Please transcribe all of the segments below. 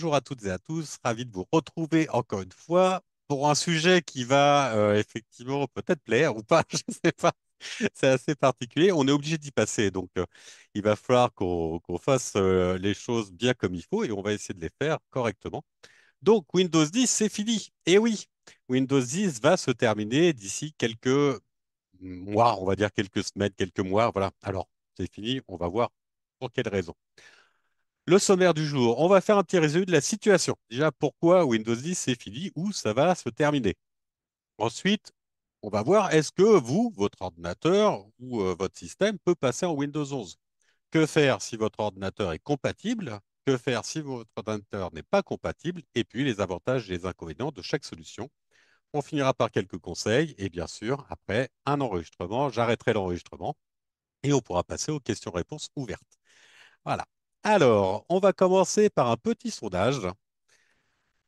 bonjour à toutes et à tous, ravi de vous retrouver encore une fois pour un sujet qui va effectivement peut-être plaire ou pas, je ne sais pas, c'est assez particulier, on est obligé d'y passer, donc il va falloir qu'on fasse les choses bien comme il faut et on va essayer de les faire correctement. Donc Windows 10, c'est fini, et oui, Windows 10 va se terminer d'ici quelques mois, on va dire quelques semaines, quelques mois, voilà. Alors, c'est fini, on va voir pour quelles raisons. Le sommaire du jour, on va faire un petit résumé de la situation. Déjà, pourquoi Windows 10 c'est fini ou ça va se terminer. Ensuite, on va voir est-ce que vous, votre ordinateur ou votre système peut passer en Windows 11. Que faire si votre ordinateur est compatible? Que faire si votre ordinateur n'est pas compatible? Et puis les avantages et les inconvénients de chaque solution. On finira par quelques conseils et bien sûr, après un enregistrement, j'arrêterai l'enregistrement et on pourra passer aux questions-réponses ouvertes. Voilà. Alors, on va commencer par un petit sondage.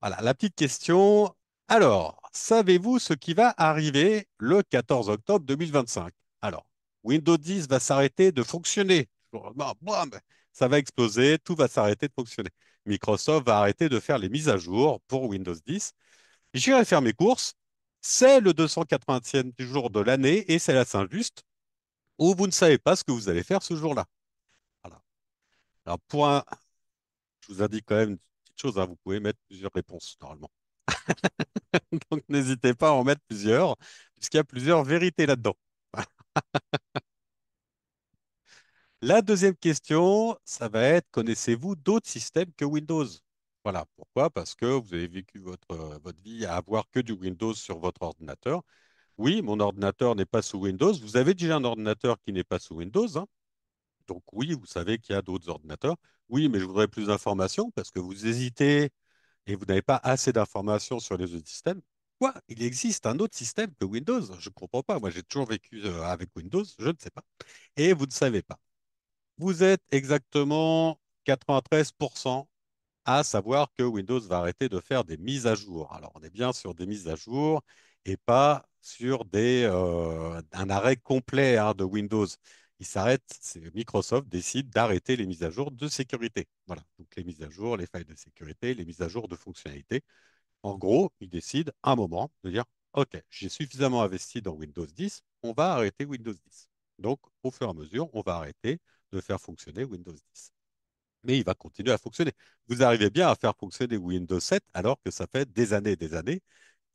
Voilà, la petite question. Alors, savez-vous ce qui va arriver le 14 octobre 2025? Alors, Windows 10 va s'arrêter de fonctionner. Bon, boum, ça va exploser, tout va s'arrêter de fonctionner. Microsoft va arrêter de faire les mises à jour pour Windows 10. J'irai faire mes courses. C'est le 280e jour de l'année et c'est la Saint-Just où vous ne savez pas ce que vous allez faire ce jour-là. Voilà. Alors, je vous indique quand même une petite chose, hein, vous pouvez mettre plusieurs réponses normalement. Donc n'hésitez pas à en mettre plusieurs, puisqu'il y a plusieurs vérités là-dedans. La deuxième question, ça va être, connaissez-vous d'autres systèmes que Windows? Voilà, pourquoi? Parce que vous avez vécu votre vie à avoir que du Windows sur votre ordinateur. Oui, mon ordinateur n'est pas sous Windows. Vous avez déjà un ordinateur qui n'est pas sous Windows, hein. Donc oui, vous savez qu'il y a d'autres ordinateurs. Oui, mais je voudrais plus d'informations parce que vous hésitez et vous n'avez pas assez d'informations sur les autres systèmes. Quoi? Il existe un autre système que Windows? Je ne comprends pas. Moi, j'ai toujours vécu avec Windows, je ne sais pas. Et vous ne savez pas. Vous êtes exactement 93% à savoir que Windows va arrêter de faire des mises à jour. Alors, on est bien sur des mises à jour et pas sur un arrêt complet hein, de Windows. Il s'arrête, Microsoft décide d'arrêter les mises à jour de sécurité. Voilà, donc les mises à jour, les failles de sécurité, les mises à jour de fonctionnalités. En gros, il décide à un moment de dire, OK, j'ai suffisamment investi dans Windows 10, on va arrêter Windows 10. Donc, au fur et à mesure, on va arrêter de faire fonctionner Windows 10. Mais il va continuer à fonctionner. Vous arrivez bien à faire fonctionner Windows 7 alors que ça fait des années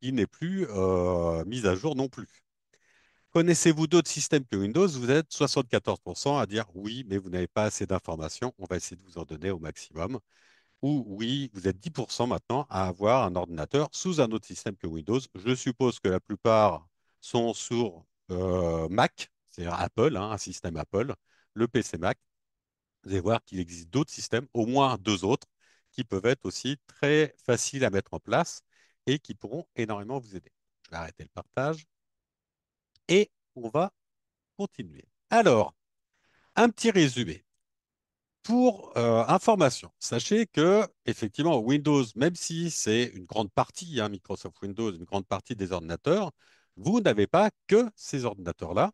qu'il n'est plus mis à jour non plus. Connaissez-vous d'autres systèmes que Windows? Vous êtes 74% à dire oui, mais vous n'avez pas assez d'informations. On va essayer de vous en donner au maximum. Ou oui, vous êtes 10% maintenant à avoir un ordinateur sous un autre système que Windows. Je suppose que la plupart sont sur Mac, c'est-à-dire Apple, hein, un système Apple, le PC Mac. Vous allez voir qu'il existe d'autres systèmes, au moins deux autres, qui peuvent être aussi très faciles à mettre en place et qui pourront énormément vous aider. Je vais arrêter le partage et on va continuer. Alors, un petit résumé. Pour information, sachez que effectivement Windows, même si c'est une grande partie, hein, Microsoft Windows, une grande partie des ordinateurs, vous n'avez pas que ces ordinateurs-là.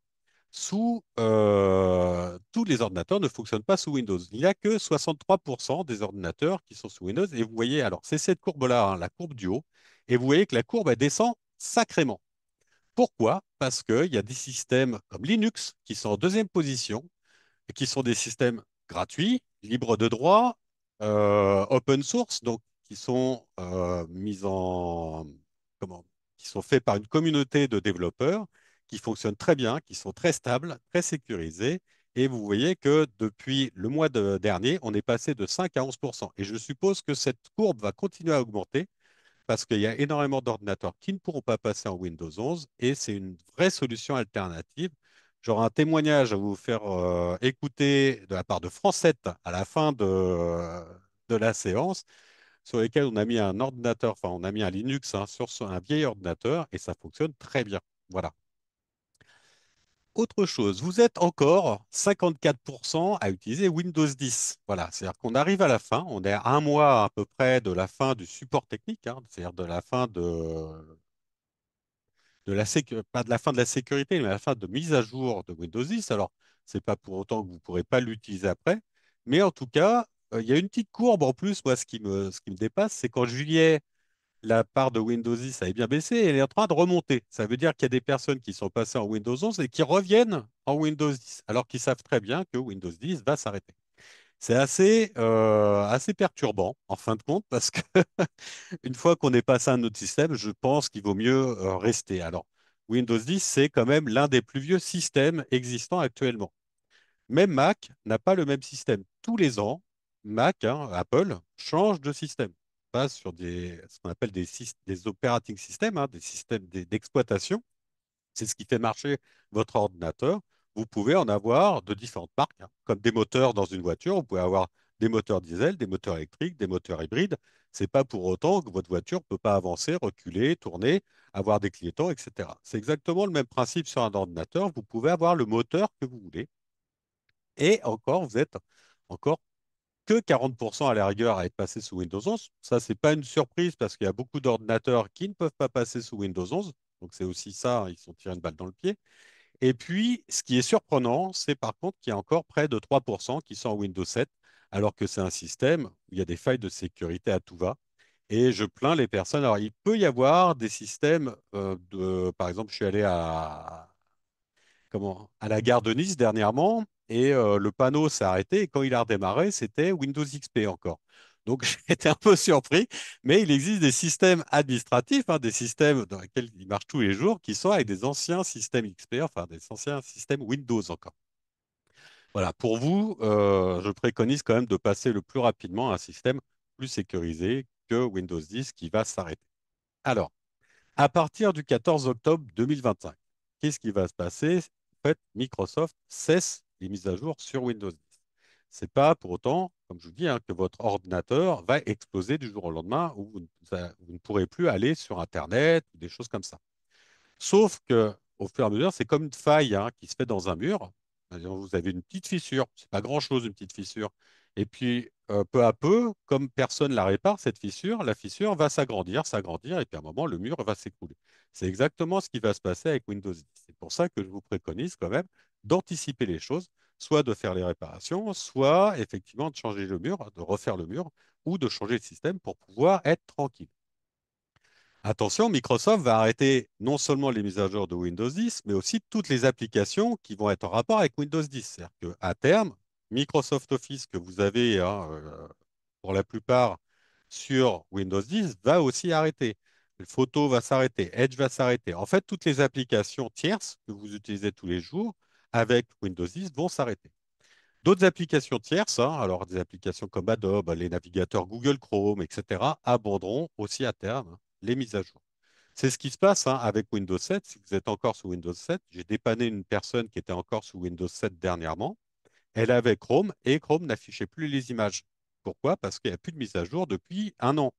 Tous les ordinateurs ne fonctionnent pas sous Windows. Il n'y a que 63% des ordinateurs qui sont sous Windows. Et vous voyez, alors c'est cette courbe-là, hein, la courbe du haut, et vous voyez que la courbe elle descend sacrément. Pourquoi? Parce qu'il y a des systèmes comme Linux qui sont en deuxième position et qui sont des systèmes gratuits, libres de droit, open source, donc qui sont comment, qui sont faits par une communauté de développeurs, qui fonctionnent très bien, qui sont très stables, très sécurisés. Et vous voyez que depuis le dernier, on est passé de 5 à 11%. Et je suppose que cette courbe va continuer à augmenter parce qu'il y a énormément d'ordinateurs qui ne pourront pas passer en Windows 11 et c'est une vraie solution alternative. J'aurai un témoignage à vous faire écouter de la part de France7 à la fin de la séance, sur lequel on a mis un ordinateur, enfin on a mis un Linux hein, sur un vieil ordinateur et ça fonctionne très bien. Voilà. Autre chose, vous êtes encore 54% à utiliser Windows 10. Voilà, c'est-à-dire qu'on arrive à la fin, on est à un mois à peu près de la fin du support technique, hein, c'est-à-dire de la fin pas de la fin de la sécurité, mais la fin de mise à jour de Windows 10. Alors, c'est pas pour autant que vous ne pourrez pas l'utiliser après, mais en tout cas, il y a une petite courbe en plus, moi, ce qui me dépasse, c'est qu'en juillet, la part de Windows 10 avait bien baissé et elle est en train de remonter. Ça veut dire qu'il y a des personnes qui sont passées en Windows 11 et qui reviennent en Windows 10, alors qu'ils savent très bien que Windows 10 va s'arrêter. C'est assez perturbant, en fin de compte, parce que une fois qu'on est passé à un autre système, je pense qu'il vaut mieux rester. Alors, Windows 10, c'est quand même l'un des plus vieux systèmes existants actuellement. Même Mac n'a pas le même système. Tous les ans, Mac, hein, Apple, change de système. Passe sur ce qu'on appelle des operating systems, hein, des systèmes d'exploitation. C'est ce qui fait marcher votre ordinateur. Vous pouvez en avoir de différentes marques, hein, comme des moteurs dans une voiture. Vous pouvez avoir des moteurs diesel, des moteurs électriques, des moteurs hybrides. C'est pas pour autant que votre voiture ne peut pas avancer, reculer, tourner, avoir des clignotants, etc. C'est exactement le même principe sur un ordinateur. Vous pouvez avoir le moteur que vous voulez. Et encore, vous êtes encore que 40% à la rigueur à être passé sous Windows 11. Ça, c'est pas une surprise parce qu'il y a beaucoup d'ordinateurs qui ne peuvent pas passer sous Windows 11. Donc c'est aussi ça, ils sont tirés une balle dans le pied. Et puis, ce qui est surprenant, c'est par contre qu'il y a encore près de 3% qui sont en Windows 7, alors que c'est un système où il y a des failles de sécurité à tout va. Et je plains les personnes. Alors, il peut y avoir des systèmes par exemple, je suis allé à la gare de Nice dernièrement et le panneau s'est arrêté et quand il a redémarré, c'était Windows XP encore. Donc j'étais un peu surpris, mais il existe des systèmes administratifs, hein, des systèmes dans lesquels ils marchent tous les jours, qui sont avec des anciens systèmes XP, enfin des anciens systèmes Windows encore. Voilà, pour vous, je préconise quand même de passer le plus rapidement à un système plus sécurisé que Windows 10 qui va s'arrêter. Alors, à partir du 14 octobre 2025, qu'est-ce qui va se passer? En fait, Microsoft cesse les mises à jour sur Windows 10. C'est pas pour autant, comme je vous dis, hein, que votre ordinateur va exploser du jour au lendemain où vous ne pourrez plus aller sur Internet ou des choses comme ça. Sauf que, au fur et à mesure, c'est comme une faille hein, qui se fait dans un mur. Vous avez une petite fissure, c'est pas grand-chose une petite fissure. Et puis, peu à peu, comme personne la répare, cette fissure, la fissure va s'agrandir, s'agrandir, et puis à un moment, le mur va s'écrouler. C'est exactement ce qui va se passer avec Windows 10. C'est pour ça que je vous préconise quand même d'anticiper les choses, soit de faire les réparations, soit effectivement de changer le mur, de refaire le mur, ou de changer de système pour pouvoir être tranquille. Attention, Microsoft va arrêter non seulement les mises à jour de Windows 10, mais aussi toutes les applications qui vont être en rapport avec Windows 10. C'est-à-dire qu'à terme, Microsoft Office que vous avez hein, pour la plupart sur Windows 10 va aussi arrêter. Le photo va s'arrêter, Edge va s'arrêter. En fait, toutes les applications tierces que vous utilisez tous les jours avec Windows 10 vont s'arrêter. D'autres applications tierces, hein, alors des applications comme Adobe, les navigateurs Google Chrome, etc., abandonneront aussi à terme les mises à jour. C'est ce qui se passe hein, avec Windows 7. Si vous êtes encore sous Windows 7, j'ai dépanné une personne qui était encore sous Windows 7 dernièrement. Elle avait Chrome et Chrome n'affichait plus les images. Pourquoi? Parce qu'il n'y a plus de mise à jour depuis un an.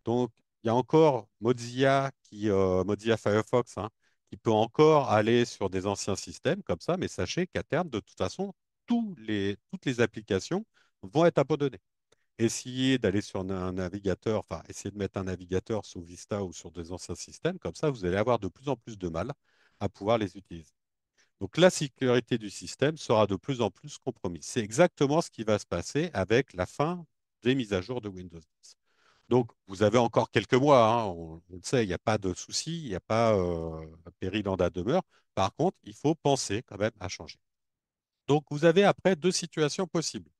Donc, il y a encore Mozilla Firefox, hein, qui peut encore aller sur des anciens systèmes comme ça, mais sachez qu'à terme, de toute façon, toutes les applications vont être abandonnées. Essayez d'aller sur un navigateur, enfin, essayez de mettre un navigateur sous Vista ou sur des anciens systèmes, comme ça, vous allez avoir de plus en plus de mal à pouvoir les utiliser. Donc, la sécurité du système sera de plus en plus compromise. C'est exactement ce qui va se passer avec la fin des mises à jour de Windows 10. Donc, vous avez encore quelques mois, hein, on le sait, il n'y a pas de souci, il n'y a pas péril en la demeure. Par contre, il faut penser quand même à changer. Donc, vous avez après deux situations possibles.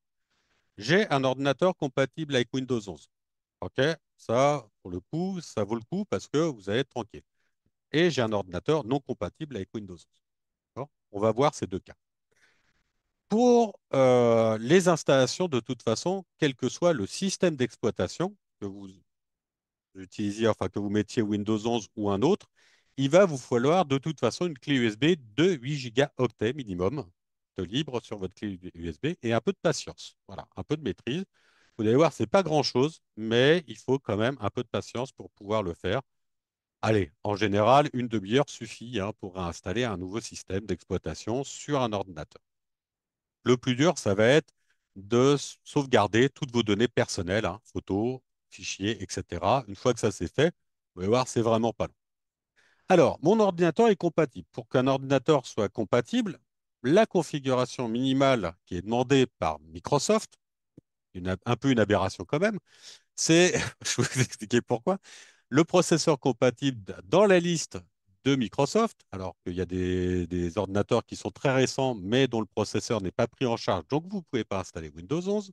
J'ai un ordinateur compatible avec Windows 11. OK? Ça, pour le coup, ça vaut le coup parce que vous allez être tranquille. Et j'ai un ordinateur non compatible avec Windows 11. D'accord. On va voir ces deux cas. Pour les installations, de toute façon, quel que soit le système d'exploitation que vous utilisiez, enfin que vous mettiez Windows 11 ou un autre, il va vous falloir de toute façon une clé USB de 8 gigaoctets minimum de libre sur votre clé USB et un peu de patience. Voilà, un peu de maîtrise. Vous allez voir, c'est pas grand-chose, mais il faut quand même un peu de patience pour pouvoir le faire. Allez, en général, une demi-heure suffit hein, pour installer un nouveau système d'exploitation sur un ordinateur. Le plus dur, ça va être de sauvegarder toutes vos données personnelles, hein, photos, fichiers, etc. Une fois que ça c'est fait, vous allez voir, c'est vraiment pas long. Alors, mon ordinateur est compatible. Pour qu'un ordinateur soit compatible, la configuration minimale qui est demandée par Microsoft, un peu une aberration quand même, c'est, je vais vous expliquer pourquoi, le processeur compatible dans la liste de Microsoft, alors qu'il y a des ordinateurs qui sont très récents, mais dont le processeur n'est pas pris en charge, donc vous ne pouvez pas installer Windows 11.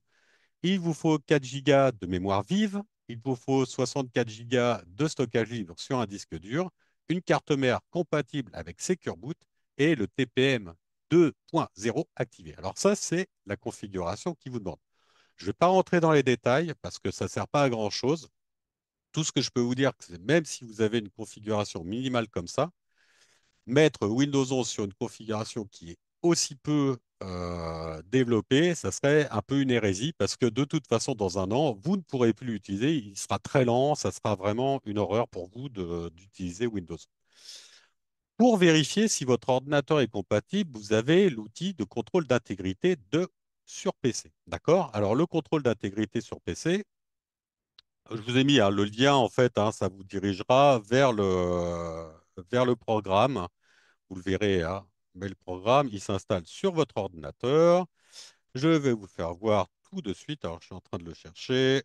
Il vous faut 4 gigas de mémoire vive, il vous faut 64 gigas de stockage libre sur un disque dur, une carte mère compatible avec Secure Boot et le TPM 2.0 activé. Alors ça, c'est la configuration qui vous demande. Je ne vais pas rentrer dans les détails parce que ça ne sert pas à grand-chose. Tout ce que je peux vous dire, c'est même si vous avez une configuration minimale comme ça, mettre Windows 11 sur une configuration qui est aussi peu développée, ça serait un peu une hérésie parce que de toute façon, dans un an, vous ne pourrez plus l'utiliser. Il sera très lent, ça sera vraiment une horreur pour vous d'utiliser Windows. Pour vérifier si votre ordinateur est compatible, vous avez l'outil de contrôle d'intégrité sur PC. D'accord? Alors, le contrôle d'intégrité sur PC, je vous ai mis hein, le lien, en fait, hein, ça vous dirigera vers le programme. Vous le verrez, hein, mais le programme, il s'installe sur votre ordinateur. Je vais vous faire voir tout de suite. Alors, je suis en train de le chercher.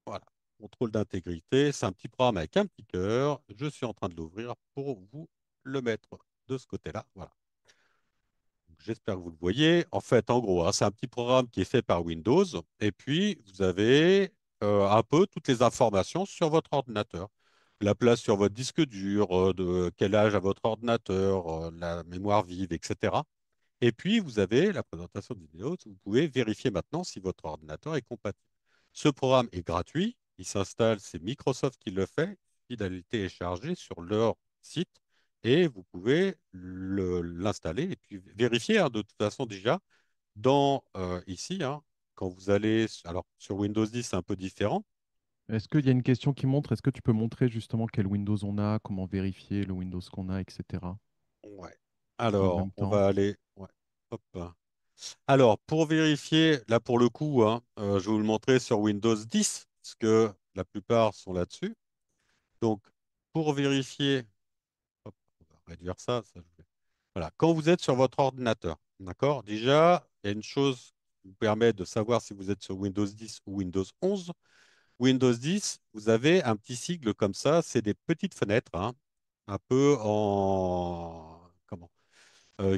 Voilà. Contrôle d'intégrité. C'est un petit programme avec un petit cœur. Je suis en train de l'ouvrir pour vous le mettre de ce côté-là. Voilà. J'espère que vous le voyez. En fait, en gros, hein, c'est un petit programme qui est fait par Windows. Et puis, vous avez un peu toutes les informations sur votre ordinateur. La place sur votre disque dur, de quel âge a votre ordinateur, la mémoire vive, etc. Et puis, vous avez la présentation de vidéo. Vous pouvez vérifier maintenant si votre ordinateur est compatible. Ce programme est gratuit. Il s'installe, c'est Microsoft qui le fait. Il suffit d'aller le télécharger sur leur site et vous pouvez l'installer et puis vérifier hein, de toute façon déjà ici, hein, quand vous allez, alors sur Windows 10, c'est un peu différent. Est-ce qu'il y a une question qui montre, est-ce que tu peux montrer justement quel Windows on a, comment vérifier le Windows qu'on a, etc. Ouais. en Alors, même on temps? va aller. Ouais. Hop. Alors, pour vérifier, là pour le coup, hein, je vais vous le montrer sur Windows 10, parce que la plupart sont là-dessus. Donc, pour vérifier, hop, on va réduire ça. Voilà. Quand vous êtes sur votre ordinateur, d'accord? Déjà, il y a une chose qui vous permet de savoir si vous êtes sur Windows 10 ou Windows 11. Windows 10, vous avez un petit sigle comme ça, c'est des petites fenêtres, hein, un peu comment?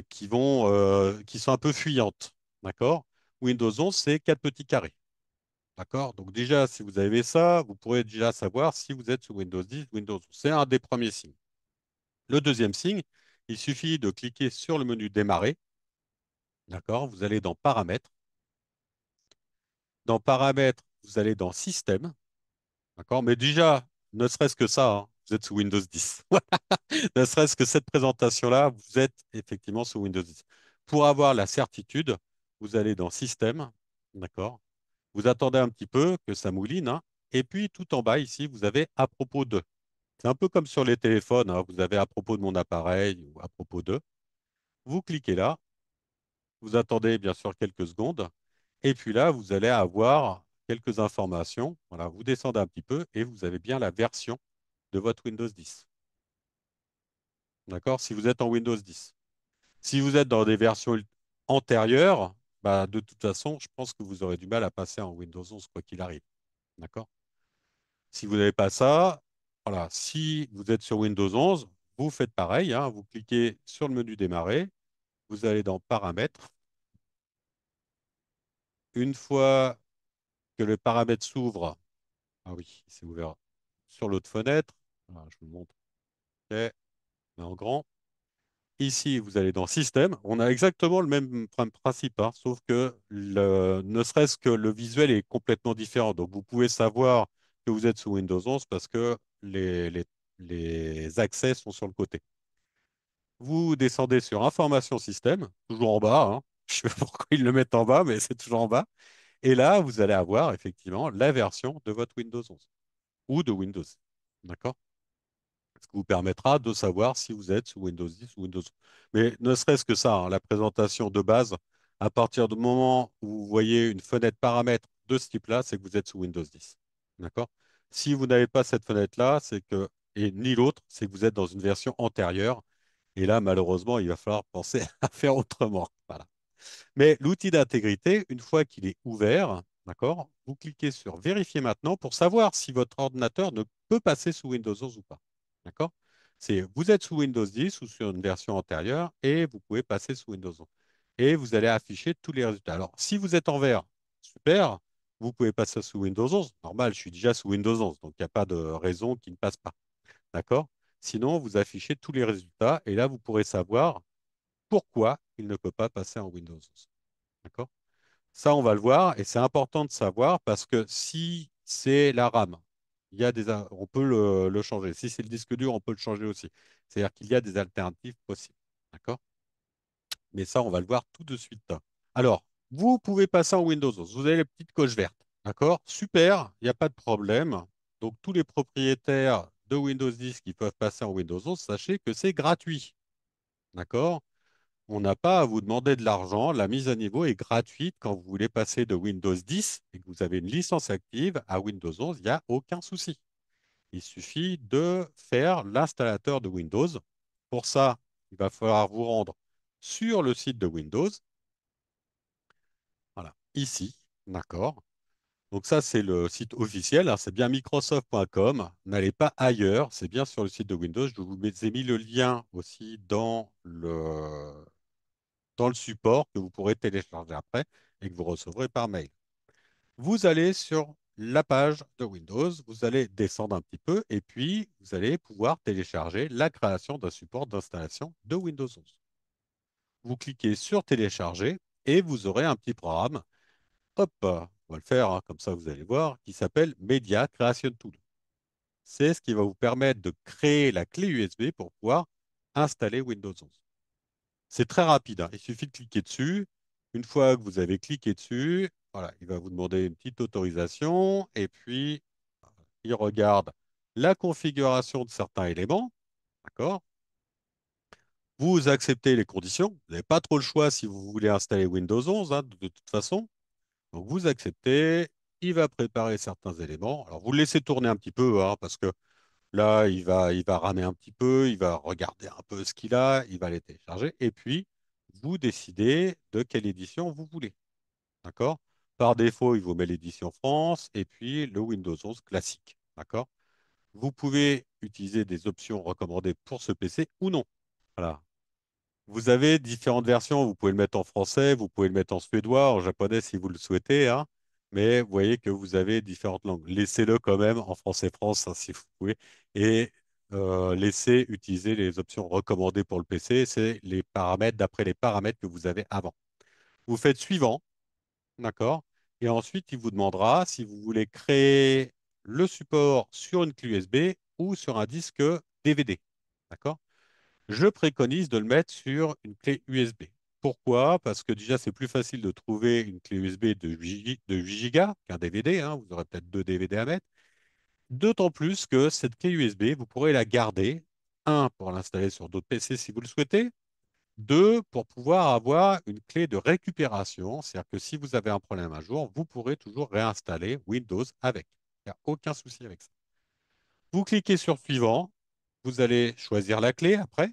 Qui sont un peu fuyantes, d'accord? Windows 11, c'est quatre petits carrés, d'accord? Donc déjà, si vous avez ça, vous pourrez déjà savoir si vous êtes sur Windows 10, Windows 11. C'est un des premiers signes. Le deuxième signe, il suffit de cliquer sur le menu Démarrer, d'accord? Vous allez dans Paramètres. Dans Paramètres, vous allez dans Système, d'accord? Mais déjà, ne serait-ce que ça, hein, vous êtes sous Windows 10. Ne serait-ce que cette présentation-là, vous êtes effectivement sous Windows 10. Pour avoir la certitude, vous allez dans Système, d'accord? Vous attendez un petit peu que ça mouline, hein, et puis tout en bas ici, vous avez à propos de. C'est un peu comme sur les téléphones, hein, vous avez à propos de mon appareil ou à propos de. Vous cliquez là, vous attendez bien sûr quelques secondes, et puis là, vous allez avoir quelques informations. Voilà, vous descendez un petit peu et vous avez bien la version de votre Windows 10. D'accord? Si vous êtes en Windows 10. Si vous êtes dans des versions antérieures, bah, de toute façon, je pense que vous aurez du mal à passer en Windows 11, quoi qu'il arrive. D'accord? Si vous n'avez pas ça, voilà. Si vous êtes sur Windows 11, vous faites pareil, hein. Vous cliquez sur le menu Démarrer, vous allez dans Paramètres. Une fois que le paramètre s'ouvre, ah oui, c'est ouvert sur l'autre fenêtre. Voilà, je vous le montre. OK, mais en grand. Ici, vous allez dans Système. On a exactement le même principe, hein, sauf que ne serait-ce que le visuel est complètement différent. Donc, vous pouvez savoir que vous êtes sous Windows 11 parce que les accès sont sur le côté. Vous descendez sur Information Système, toujours en bas, hein. Je ne sais pas pourquoi ils le mettent en bas, mais c'est toujours en bas. Et là, vous allez avoir effectivement la version de votre Windows 11 ou de Windows. D'accord? Ce qui vous permettra de savoir si vous êtes sous Windows 10 ou Windows 11. Mais ne serait-ce que ça, hein, la présentation de base, à partir du moment où vous voyez une fenêtre paramètres de ce type-là, c'est que vous êtes sous Windows 10. D'accord? Si vous n'avez pas cette fenêtre-là, et ni l'autre, c'est que vous êtes dans une version antérieure. Et là, malheureusement, il va falloir penser à faire autrement. Voilà. Mais l'outil d'intégrité, une fois qu'il est ouvert, D'accord? Vous cliquez sur Vérifier maintenant pour savoir si votre ordinateur ne peut passer sous Windows 11 ou pas. D'accord? Vous êtes sous Windows 10 ou sur une version antérieure et vous pouvez passer sous Windows 11. Et vous allez afficher tous les résultats. Alors, si vous êtes en vert, super, vous pouvez passer sous Windows 11. Normal, je suis déjà sous Windows 11, donc il n'y a pas de raison qu'il ne passe pas. D'accord? Sinon, vous affichez tous les résultats et là, vous pourrez savoir pourquoi il ne peut pas passer en Windows 11. D'accord? Ça, on va le voir et c'est important de savoir parce que si c'est la RAM, on peut le changer. Si c'est le disque dur, on peut le changer aussi. C'est-à-dire qu'il y a des alternatives possibles. D'accord? Mais ça, on va le voir tout de suite. Alors, vous pouvez passer en Windows 11. Vous avez les petites coches vertes. D'accord? Super, il n'y a pas de problème. Donc, tous les propriétaires de Windows 10 qui peuvent passer en Windows 11, sachez que c'est gratuit. D'accord? On n'a pas à vous demander de l'argent. La mise à niveau est gratuite quand vous voulez passer de Windows 10 et que vous avez une licence active à Windows 11, il n'y a aucun souci. Il suffit de faire l'installateur de Windows. Pour ça, il va falloir vous rendre sur le site de Windows. Voilà, ici, d'accord. Donc ça, c'est le site officiel, hein, c'est bien microsoft.com. N'allez pas ailleurs, c'est bien sur le site de Windows. Je vous ai mis le lien aussi dans le support que vous pourrez télécharger après et que vous recevrez par mail. Vous allez sur la page de Windows, vous allez descendre un petit peu et puis vous allez pouvoir télécharger la création d'un support d'installation de Windows 11. Vous cliquez sur télécharger et vous aurez un petit programme. Hop, on va le faire, hein, comme ça vous allez voir, qui s'appelle Media Creation Tool. C'est ce qui va vous permettre de créer la clé USB pour pouvoir installer Windows 11. C'est très rapide, hein. Il suffit de cliquer dessus. Une fois que vous avez cliqué dessus, voilà, il va vous demander une petite autorisation et puis il regarde la configuration de certains éléments. D'accord? Vous acceptez les conditions. Vous n'avez pas trop le choix si vous voulez installer Windows 11, hein, de toute façon. Donc vous acceptez. Il va préparer certains éléments. Alors vous le laissez tourner un petit peu, hein, parce que là, il va ramer un petit peu, il va regarder un peu ce qu'il a, il va les télécharger. Et puis, vous décidez de quelle édition vous voulez. D'accord? Par défaut, il vous met l'édition France et puis le Windows 11 classique. D'accord? Vous pouvez utiliser des options recommandées pour ce PC ou non. Voilà. Vous avez différentes versions. Vous pouvez le mettre en français, vous pouvez le mettre en suédois, en japonais si vous le souhaitez, hein. Mais vous voyez que vous avez différentes langues. Laissez-le quand même en français France, hein, si vous pouvez. Et laissez utiliser les options recommandées pour le PC. C'est les paramètres d'après les paramètres que vous avez avant. Vous faites suivant, d'accord? Et ensuite, il vous demandera si vous voulez créer le support sur une clé USB ou sur un disque DVD. D'accord? Je préconise de le mettre sur une clé USB. Pourquoi? Parce que déjà, c'est plus facile de trouver une clé USB de 8 Go qu'un DVD, hein. Vous aurez peut-être deux DVD à mettre. D'autant plus que cette clé USB, vous pourrez la garder, un, pour l'installer sur d'autres PC si vous le souhaitez, deux, pour pouvoir avoir une clé de récupération. C'est-à-dire que si vous avez un problème un jour, vous pourrez toujours réinstaller Windows avec. Il n'y a aucun souci avec ça. Vous cliquez sur Suivant. Vous allez choisir la clé après.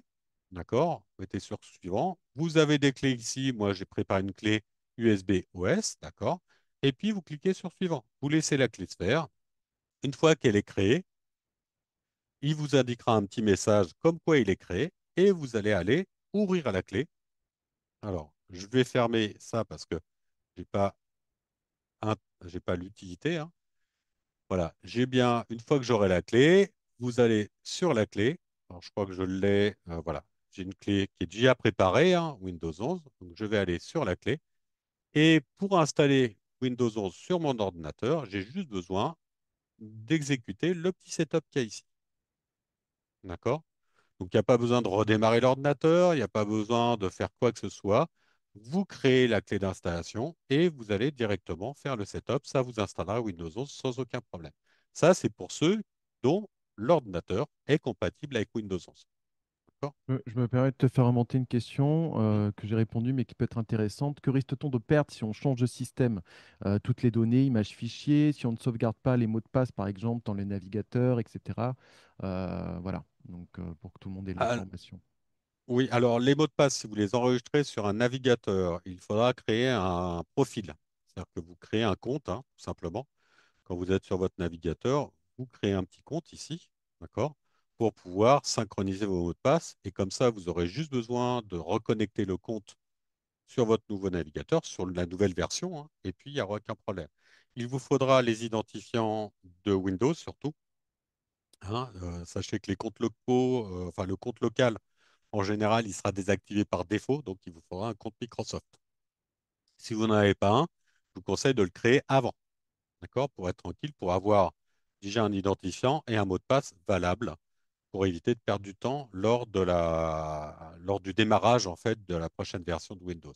D'accord? Vous mettez sur Suivant. Vous avez des clés ici. Moi, j'ai préparé une clé USB OS. D'accord? Et puis, vous cliquez sur Suivant. Vous laissez la clé se faire. Une fois qu'elle est créée, il vous indiquera un petit message comme quoi il est créé et vous allez aller ouvrir la clé. Alors, je vais fermer ça parce que j'ai pas, j'ai pas l'utilité, hein. Voilà, j'ai bien, une fois que j'aurai la clé, vous allez sur la clé. Alors, je crois que je l'ai, voilà. J'ai une clé qui est déjà préparée, hein, Windows 11. Donc, je vais aller sur la clé. Et pour installer Windows 11 sur mon ordinateur, j'ai juste besoin d'exécuter le petit setup qu'il y a ici. D'accord? Donc, il n'y a pas besoin de redémarrer l'ordinateur, il n'y a pas besoin de faire quoi que ce soit. Vous créez la clé d'installation et vous allez directement faire le setup. Ça vous installera Windows 11 sans aucun problème. Ça, c'est pour ceux dont l'ordinateur est compatible avec Windows 11. D'accord? Je me permets de te faire remonter une question Hmm. que j'ai répondue, mais qui peut être intéressante. Que risque-t-on de perdre si on change de système? Toutes les données, images, fichiers, si on ne sauvegarde pas les mots de passe, par exemple, dans les navigateurs, etc. Voilà, donc pour que tout le monde ait Ah, l'information. oui, alors les mots de passe, si vous les enregistrez sur un navigateur, il faudra créer un profil. C'est-à-dire que vous créez un compte, hein, tout simplement. Quand vous êtes sur votre navigateur, vous créez un petit compte ici, d'accord, pour pouvoir synchroniser vos mots de passe. Et comme ça, vous aurez juste besoin de reconnecter le compte sur votre nouveau navigateur, sur la nouvelle version, hein, et puis il n'y aura aucun problème. Il vous faudra les identifiants de Windows surtout, hein. Sachez que les comptes locaux, enfin le compte local, en général, il sera désactivé par défaut, donc il vous faudra un compte Microsoft. Si vous n'en avez pas un, je vous conseille de le créer avant, d'accord, pour être tranquille, pour avoir déjà un identifiant et un mot de passe valable, pour éviter de perdre du temps lors du démarrage en fait de la prochaine version de Windows.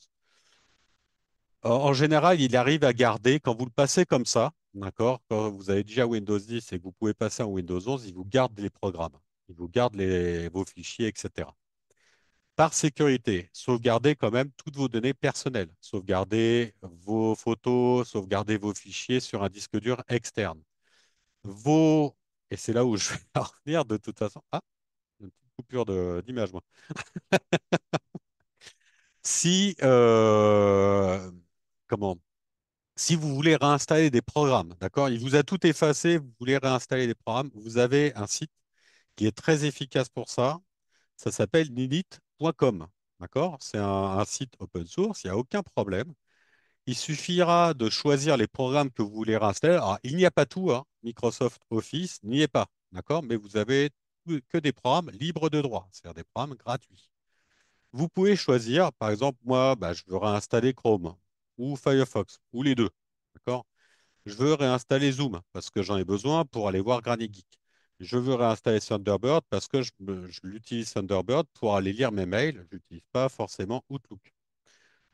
En général, il arrive à garder, quand vous le passez comme ça, d'accord, quand vous avez déjà Windows 10 et que vous pouvez passer en Windows 11, il vous garde les programmes, il vous garde vos fichiers, etc. Par sécurité, sauvegardez quand même toutes vos données personnelles, sauvegardez vos photos, sauvegardez vos fichiers sur un disque dur externe. Vos, et c'est là où je vais en revenir de toute façon. Ah, une petite coupure d'image, moi. Si, comment, si vous voulez réinstaller des programmes, d'accord, il vous a tout effacé, vous voulez réinstaller des programmes, vous avez un site qui est très efficace pour ça. Ça s'appelle ninit.com, d'accord? C'est un site open source, il n'y a aucun problème. Il suffira de choisir les programmes que vous voulez réinstaller. Alors, il n'y a pas tout, hein. Microsoft Office n'y est pas, d'accord? Mais vous avez que des programmes libres de droit, c'est-à-dire des programmes gratuits. Vous pouvez choisir, par exemple, moi, bah, je veux réinstaller Chrome ou Firefox, ou les deux, d'accord? Je veux réinstaller Zoom parce que j'en ai besoin pour aller voir Granny Geek. Je veux réinstaller Thunderbird parce que je l'utilise Thunderbird pour aller lire mes mails. Je n'utilise pas forcément Outlook.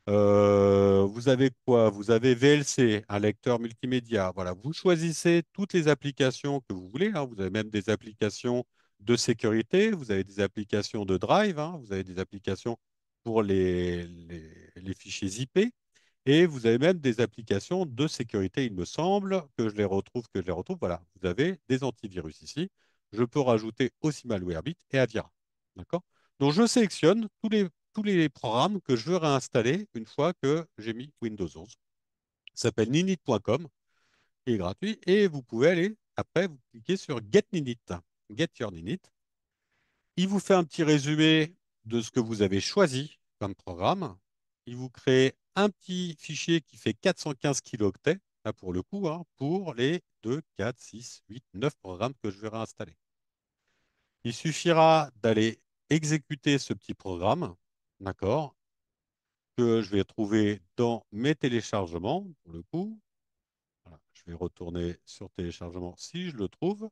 Vous avez quoi? Vous avez VLC, un lecteur multimédia. Voilà, vous choisissez toutes les applications que vous voulez, hein. Vous avez même des applications de sécurité, vous avez des applications de drive, hein. Vous avez des applications pour les fichiers IP. Et vous avez même des applications de sécurité, il me semble, que je les retrouve. Voilà, vous avez des antivirus ici. Je peux rajouter aussi Malwarebit et Avira. D'accord? Donc, je sélectionne tous les programmes que je veux réinstaller une fois que j'ai mis Windows 11. Ça s'appelle ninit.com, il est gratuit, et vous pouvez aller, après, vous cliquez sur Get Ninit, Get Your Ninit. Il vous fait un petit résumé de ce que vous avez choisi comme programme. Il vous crée un petit fichier qui fait 415 kilooctets, là pour le coup, hein, pour les 2, 4, 6, 8, 9 programmes que je vais réinstaller. Il suffira d'aller exécuter ce petit programme, d'accord, que je vais trouver dans mes téléchargements, pour le coup. Voilà, je vais retourner sur téléchargement si je le trouve.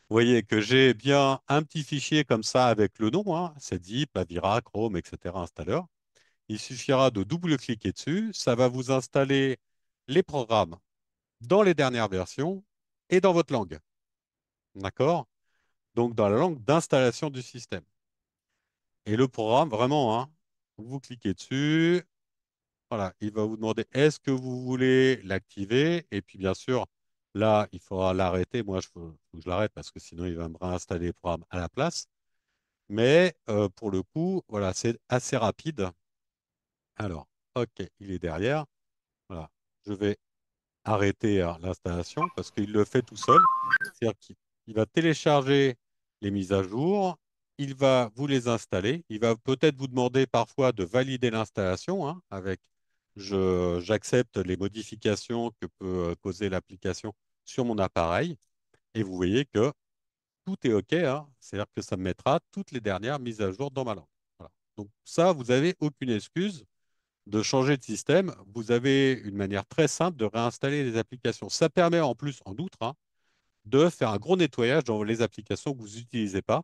Vous voyez que j'ai bien un petit fichier comme ça avec le nom, hein, c'est zip, Avira, Chrome, etc. installeur. Il suffira de double-cliquer dessus. Ça va vous installer les programmes dans les dernières versions et dans votre langue. D'accord? Donc dans la langue d'installation du système. Et le programme, vraiment, hein, vous cliquez dessus. Voilà, il va vous demander est-ce que vous voulez l'activer? Et puis bien sûr, là, il faudra l'arrêter. Moi, faut que je l'arrête parce que sinon, il va me réinstaller le programme à la place. Mais pour le coup, voilà, c'est assez rapide. Alors, OK, il est derrière. Voilà, je vais arrêter l'installation parce qu'il le fait tout seul. C'est-à-dire qu'il va télécharger les mises à jour, il va vous les installer, il va peut-être vous demander parfois de valider l'installation, hein, avec j'accepte les modifications que peut causer l'application sur mon appareil. Et vous voyez que tout est OK, hein. C'est-à-dire que ça me mettra toutes les dernières mises à jour dans ma langue. Voilà. Donc ça, vous n'avez aucune excuse de changer de système. Vous avez une manière très simple de réinstaller les applications. Ça permet en plus, en outre, hein, de faire un gros nettoyage dans les applications que vous n'utilisez pas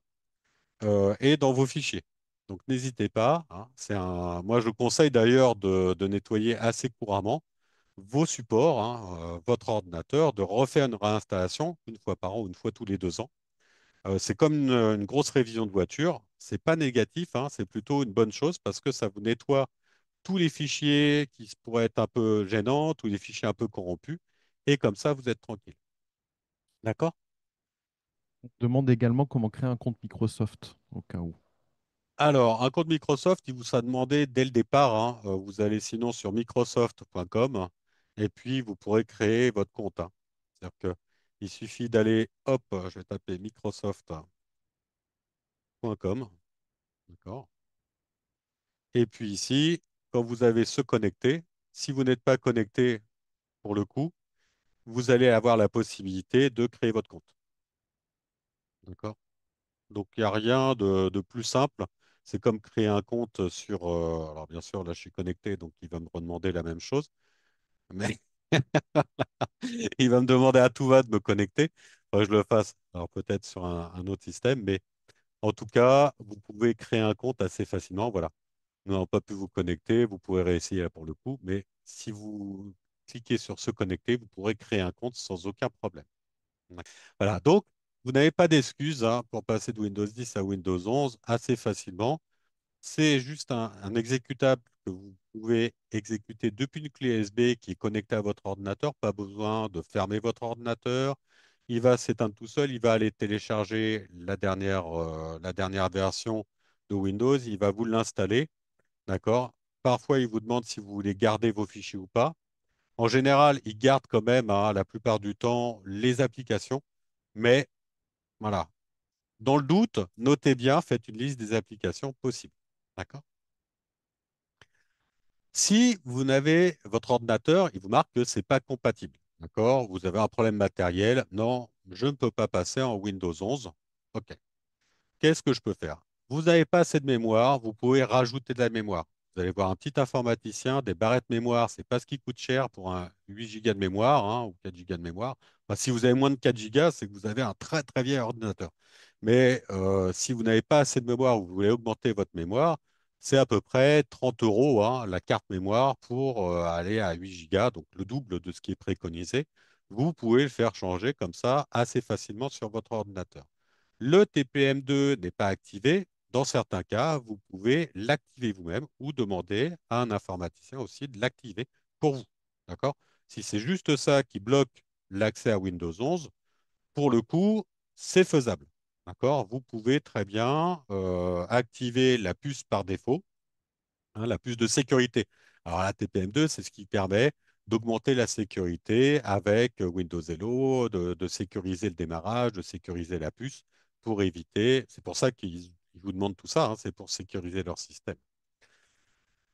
et dans vos fichiers. Donc n'hésitez pas, hein. Moi, je conseille d'ailleurs de nettoyer assez couramment vos supports, hein, votre ordinateur, de refaire une réinstallation une fois par an ou une fois tous les 2 ans. C'est comme une grosse révision de voiture. C'est pas négatif, hein, c'est plutôt une bonne chose parce que ça vous nettoie tous les fichiers qui pourraient être un peu gênants, tous les fichiers un peu corrompus, et comme ça, vous êtes tranquille. D'accord? On demande également comment créer un compte Microsoft, au cas où. Alors, un compte Microsoft, il vous sera demandé dès le départ, hein. Vous allez sinon sur microsoft.com et puis vous pourrez créer votre compte, hein. C'est-à-dire que il suffit d'aller, hop, je vais taper microsoft.com, d'accord? Et puis ici, quand vous avez se connecter, si vous n'êtes pas connecté pour le coup, vous allez avoir la possibilité de créer votre compte, d'accord? Donc, il n'y a rien de plus simple. C'est comme créer un compte sur... alors, bien sûr, là, je suis connecté, donc il va me redemander la même chose. Mais il va me demander à tout va de me connecter. Faudrait que je le fasse. Alors, peut-être sur un autre système. Mais en tout cas, vous pouvez créer un compte assez facilement. Voilà. Nous n'avons pas pu vous connecter. Vous pouvez réessayer là, pour le coup. Mais si vous cliquez sur se connecter, vous pourrez créer un compte sans aucun problème. Voilà. Donc, vous n'avez pas d'excuses hein, pour passer de Windows 10 à Windows 11 assez facilement. C'est juste un exécutable que vous pouvez exécuter depuis une clé USB qui est connectée à votre ordinateur. Pas besoin de fermer votre ordinateur. Il va s'éteindre tout seul. Il va aller télécharger la dernière version de Windows. Il va vous l'installer. D'accord? Parfois, il vous demande si vous voulez garder vos fichiers ou pas. En général, il garde quand même, hein, la plupart du temps, les applications. Mais voilà. Dans le doute, notez bien, faites une liste des applications possibles. D'accord? Si vous n'avez votre ordinateur, il vous marque que ce n'est pas compatible. D'accord? Vous avez un problème matériel. Non, je ne peux pas passer en Windows 11. OK. Qu'est-ce que je peux faire? Vous n'avez pas assez de mémoire, vous pouvez rajouter de la mémoire. Vous allez voir un petit informaticien, des barrettes mémoire, c'est pas ce qui coûte cher pour un 8 gigas de mémoire hein, ou 4 gigas de mémoire. Enfin, si vous avez moins de 4 gigas, c'est que vous avez un très très vieil ordinateur. Mais si vous n'avez pas assez de mémoire ou vous voulez augmenter votre mémoire, c'est à peu près 30 euros hein, la carte mémoire pour aller à 8 gigas, donc le double de ce qui est préconisé. Vous pouvez le faire changer comme ça assez facilement sur votre ordinateur. Le TPM2 n'est pas activé. Dans certains cas, vous pouvez l'activer vous-même ou demander à un informaticien aussi de l'activer pour vous. D'accord? Si c'est juste ça qui bloque l'accès à Windows 11, pour le coup, c'est faisable. D'accord? Vous pouvez très bien activer la puce par défaut, hein, la puce de sécurité. Alors la TPM2, c'est ce qui permet d'augmenter la sécurité avec Windows Hello, de sécuriser le démarrage, de sécuriser la puce pour éviter. C'est pour ça qu'ils vous demandent tout ça, hein, c'est pour sécuriser leur système.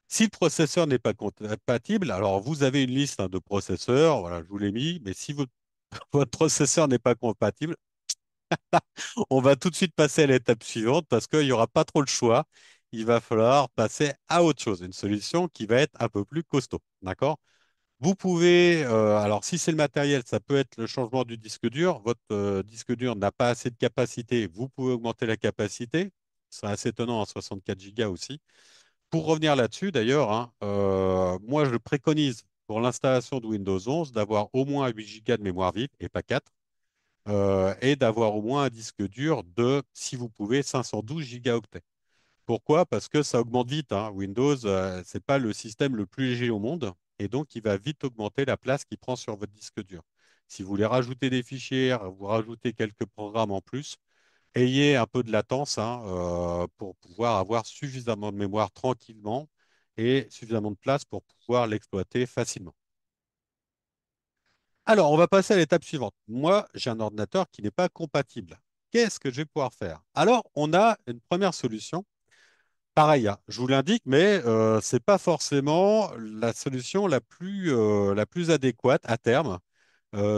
Si le processeur n'est pas compatible, alors vous avez une liste hein, de processeurs, voilà, je vous l'ai mis, mais si votre processeur n'est pas compatible, on va tout de suite passer à l'étape suivante parce qu'il n'y aura pas trop le choix. Il va falloir passer à autre chose, une solution qui va être un peu plus costaud. D'accord? Vous pouvez, alors si c'est le matériel, ça peut être le changement du disque dur. Votre disque dur n'a pas assez de capacité, vous pouvez augmenter la capacité. C'est assez étonnant à 64 Go aussi. Pour revenir là-dessus, d'ailleurs, hein, moi je préconise pour l'installation de Windows 11 d'avoir au moins 8 Go de mémoire vive et pas 4 et d'avoir au moins un disque dur de, si vous pouvez, 512 gigaoctets. Pourquoi? Parce que ça augmente vite, hein. Windows, ce n'est pas le système le plus léger au monde, et donc il va vite augmenter la place qu'il prend sur votre disque dur. Si vous voulez rajouter des fichiers, vous rajoutez quelques programmes en plus, ayez un peu de latence hein, pour pouvoir avoir suffisamment de mémoire tranquillement et suffisamment de place pour pouvoir l'exploiter facilement. Alors, on va passer à l'étape suivante. Moi, j'ai un ordinateur qui n'est pas compatible. Qu'est-ce que je vais pouvoir faire? Alors, on a une première solution. Pareil, hein, je vous l'indique, mais ce n'est pas forcément la solution la plus adéquate à terme.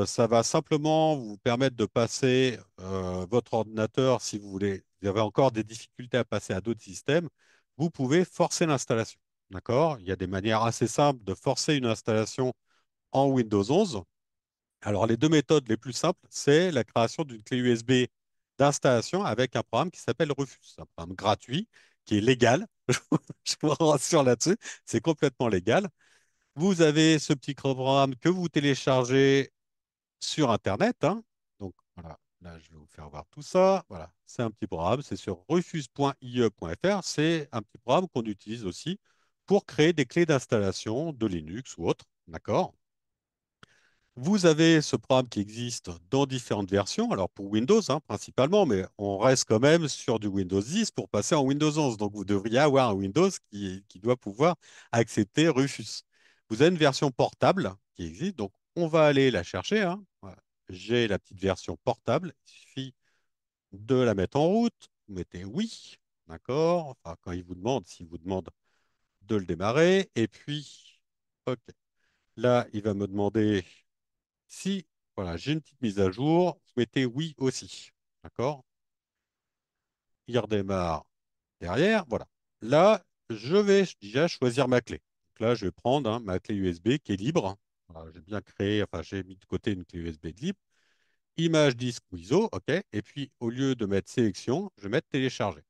Ça va simplement vous permettre de passer votre ordinateur, si vous voulez, vous avez encore des difficultés à passer à d'autres systèmes, vous pouvez forcer l'installation. D'accord? Il y a des manières assez simples de forcer une installation en Windows 11. Alors, les deux méthodes les plus simples, c'est la création d'une clé USB d'installation avec un programme qui s'appelle Rufus. C'est un programme gratuit qui est légal. Je vous rassure là-dessus, c'est complètement légal. Vous avez ce petit programme que vous téléchargez sur Internet, hein. Donc, voilà, là, je vais vous faire voir tout ça. Voilà, c'est un petit programme, c'est sur rufus.ie.fr. C'est un petit programme qu'on utilise aussi pour créer des clés d'installation de Linux ou autre. D'accord? Vous avez ce programme qui existe dans différentes versions, alors pour Windows hein, principalement, mais on reste quand même sur du Windows 10 pour passer en Windows 11. Donc vous devriez avoir un Windows qui doit pouvoir accepter Rufus. Vous avez une version portable qui existe, donc on va aller la chercher, hein. Voilà. J'ai la petite version portable, il suffit de la mettre en route. Vous mettez oui, d'accord. Enfin, quand il vous demande, s'il vous demande de le démarrer, et puis, ok. Là, il va me demander si, voilà, j'ai une petite mise à jour, vous mettez oui aussi. D'accord? Il redémarre derrière. Voilà. Là, je vais déjà choisir ma clé. Donc là, je vais prendre hein, ma clé USB qui est libre. Voilà, j'ai bien créé, enfin, j'ai mis de côté une clé USB de libre. Image disque ou ISO, OK. Et puis, au lieu de mettre sélection, je vais mettre télécharger.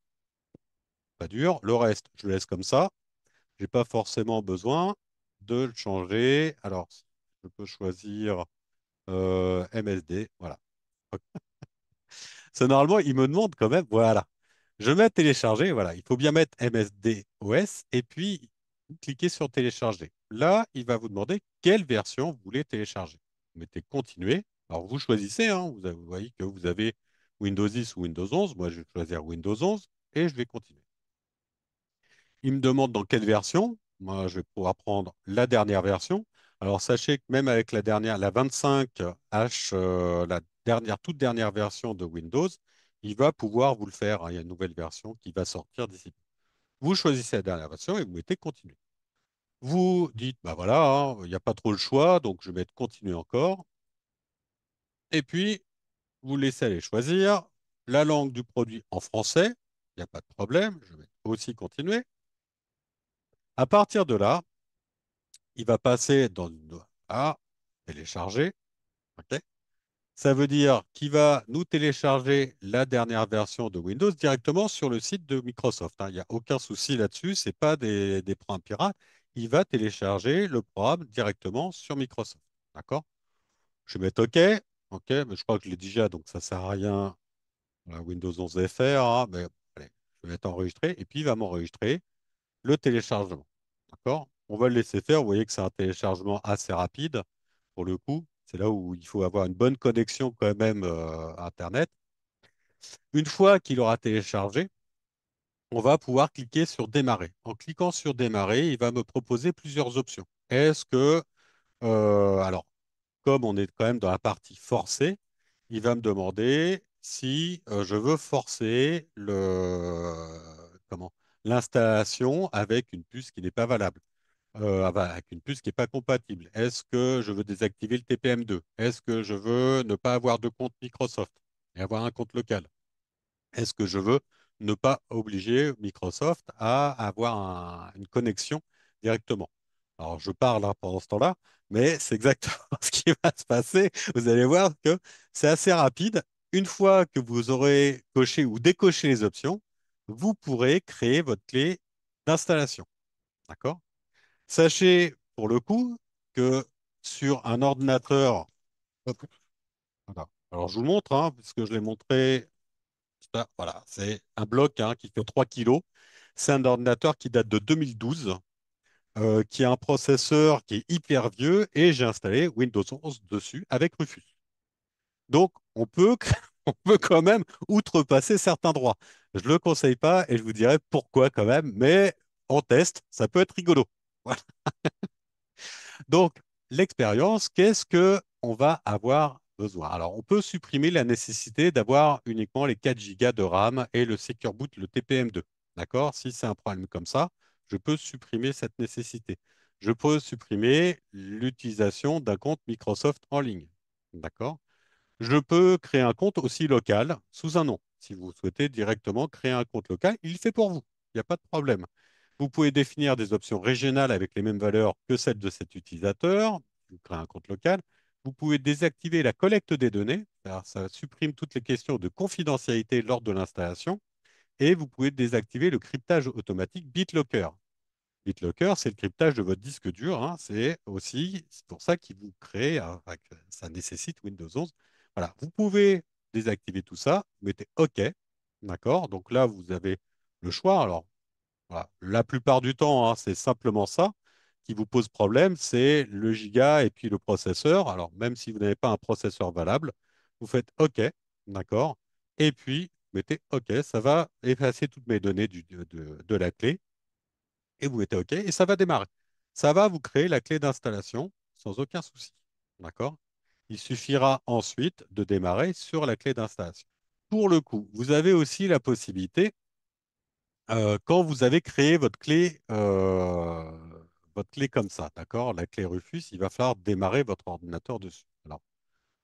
Pas dur. Le reste, je le laisse comme ça. Je n'ai pas forcément besoin de le changer. Alors, je peux choisir MSD. Voilà. C'est normalement, il me demande quand même, voilà. Je mets télécharger, voilà. Il faut bien mettre MSDOS et puis cliquer sur télécharger. Là, il va vous demander quelle version vous voulez télécharger. Vous mettez continuer. Alors, vous choisissez, hein. Vous voyez que vous avez Windows 10 ou Windows 11. Moi, je vais choisir Windows 11 et je vais continuer. Il me demande dans quelle version. Moi, je vais pouvoir prendre la dernière version. Alors, sachez que même avec la dernière, la 25H, la dernière, toute dernière version de Windows, il va pouvoir vous le faire, hein. Il y a une nouvelle version qui va sortir d'ici. Vous choisissez la dernière version et vous mettez continuer. Vous dites, bah voilà, hein, il n'y a pas trop le choix, donc je vais mettre continuer encore. Et puis, vous laissez aller choisir la langue du produit en français. Il n'y a pas de problème. Je vais aussi continuer. À partir de là, il va passer dans une à télécharger. OK. Ça veut dire qu'il va nous télécharger la dernière version de Windows directement sur le site de Microsoft, hein. Il n'y a aucun souci là-dessus. Ce n'est pas des programmes pirates. Il va télécharger le programme directement sur Microsoft. D'accord? Je vais mettre OK. OK, mais je crois que je l'ai déjà, donc ça ne sert à rien. Voilà, Windows 11 FR, hein, mais allez, je vais mettre enregistré et puis il va m'enregistrer le téléchargement. D'accord? On va le laisser faire. Vous voyez que c'est un téléchargement assez rapide pour le coup. C'est là où il faut avoir une bonne connexion quand même Internet. Une fois qu'il aura téléchargé, on va pouvoir cliquer sur démarrer. En cliquant sur démarrer, il va me proposer plusieurs options. Est-ce que, alors, comme on est quand même dans la partie forcée, il va me demander si je veux forcer comment, l'installation avec une puce qui n'est pas valable, avec une puce qui n'est pas compatible. Est-ce que je veux désactiver le TPM2? Est-ce que je veux ne pas avoir de compte Microsoft et avoir un compte local? Est-ce que je veux ne pas obliger Microsoft à avoir une connexion directement? Alors, je parle hein, pendant ce temps-là, mais c'est exactement ce qui va se passer. Vous allez voir que c'est assez rapide. Une fois que vous aurez coché ou décoché les options, vous pourrez créer votre clé d'installation. D'accord? Sachez pour le coup que sur un ordinateur, hop, voilà. Alors je vous le montre, hein, puisque je l'ai montré, ça, voilà, c'est un bloc hein, qui fait 3 kilos. C'est un ordinateur qui date de 2012, qui a un processeur qui est hyper vieux et j'ai installé Windows 11 dessus avec Rufus. Donc on peut, on peut quand même outrepasser certains droits. Je ne le conseille pas et je vous dirai pourquoi quand même, mais on teste, ça peut être rigolo. Voilà. Donc, l'expérience, qu'est-ce que on va avoir besoin? Alors, on peut supprimer la nécessité d'avoir uniquement les 4 gigas de RAM et le Secure Boot, le TPM2. D'accord? Si c'est un problème comme ça, je peux supprimer cette nécessité. Je peux supprimer l'utilisation d'un compte Microsoft en ligne. D'accord? Je peux créer un compte aussi local sous un nom. Si vous souhaitez directement créer un compte local, il le fait pour vous. Il n'y a pas de problème. Vous pouvez définir des options régionales avec les mêmes valeurs que celles de cet utilisateur. Vous créez un compte local. Vous pouvez désactiver la collecte des données. Alors, ça supprime toutes les questions de confidentialité lors de l'installation. Et vous pouvez désactiver le cryptage automatique BitLocker. BitLocker, c'est le cryptage de votre disque dur, hein. C'est aussi c'est pour ça qu'il vous crée, enfin, que ça nécessite Windows 11. Voilà, vous pouvez désactiver tout ça, vous mettez OK, d'accord? Donc là, vous avez le choix. Alors, voilà, la plupart du temps, hein, c'est simplement ça qui vous pose problème, c'est le giga et puis le processeur. Alors, même si vous n'avez pas un processeur valable, vous faites OK, d'accord, et puis vous mettez OK, ça va effacer toutes mes données de la clé, et vous mettez OK, et ça va démarrer. Ça va vous créer la clé d'installation sans aucun souci, d'accord? Il suffira ensuite de démarrer sur la clé d'installation. Pour le coup, vous avez aussi la possibilité quand vous avez créé votre clé comme ça, d'accord? La clé Rufus, il va falloir démarrer votre ordinateur dessus. Alors,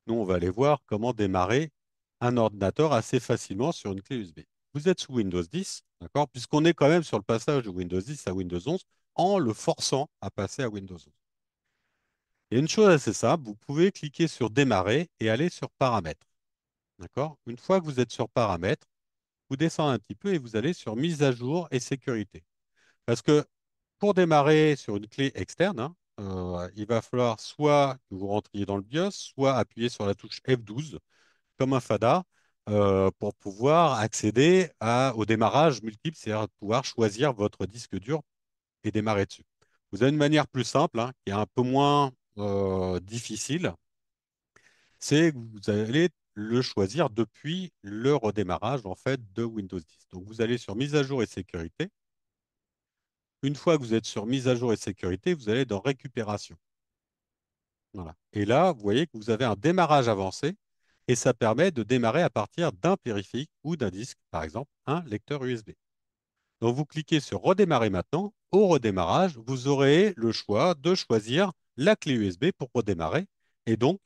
nous, on va aller voir comment démarrer un ordinateur assez facilement sur une clé USB. Vous êtes sous Windows 10, d'accord? Puisqu'on est quand même sur le passage de Windows 10 à Windows 11 en le forçant à passer à Windows 11. Il y a une chose assez simple, vous pouvez cliquer sur Démarrer et aller sur Paramètres, d'accord? Une fois que vous êtes sur Paramètres, vous descendez un petit peu et vous allez sur Mise à jour et sécurité. Parce que pour démarrer sur une clé externe, hein, il va falloir soit que vous rentriez dans le BIOS, soit appuyer sur la touche F12 comme un FADA pour pouvoir accéder au démarrage multiple, c'est-à-dire pouvoir choisir votre disque dur et démarrer dessus. Vous avez une manière plus simple, hein, qui est un peu moins difficile, c'est que vous allez le choisir depuis le redémarrage en fait de Windows 10. Donc vous allez sur Mise à jour et sécurité. Une fois que vous êtes sur Mise à jour et sécurité, vous allez dans Récupération. Voilà. Et là, vous voyez que vous avez un démarrage avancé et ça permet de démarrer à partir d'un périphérique ou d'un disque, par exemple un lecteur USB. Donc vous cliquez sur Redémarrer maintenant. Au redémarrage, vous aurez le choix de choisir la clé USB pour redémarrer. Et donc,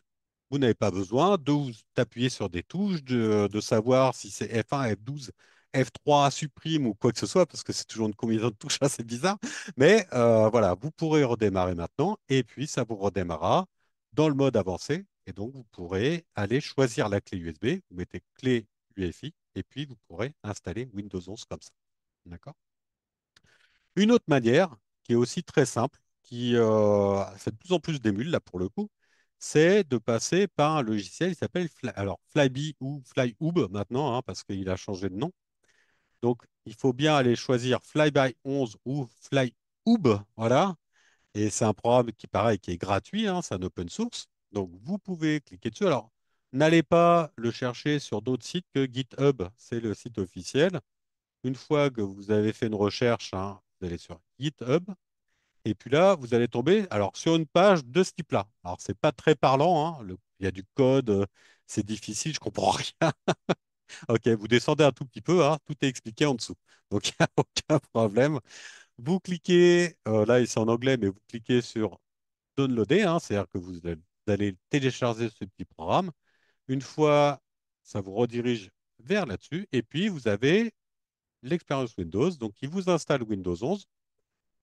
vous n'avez pas besoin de vous appuyer sur des touches, de savoir si c'est F1, F12, F3, supprime ou quoi que ce soit, parce que c'est toujours une combinaison de touches assez bizarre. Mais voilà, vous pourrez redémarrer maintenant et puis ça vous redémarrera dans le mode avancé. Et donc, vous pourrez aller choisir la clé USB, vous mettez clé UEFI et puis vous pourrez installer Windows 11 comme ça. D'accord? Une autre manière, qui est aussi très simple, qui fait de plus en plus d'émules, là pour le coup, c'est de passer par un logiciel qui s'appelle alors Flybe ou Flyhub maintenant, hein, parce qu'il a changé de nom. Donc, il faut bien aller choisir Flyby 11 ou Flyhub, voilà. Et c'est un programme qui, pareil, qui est gratuit, hein, c'est un open source. Donc, vous pouvez cliquer dessus. Alors, n'allez pas le chercher sur d'autres sites que GitHub, c'est le site officiel. Une fois que vous avez fait une recherche, hein, vous allez sur GitHub. Et puis là, vous allez tomber alors, sur une page de ce type-là. Alors, c'est pas très parlant, hein, il y a du code, c'est difficile, je comprends rien. OK, vous descendez un tout petit peu, hein, tout est expliqué en dessous. Donc, il n'y a aucun problème. Vous cliquez, là, c'est en anglais, mais vous cliquez sur Downloader, hein, c'est-à-dire que vous allez télécharger ce petit programme. Une fois, ça vous redirige vers là-dessus. Et puis, vous avez l'expérience Windows. Donc, il vous installe Windows 11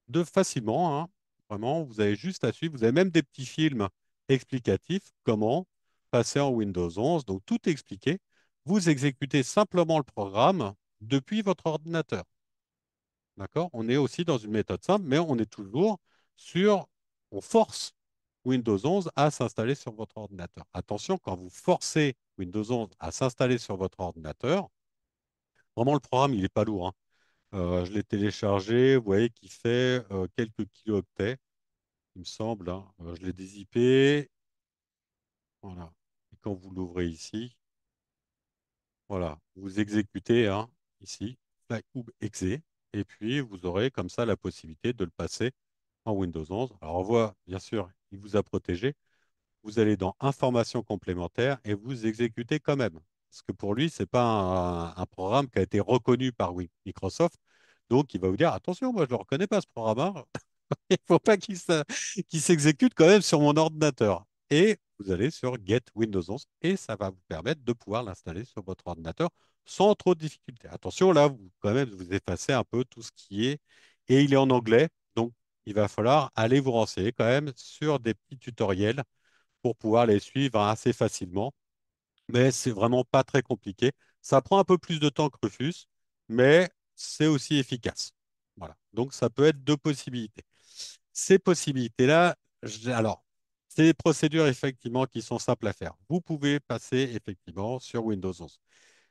de facilement, hein. Vraiment, vous avez juste à suivre. Vous avez même des petits films explicatifs comment passer en Windows 11. Donc, tout est expliqué. Vous exécutez simplement le programme depuis votre ordinateur. D'accord? On est aussi dans une méthode simple, mais on est toujours sur, on force Windows 11 à s'installer sur votre ordinateur. Attention, quand vous forcez Windows 11 à s'installer sur votre ordinateur, vraiment le programme, il n'est pas lourd, hein. Je l'ai téléchargé, vous voyez qu'il fait quelques kilooctets, il me semble, hein. Je l'ai dézippé, voilà. Et quand vous l'ouvrez ici, voilà, vous exécutez, hein, ici, flyhub exe, et puis vous aurez comme ça la possibilité de le passer en Windows 11. Alors on voit, bien sûr, il vous a protégé. Vous allez dans Informations complémentaires et vous exécutez quand même. Parce que pour lui, ce n'est pas un programme qui a été reconnu par Microsoft. Donc, il va vous dire, attention, moi, je ne le reconnais pas, ce programme-là. Il ne faut pas qu'il s'exécute quand même sur mon ordinateur. Et vous allez sur Get Windows 11 et ça va vous permettre de pouvoir l'installer sur votre ordinateur sans trop de difficulté. Attention, là, vous, quand même, vous effacez un peu tout ce qui est, et il est en anglais. Donc, il va falloir aller vous renseigner quand même sur des petits tutoriels pour pouvoir les suivre assez facilement. Mais c'est vraiment pas très compliqué. Ça prend un peu plus de temps que Rufus, mais c'est aussi efficace. Voilà. Donc ça peut être deux possibilités. Ces possibilités-là, alors, c'est des procédures effectivement qui sont simples à faire. Vous pouvez passer effectivement sur Windows 11.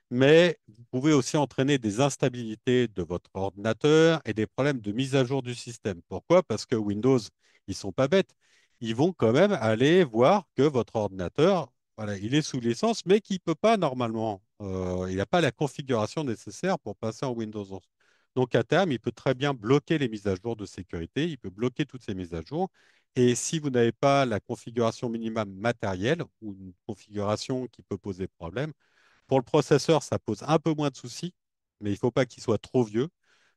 mais vous pouvez aussi entraîner des instabilités de votre ordinateur et des problèmes de mise à jour du système. Pourquoi? Parce que Windows, ils sont pas bêtes. Ils vont quand même aller voir que votre ordinateur, voilà, il est sous licence, mais qu'il ne peut pas normalement. Il n'a pas la configuration nécessaire pour passer en Windows 11. Donc à terme, il peut très bien bloquer les mises à jour de sécurité, il peut bloquer toutes ces mises à jour. Et si vous n'avez pas la configuration minimum matérielle ou une configuration qui peut poser problème, pour le processeur, ça pose un peu moins de soucis, mais il ne faut pas qu'il soit trop vieux,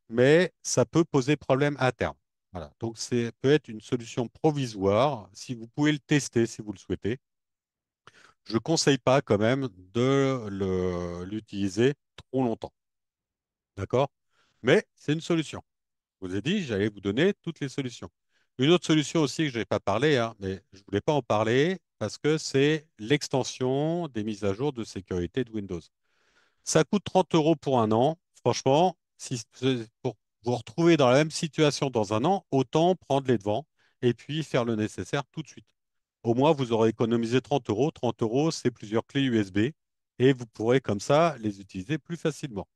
mais ça peut poser problème à terme. Voilà. Donc, c'est peut être une solution provisoire si vous pouvez le tester si vous le souhaitez. Je ne conseille pas quand même de l'utiliser trop longtemps. D'accord? Mais c'est une solution. Je vous ai dit, j'allais vous donner toutes les solutions. Une autre solution aussi que je n'ai pas parlé, hein, mais je ne voulais pas en parler parce que c'est l'extension des mises à jour de sécurité de Windows. Ça coûte 30 euros pour un an. Franchement, si, pour vous retrouver dans la même situation dans un an, autant prendre les devants et puis faire le nécessaire tout de suite. Au moins, vous aurez économisé 30 euros. 30 euros, c'est plusieurs clés USB et vous pourrez comme ça les utiliser plus facilement.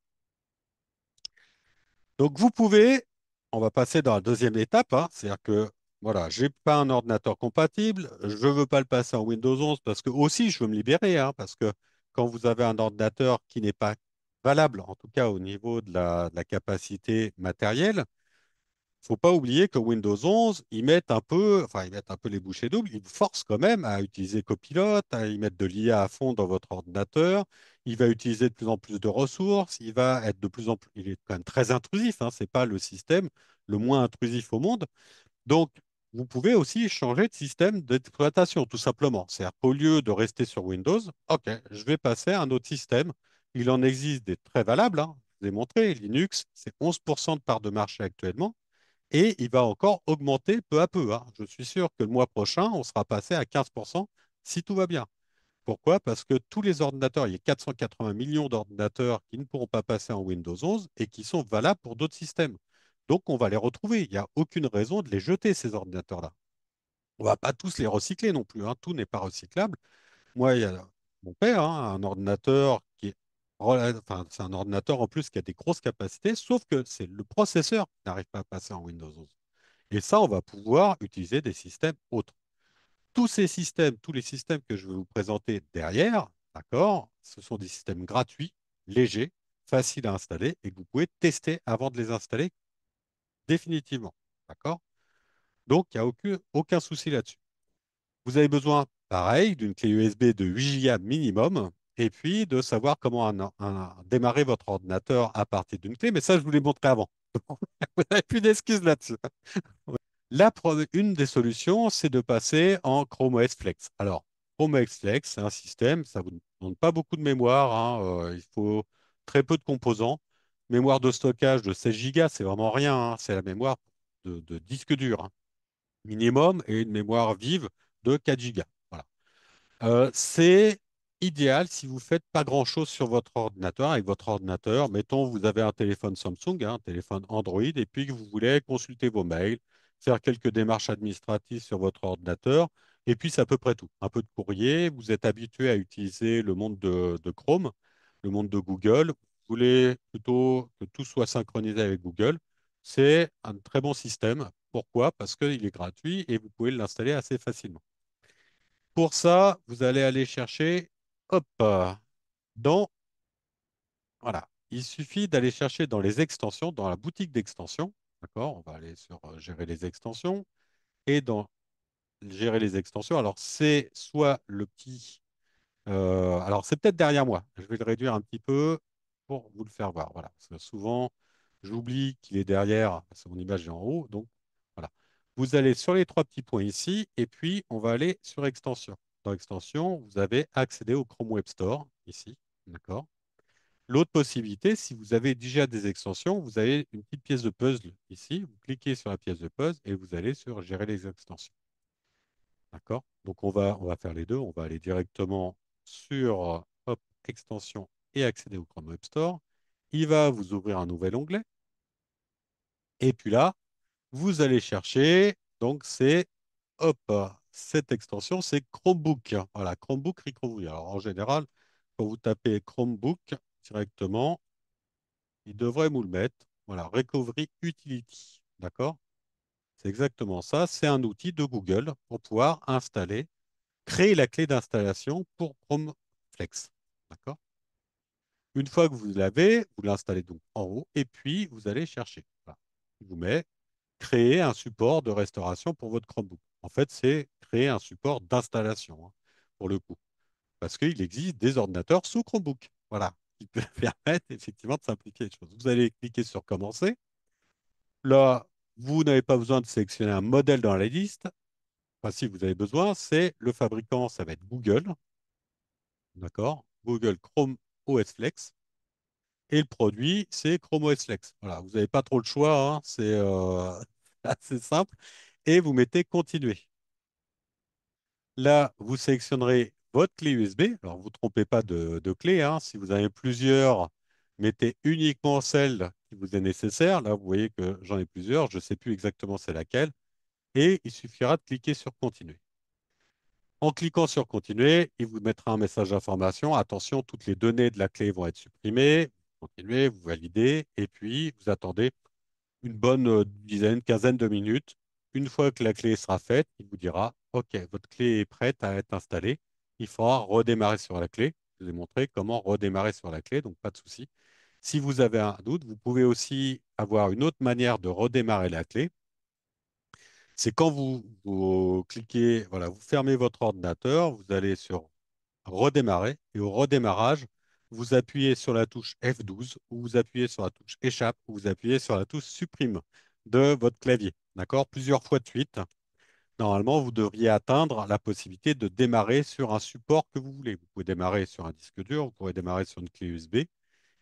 Donc, vous pouvez, on va passer dans la deuxième étape, hein, c'est-à-dire que voilà, j'ai pas un ordinateur compatible, je veux pas le passer en Windows 11 parce que aussi je veux me libérer, hein, parce que quand vous avez un ordinateur qui n'est pas valable, en tout cas au niveau de la capacité matérielle, faut pas oublier que Windows 11, ils mettent un peu, enfin, ils mettent un peu les bouchées doubles, ils vous forcent quand même à utiliser Copilot, à y mettre de l'IA à fond dans votre ordinateur. Il va utiliser de plus en plus de ressources, il va être de plus en plus, il est quand même très intrusif, hein, c'est pas le système le moins intrusif au monde. Donc, vous pouvez aussi changer de système d'exploitation, tout simplement. C'est-à-dire qu'au lieu de rester sur Windows, OK, je vais passer à un autre système. Il en existe des très valables, hein. Je vous ai montré, Linux, c'est 11% de part de marché actuellement. Et il va encore augmenter peu à peu, hein. Je suis sûr que le mois prochain, on sera passé à 15% si tout va bien. Pourquoi? Parce que tous les ordinateurs, il y a 480 millions d'ordinateurs qui ne pourront pas passer en Windows 11 et qui sont valables pour d'autres systèmes. Donc, on va les retrouver. Il n'y a aucune raison de les jeter, ces ordinateurs-là. On ne va pas tous les recycler non plus, hein. Tout n'est pas recyclable. Moi, il y a mon père, hein, un ordinateur qui est, enfin, c'est un ordinateur en plus qui a des grosses capacités, sauf que c'est le processeur qui n'arrive pas à passer en Windows 11. Et ça, on va pouvoir utiliser des systèmes autres. Tous ces systèmes, tous les systèmes que je vais vous présenter derrière, d'accord, ce sont des systèmes gratuits, légers, faciles à installer et que vous pouvez tester avant de les installer définitivement. D'accord? Donc, il n'y a aucun souci là-dessus. Vous avez besoin, pareil, d'une clé USB de 8 Go minimum et puis de savoir comment démarrer votre ordinateur à partir d'une clé. Mais ça, je vous l'ai montré avant. Vous n'avez plus d'excuses là-dessus. Une des solutions, c'est de passer en Chrome OS Flex. Alors, Chrome OS Flex, c'est un système, ça ne vous demande pas beaucoup de mémoire, hein, il faut très peu de composants. Mémoire de stockage de 16 Go, c'est vraiment rien, hein, c'est la mémoire de disque dur, hein, minimum, et une mémoire vive de 4 Go. Voilà. C'est idéal si vous faites pas grand-chose sur votre ordinateur. Avec votre ordinateur, mettons, vous avez un téléphone Samsung, hein, un téléphone Android, et puis que vous voulez consulter vos mails, faire quelques démarches administratives sur votre ordinateur, et puis c'est à peu près tout. Un peu de courrier, vous êtes habitué à utiliser le monde de Chrome, le monde de Google. Vous voulez plutôt que tout soit synchronisé avec Google. C'est un très bon système. Pourquoi? Parce qu'il est gratuit et vous pouvez l'installer assez facilement. Pour ça, vous allez aller chercher, hop, dans, voilà, il suffit d'aller chercher dans les extensions, dans la boutique d'extensions, d'accord? On va aller sur gérer les extensions et dans gérer les extensions. Alors, c'est soit le petit, alors c'est peut-être derrière moi. Je vais le réduire un petit peu pour vous le faire voir. Voilà, parce que souvent, j'oublie qu'il est derrière, parce que mon image est en haut. Donc, voilà. Vous allez sur les trois petits points ici, et puis on va aller sur Extension. Dans Extension, vous avez accédé au Chrome Web Store, ici. D'accord? L'autre possibilité, si vous avez déjà des extensions, vous avez une petite pièce de puzzle ici. Vous cliquez sur la pièce de puzzle et vous allez sur Gérer les extensions. D'accord? Donc, on va faire les deux. On va aller directement sur hop, Extension et accéder au Chrome Web Store. Il va vous ouvrir un nouvel onglet. Et puis là, vous allez chercher, donc c'est, hop, cette extension, c'est Chromebook. Voilà, Chromebook Recovery. Alors en général, quand vous tapez Chromebook, directement, il devrait vous le mettre. Voilà, Recovery Utility. D'accord? C'est exactement ça. C'est un outil de Google pour pouvoir installer, créer la clé d'installation pour Chrome Flex. D'accord? Une fois que vous l'avez, vous l'installez donc en haut et puis vous allez chercher. Voilà. Il vous met créer un support de restauration pour votre Chromebook. En fait, c'est créer un support d'installation, hein, pour le coup, parce qu'il existe des ordinateurs sous Chromebook. Voilà, qui peuvent permettre effectivement de simplifier les choses. Vous allez cliquer sur Commencer. Là, vous n'avez pas besoin de sélectionner un modèle dans la liste. Enfin, si vous avez besoin, c'est le fabricant, ça va être Google, d'accord? Google Chrome OS Flex. Et le produit, c'est Chrome OS Flex. Voilà, vous n'avez pas trop le choix, hein, c'est assez simple. Et vous mettez Continuer. Là, vous sélectionnerez votre clé USB. Alors, vous ne trompez pas de clé, hein. Si vous avez plusieurs, mettez uniquement celle qui vous est nécessaire. Là, vous voyez que j'en ai plusieurs. Je ne sais plus exactement c'est laquelle. Et il suffira de cliquer sur Continuer. En cliquant sur Continuer, il vous mettra un message d'information. Attention, toutes les données de la clé vont être supprimées. Continuez, vous validez. Et puis, vous attendez une bonne dizaine, quinzaine de minutes. Une fois que la clé sera faite, il vous dira, OK, votre clé est prête à être installée. Il faudra redémarrer sur la clé. Je vous ai montré comment redémarrer sur la clé, donc pas de souci. Si vous avez un doute, vous pouvez aussi avoir une autre manière de redémarrer la clé. C'est quand vous cliquez, voilà, vous fermez votre ordinateur, vous allez sur redémarrer et au redémarrage, vous appuyez sur la touche F12 ou vous appuyez sur la touche échappe ou vous appuyez sur la touche supprime de votre clavier. D'accord? Plusieurs fois de suite. Normalement, vous devriez atteindre la possibilité de démarrer sur un support que vous voulez. Vous pouvez démarrer sur un disque dur, vous pourrez démarrer sur une clé USB.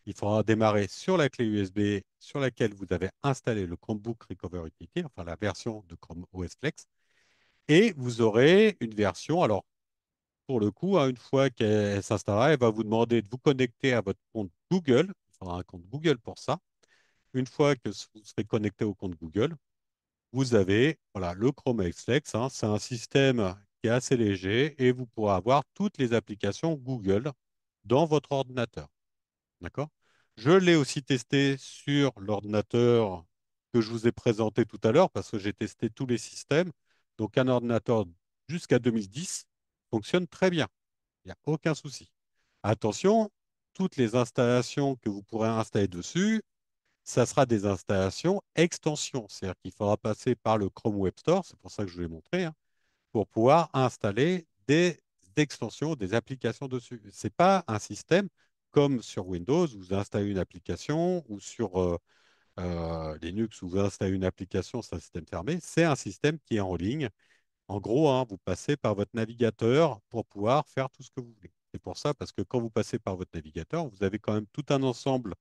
Il faudra démarrer sur la clé USB sur laquelle vous avez installé le Chromebook Recover Utility, enfin la version de Chrome OS Flex. Et vous aurez une version, alors pour le coup, hein, une fois qu'elle s'installera, elle va vous demander de vous connecter à votre compte Google. Il faudra un compte Google pour ça. Une fois que vous serez connecté au compte Google, vous avez voilà, le Chrome Flex, hein. C'est un système qui est assez léger et vous pourrez avoir toutes les applications Google dans votre ordinateur. D'accord? Je l'ai aussi testé sur l'ordinateur que je vous ai présenté tout à l'heure parce que j'ai testé tous les systèmes. Donc un ordinateur jusqu'à 2010 fonctionne très bien. Il n'y a aucun souci. Attention, toutes les installations que vous pourrez installer dessus, ça sera des installations extensions. C'est-à-dire qu'il faudra passer par le Chrome Web Store, c'est pour ça que je vous l'ai montré, hein, pour pouvoir installer des extensions, des applications dessus. Ce n'est pas un système comme sur Windows, où vous installez une application, ou sur Linux, où vous installez une application, c'est un système fermé. C'est un système qui est en ligne. En gros, hein, vous passez par votre navigateur pour pouvoir faire tout ce que vous voulez. C'est pour ça, parce que quand vous passez par votre navigateur, vous avez quand même tout un ensemble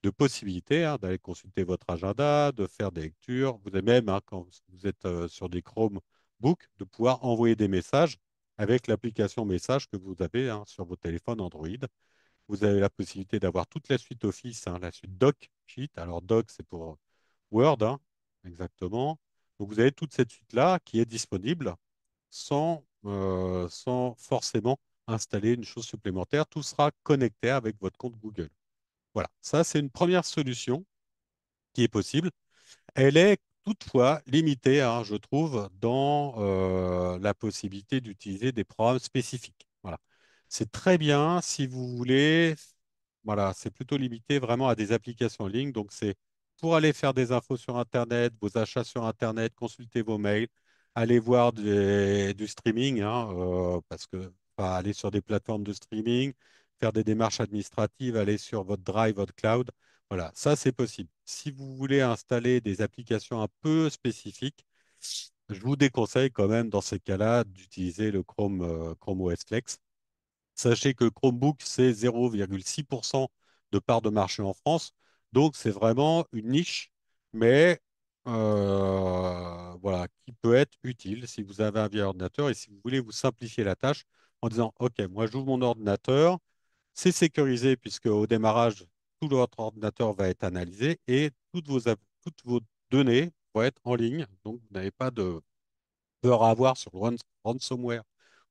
de possibilités, hein, d'aller consulter votre agenda, de faire des lectures. Vous avez même, hein, quand vous êtes sur des Chromebooks, de pouvoir envoyer des messages avec l'application message que vous avez, hein, sur vos téléphones Android. Vous avez la possibilité d'avoir toute la suite Office, hein, la suite Doc Sheet. Alors Doc, c'est pour Word, hein, exactement. Donc vous avez toute cette suite-là qui est disponible sans forcément installer une chose supplémentaire. Tout sera connecté avec votre compte Google. Voilà, ça c'est une première solution qui est possible. Elle est toutefois limitée, hein, je trouve, dans la possibilité d'utiliser des programmes spécifiques. Voilà. C'est très bien si vous voulez. Voilà, c'est plutôt limité vraiment à des applications en ligne. Donc, c'est pour aller faire des infos sur Internet, vos achats sur Internet, consulter vos mails, aller voir du streaming, hein, parce que enfin, aller sur des plateformes de streaming, faire des démarches administratives, aller sur votre Drive, votre cloud. Voilà, ça c'est possible. Si vous voulez installer des applications un peu spécifiques, je vous déconseille quand même dans ces cas-là d'utiliser le Chrome OS Flex. Sachez que Chromebook, c'est 0,6% de part de marché en France. Donc, c'est vraiment une niche, mais voilà, qui peut être utile si vous avez un vieil ordinateur et si vous voulez vous simplifier la tâche en disant, OK, moi, j'ouvre mon ordinateur, c'est sécurisé puisque au démarrage, tout votre ordinateur va être analysé et toutes vos données vont être en ligne. Donc, vous n'avez pas de peur à avoir sur le ransomware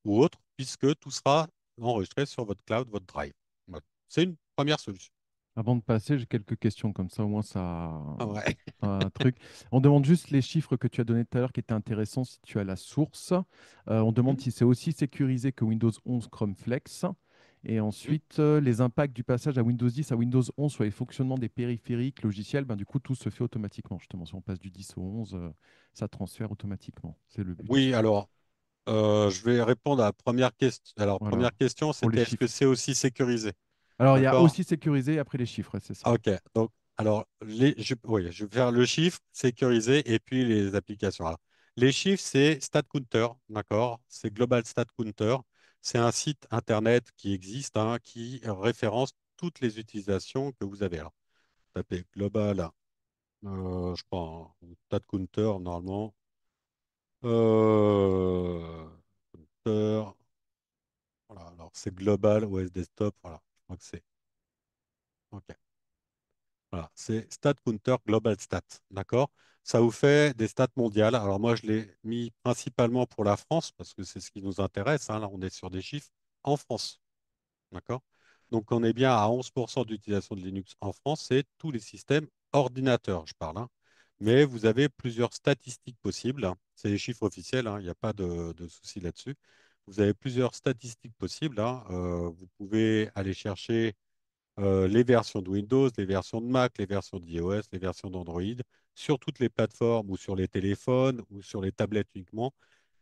ou autre, puisque tout sera enregistré sur votre cloud, votre drive. Voilà. C'est une première solution. Avant de passer, j'ai quelques questions comme ça, au moins ça Ah ouais. un truc. On demande juste les chiffres que tu as donnés tout à l'heure qui étaient intéressants si tu as la source. On demande Mhm, si c'est aussi sécurisé que Windows 11 Chrome Flex. Et mhm. ensuite, les impacts du passage à Windows 10 à Windows 11 sur les fonctionnements des périphériques logiciels, ben, du coup, tout se fait automatiquement. Justement, si on passe du 10 au 11, ça transfère automatiquement. C'est le but. Oui, alors, je vais répondre à la première question. Alors, Voilà, première question, pour les c'était est-ce que chiffres. c'est aussi sécurisé? Alors, il y a D'accord? aussi sécurisé après les chiffres, ouais, c'est ça. Ah, ok. Donc, alors, oui, je vais faire le chiffre sécurisé et puis les applications. Alors, les chiffres, c'est StatCounter, d'accord? C'est Global Stat Counter. C'est un site internet qui existe, hein, qui référence toutes les utilisations que vous avez. Alors, tapez Global, je crois, hein, Stat Counter, normalement. Counter, voilà, alors c'est Global OS Desktop, voilà, je crois que c'est. OK. Voilà, c'est Stat Counter Global Stat, d'accord? Ça vous fait des stats mondiales. Alors moi, je l'ai mis principalement pour la France parce que c'est ce qui nous intéresse, hein. Là, on est sur des chiffres en France, d'accord? Donc, on est bien à 11% d'utilisation de Linux en France. C'est tous les systèmes ordinateurs, je parle, hein. Mais vous avez plusieurs statistiques possibles, hein. C'est les chiffres officiels, hein. Il n'y a pas de souci là-dessus. Vous avez plusieurs statistiques possibles, hein. Vous pouvez aller chercher les versions de Windows, les versions de Mac, les versions d'iOS, les versions d'Android, sur toutes les plateformes ou sur les téléphones ou sur les tablettes uniquement,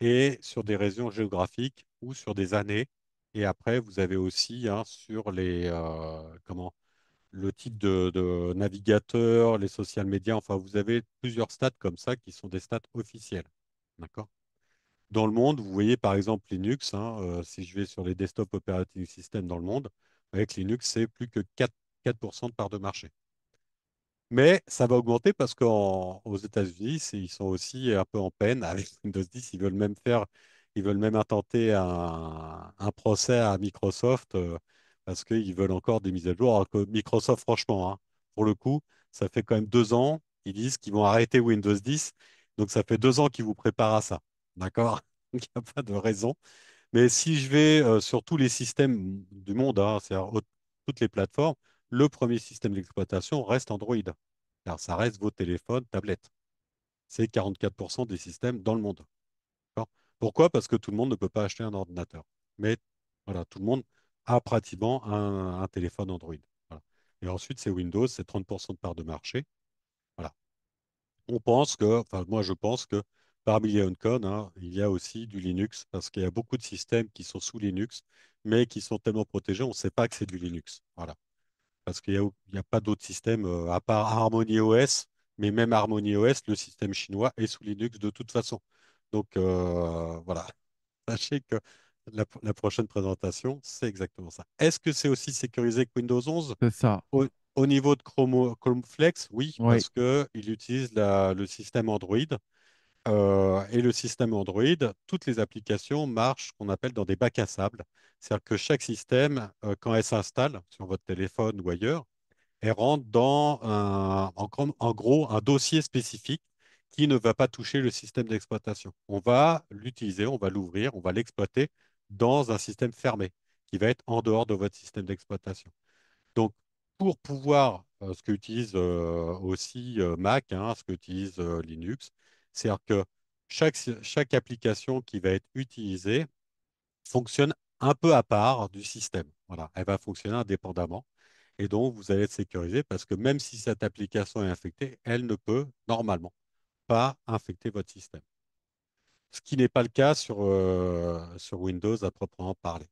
et sur des régions géographiques ou sur des années. Et après, vous avez aussi, hein, sur le type de navigateur, les social media, enfin, vous avez plusieurs stats comme ça qui sont des stats officielles. D'accord? Dans le monde, vous voyez par exemple Linux, hein, si je vais sur les desktop operating system dans le monde, avec Linux, c'est plus que 4% de part de marché. Mais ça va augmenter parce qu'aux États-Unis, ils sont aussi un peu en peine avec Windows 10. Ils veulent même intenter un procès à Microsoft parce qu'ils veulent encore des mises à jour. Alors que Microsoft, franchement, hein, pour le coup, ça fait quand même 2 ans. Ils disent qu'ils vont arrêter Windows 10. Donc ça fait 2 ans qu'ils vous préparent à ça. D'accord? Donc il n'y a pas de raison. Mais si je vais sur tous les systèmes du monde, hein, c'est-à-dire toutes les plateformes, le premier système d'exploitation reste Android. Car ça reste vos téléphones, tablettes. C'est 44% des systèmes dans le monde. D'accord. Pourquoi? Parce que tout le monde ne peut pas acheter un ordinateur. Mais voilà, tout le monde a pratiquement un téléphone Android. Voilà. Et ensuite, c'est Windows, c'est 30% de part de marché. Voilà. On pense que, enfin, moi, je pense que parmi les on-code, hein, il y a aussi du Linux, parce qu'il y a beaucoup de systèmes qui sont sous Linux, mais qui sont tellement protégés, on ne sait pas que c'est du Linux. Voilà. Parce qu'il y a pas d'autres systèmes à part Harmony OS, mais même Harmony OS, le système chinois est sous Linux de toute façon. Donc voilà, sachez que la prochaine présentation, c'est exactement ça. Est-ce que c'est aussi sécurisé que Windows 11? C'est ça. Au, au niveau de Chrome Flex, oui, Oui, parce qu'il utilise le système Android. Et le système Android, toutes les applications marchent ce qu'on appelle dans des bacs à sable. C'est-à-dire que chaque système, quand elle s'installe sur votre téléphone ou ailleurs, elle rentre dans en gros un dossier spécifique qui ne va pas toucher le système d'exploitation. On va l'utiliser, on va l'ouvrir, on va l'exploiter dans un système fermé qui va être en dehors de votre système d'exploitation. Donc, pour pouvoir, ce qu'utilise aussi Mac, hein, ce qu'utilise Linux, c'est-à-dire que chaque application qui va être utilisée fonctionne un peu à part du système. Voilà, elle va fonctionner indépendamment. Et donc, vous allez être sécurisé parce que même si cette application est infectée, elle ne peut normalement pas infecter votre système. Ce qui n'est pas le cas sur Windows à proprement parler.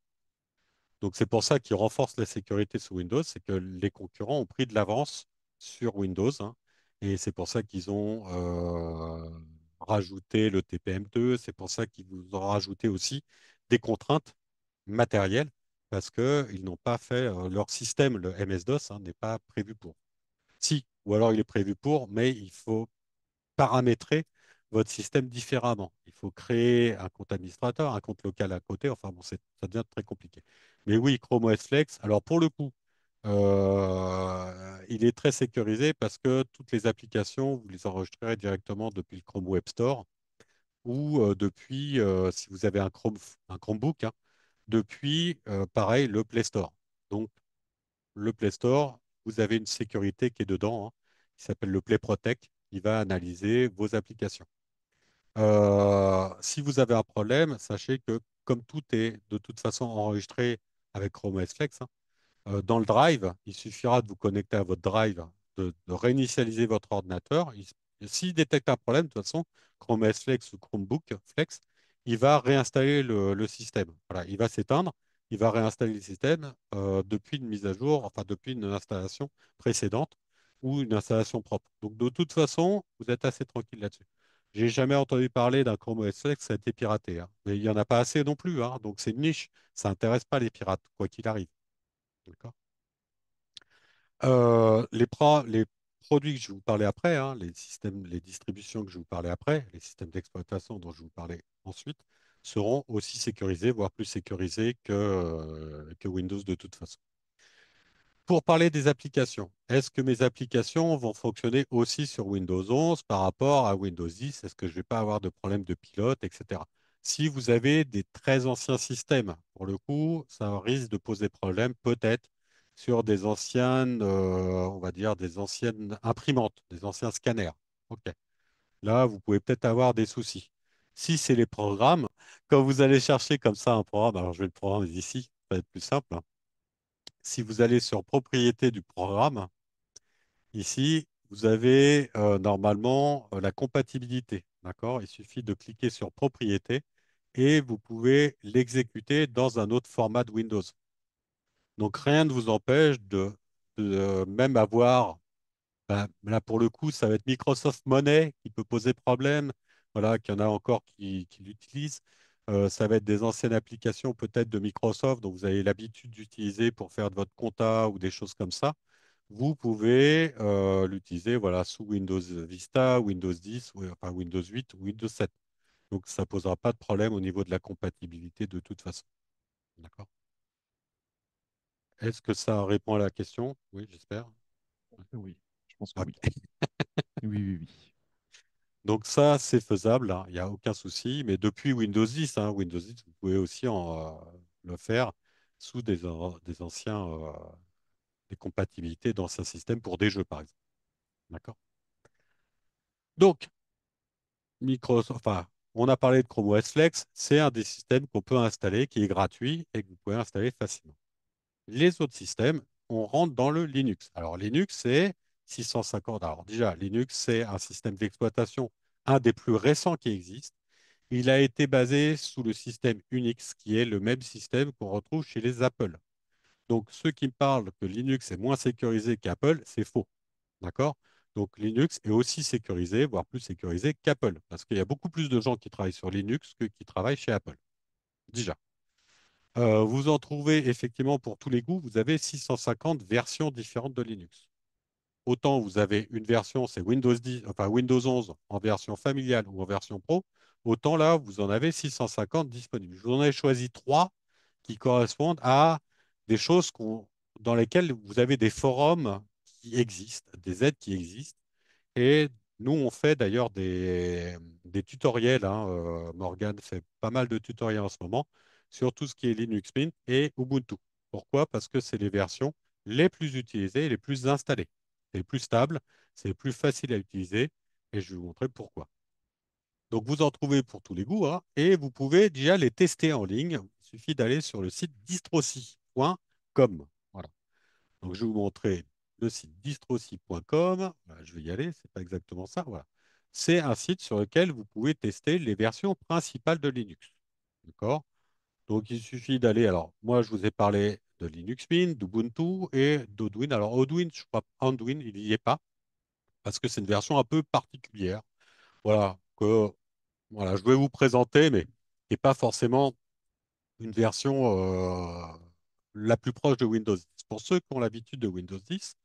Donc, c'est pour ça qu'ils renforcent la sécurité sous Windows, c'est que les concurrents ont pris de l'avance sur Windows, hein, et c'est pour ça qu'ils ont rajouté le TPM2, c'est pour ça qu'ils vous ont rajouté aussi des contraintes matérielles, parce qu'ils n'ont pas fait leur système, le MS-DOS, hein, n'est pas prévu pour. Si, ou alors il est prévu pour, mais il faut paramétrer votre système différemment. Il faut créer un compte administrateur, un compte local à côté. Enfin bon, ça devient très compliqué. Mais oui, Chrome OS Flex, alors pour le coup, il est très sécurisé parce que toutes les applications, vous les enregistrerez directement depuis le Chrome Web Store ou depuis, si vous avez un Chromebook, hein, depuis, pareil, le Play Store. Donc, le Play Store, vous avez une sécurité qui est dedans, hein, qui s'appelle le Play Protect, qui va analyser vos applications. Si vous avez un problème, sachez que comme tout est de toute façon enregistré avec Chrome OS Flex, hein, dans le Drive, il suffira de vous connecter à votre Drive, de réinitialiser votre ordinateur. S'il détecte un problème, de toute façon, Chrome OS Flex ou Chromebook Flex, il va réinstaller le système. Voilà, il va s'éteindre, il va réinstaller le système depuis une mise à jour, enfin depuis une installation précédente ou une installation propre. Donc de toute façon, vous êtes assez tranquille là-dessus. J'ai jamais entendu parler d'un Chrome OS Flex qui a été piraté, hein. Mais il n'y en a pas assez non plus, hein. Donc c'est une niche. Ça n'intéresse pas les pirates, quoi qu'il arrive. D'accord. Les produits que je vais vous parlais après, hein, les systèmes, les distributions que je vais vous parlais après, les systèmes d'exploitation dont je vais vous parlais ensuite, seront aussi sécurisés, voire plus sécurisés que Windows de toute façon. Pour parler des applications, est-ce que mes applications vont fonctionner aussi sur Windows 11 par rapport à Windows 10? Est-ce que je ne vais pas avoir de problème de pilote, etc. Si vous avez des très anciens systèmes, pour le coup, ça risque de poser problème peut-être sur des anciennes, on va dire, des anciennes imprimantes, des anciens scanners. OK. Là, vous pouvez peut-être avoir des soucis. Si c'est les programmes, quand vous allez chercher comme ça un programme, alors je vais le programme ici, ça va être plus simple, hein. Si vous allez sur propriété du programme, ici, vous avez normalement la compatibilité. D'accord? Il suffit de cliquer sur propriété et vous pouvez l'exécuter dans un autre format de Windows. Donc rien ne vous empêche de même avoir, ben, là pour le coup, ça va être Microsoft Money qui peut poser problème. Voilà, qu'il y en a encore qui l'utilisent. Ça va être des anciennes applications peut-être de Microsoft dont vous avez l'habitude d'utiliser pour faire de votre compta ou des choses comme ça. Vous pouvez l'utiliser voilà, sous Windows Vista, Windows 10, enfin Windows 8 ou Windows 7. Donc, ça ne posera pas de problème au niveau de la compatibilité de toute façon. D'accord? Est-ce que ça répond à la question? Oui, j'espère. Oui, je pense que oui. Ok. Oui, oui, oui. Donc, ça, c'est faisable, hein, il n'y a aucun souci. Mais depuis Windows 10, hein, Windows 10, vous pouvez aussi le faire sous des anciens, des compatibilités d'anciens systèmes pour des jeux, par exemple. D'accord? Donc, Microsoft, enfin, on a parlé de Chrome OS Flex, c'est un des systèmes qu'on peut installer, qui est gratuit et que vous pouvez installer facilement. Les autres systèmes, on rentre dans le Linux. Alors, Linux, c'est 650. Alors, déjà, Linux, c'est un système d'exploitation, un des plus récents qui existe. Il a été basé sous le système Unix, qui est le même système qu'on retrouve chez les Apple. Donc, ceux qui me parlent que Linux est moins sécurisé qu'Apple, c'est faux. D'accord? Donc Linux est aussi sécurisé, voire plus sécurisé qu'Apple, parce qu'il y a beaucoup plus de gens qui travaillent sur Linux que qui travaillent chez Apple. Déjà. Vous en trouvez effectivement pour tous les goûts, vous avez 650 versions différentes de Linux. Autant vous avez une version, c'est Windows 10, enfin Windows 11 en version familiale ou en version pro, autant là, vous en avez 650 disponibles. Je vous en ai choisi trois qui correspondent à des choses dans lesquelles vous avez des forums qui existent, des aides qui existent. Et nous, on fait d'ailleurs des tutoriels, hein. Morgan fait pas mal de tutoriels en ce moment sur tout ce qui est Linux Mint et Ubuntu. Pourquoi? Parce que c'est les versions les plus utilisées et les plus installées. C'est les plus stable, c'est les plus facile à utiliser et je vais vous montrer pourquoi. Donc, vous en trouvez pour tous les goûts, hein, et vous pouvez déjà les tester en ligne. Il suffit d'aller sur le site distroci.com. Voilà. Donc, je vais vous montrer le site distroci.com. Voilà, je vais y aller, c'est pas exactement ça. Voilà. C'est un site sur lequel vous pouvez tester les versions principales de Linux. D'accord? Donc, il suffit d'aller. Alors, moi, je vous ai parlé de Linux Mint, d'Ubuntu et d'Odwin. Alors, Odwin, je crois Anduin, il n'y est pas parce que c'est une version un peu particulière. Voilà, voilà, je vais vous présenter, mais qui n'est pas forcément une version la plus proche de Windows 10. Pour ceux qui ont l'habitude de Windows 10,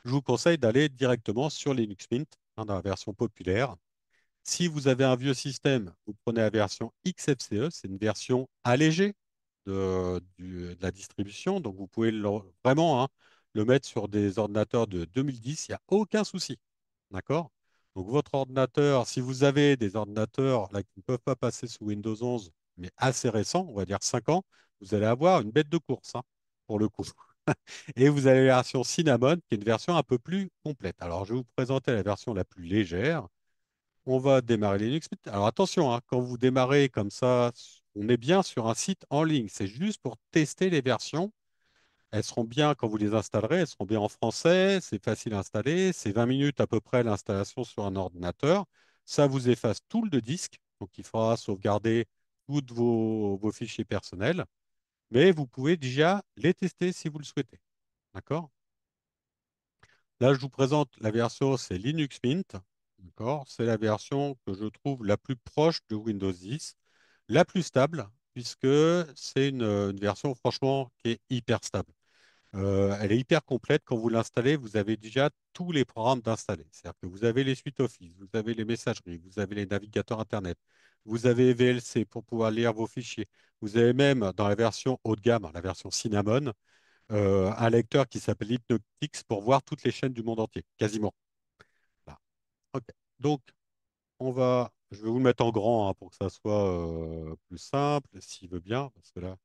je vous conseille d'aller directement sur Linux Mint, hein, dans la version populaire. Si vous avez un vieux système, vous prenez la version XFCE, c'est une version allégée de la distribution, donc vous pouvez vraiment, hein, le mettre sur des ordinateurs de 2010, il n'y a aucun souci. D'accord? Donc votre ordinateur, si vous avez des ordinateurs là, qui ne peuvent pas passer sous Windows 11, mais assez récents, on va dire 5 ans, vous allez avoir une bête de course, hein, pour le coup. Et vous avez la version Cinnamon, qui est une version un peu plus complète. Alors, je vais vous présenter la version la plus légère. On va démarrer Linux. Alors, attention, hein, quand vous démarrez comme ça, on est bien sur un site en ligne. C'est juste pour tester les versions. Elles seront bien, quand vous les installerez, elles seront bien en français. C'est facile à installer. C'est 20 minutes à peu près l'installation sur un ordinateur. Ça vous efface tout le disque. Donc, il faudra sauvegarder tous vos fichiers personnels. Mais vous pouvez déjà les tester si vous le souhaitez. D'accord? Là, je vous présente la version, c'est Linux Mint. D'accord? C'est la version que je trouve la plus proche de Windows 10, la plus stable, puisque c'est une version, franchement, qui est hyper stable. Elle est hyper complète. Quand vous l'installez, vous avez déjà tous les programmes d'installer. C'est-à-dire que vous avez les suites Office, vous avez les messageries, vous avez les navigateurs Internet, vous avez VLC pour pouvoir lire vos fichiers. Vous avez même, dans la version haut de gamme, la version Cinnamon, un lecteur qui s'appelle Hypnotix pour voir toutes les chaînes du monde entier, quasiment. Là. OK. Donc, je vais vous le mettre en grand, hein, pour que ça soit plus simple, s'il veut bien, parce que là,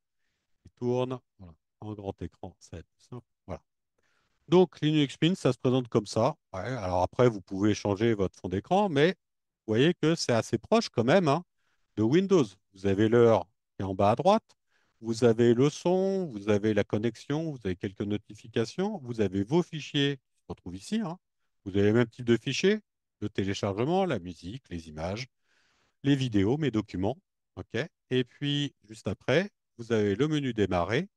il tourne. Voilà. En grand écran, ça va être plus simple. Voilà. Donc, Linux Mint, ça se présente comme ça. Ouais, alors après, vous pouvez changer votre fond d'écran, mais vous voyez que c'est assez proche quand même, hein, de Windows. Vous avez l'heure qui est en bas à droite, vous avez le son, vous avez la connexion, vous avez quelques notifications, vous avez vos fichiers qui se retrouvent ici, hein. Vous avez le même type de fichiers, le téléchargement, la musique, les images, les vidéos, mes documents. OK. Et puis, juste après, vous avez le menu démarrer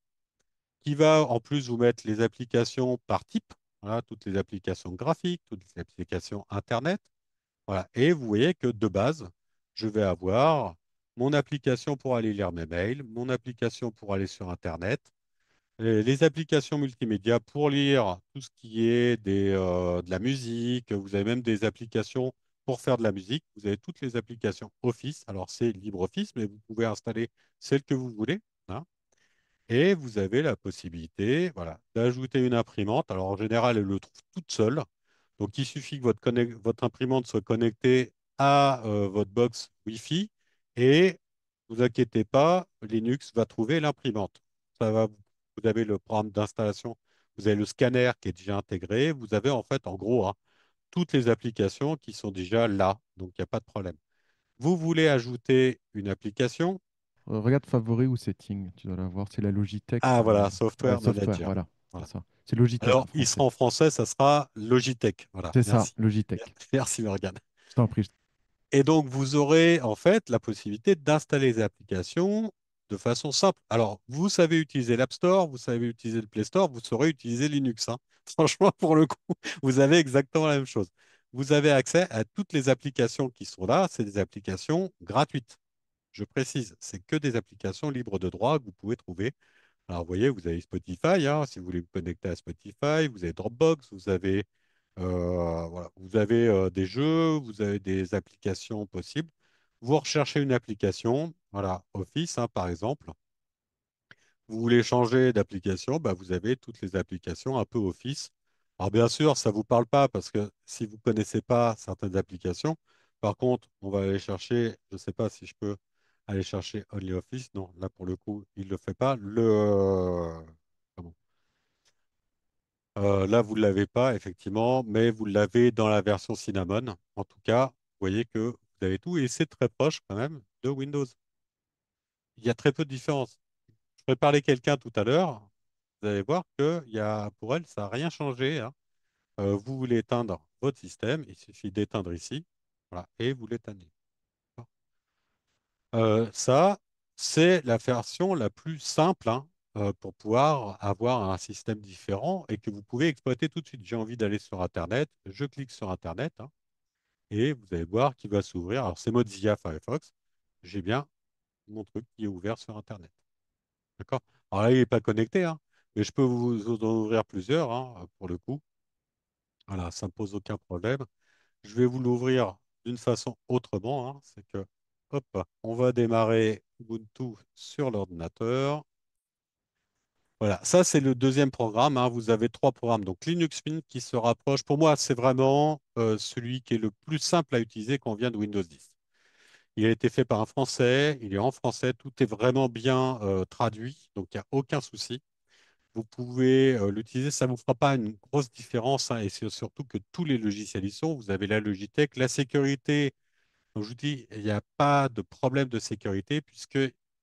qui va en plus vous mettre les applications par type, voilà, toutes les applications graphiques, toutes les applications Internet. Voilà. Et vous voyez que de base, je vais avoir mon application pour aller lire mes mails, mon application pour aller sur Internet, les applications multimédia pour lire tout ce qui est de la musique. Vous avez même des applications pour faire de la musique. Vous avez toutes les applications Office. Alors, c'est LibreOffice, mais vous pouvez installer celle que vous voulez, hein. Et vous avez la possibilité, voilà, d'ajouter une imprimante. Alors en général, elle le trouve toute seule. Donc il suffit que votre imprimante soit connectée à votre box Wi-Fi et ne vous inquiétez pas, Linux va trouver l'imprimante. Vous avez le programme d'installation, vous avez le scanner qui est déjà intégré. Vous avez en fait, en gros, hein, toutes les applications qui sont déjà là. Donc il n'y a pas de problème. Vous voulez ajouter une application? Regarde favori ou setting, tu dois l'avoir. C'est la Logitech. Ah voilà, Ouais, Software software, Manager. voilà, c'est Voilà. ça. C'est Logitech en Alors, il français. sera en français, ça sera Logitech. Voilà, C'est ça, merci. Logitech. Merci, Morgane. Je t'en prie. Et donc, vous aurez en fait la possibilité d'installer les applications de façon simple. Alors, vous savez utiliser l'App Store, vous savez utiliser le Play Store, vous saurez utiliser Linux, hein. Franchement, pour le coup, vous avez exactement la même chose. Vous avez accès à toutes les applications qui sont là. C'est des applications gratuites. Je précise, c'est que des applications libres de droit que vous pouvez trouver. Alors, vous voyez, vous avez Spotify, hein, si vous voulez vous connecter à Spotify, vous avez Dropbox, voilà, vous avez des jeux, vous avez des applications possibles. Vous recherchez une application, voilà, Office, hein, par exemple. Vous voulez changer d'application, bah, vous avez toutes les applications un peu Office. Alors, bien sûr, ça ne vous parle pas parce que si vous ne connaissez pas certaines applications, par contre, on va aller chercher, je ne sais pas si je peux aller chercher OnlyOffice. Non, là, pour le coup, il ne le fait pas. Comment là, vous ne l'avez pas, effectivement, mais vous l'avez dans la version Cinnamon. En tout cas, vous voyez que vous avez tout et c'est très proche quand même de Windows. Il y a très peu de différence. Je pourrais parler quelqu'un tout à l'heure. Vous allez voir que pour elle, ça n'a rien changé, hein. Vous voulez éteindre votre système, il suffit d'éteindre ici. Voilà, et vous l'éteignez. Ça, c'est la version la plus simple, hein, pour pouvoir avoir un système différent et que vous pouvez exploiter tout de suite. J'ai envie d'aller sur Internet, je clique sur Internet, hein, et vous allez voir qu'il va s'ouvrir. Alors, c'est Mozilla Firefox. J'ai bien mon truc qui est ouvert sur Internet. D'accord? Alors là, il n'est pas connecté, hein, mais je peux vous en ouvrir plusieurs, hein, pour le coup. Voilà, ça ne me pose aucun problème. Je vais vous l'ouvrir d'une façon autrement, hein. C'est que, hop, on va démarrer Ubuntu sur l'ordinateur. Voilà, ça c'est le deuxième programme, hein. Vous avez trois programmes. Donc Linux Mint qui se rapproche. Pour moi, c'est vraiment celui qui est le plus simple à utiliser quand on vient de Windows 10. Il a été fait par un Français, il est en français, tout est vraiment bien traduit, donc il n'y a aucun souci. Vous pouvez l'utiliser, ça ne vous fera pas une grosse différence, hein, et c'est surtout que tous les logiciels y sont. Vous avez la Logitech, la sécurité. Donc, je vous dis, il n'y a pas de problème de sécurité puisque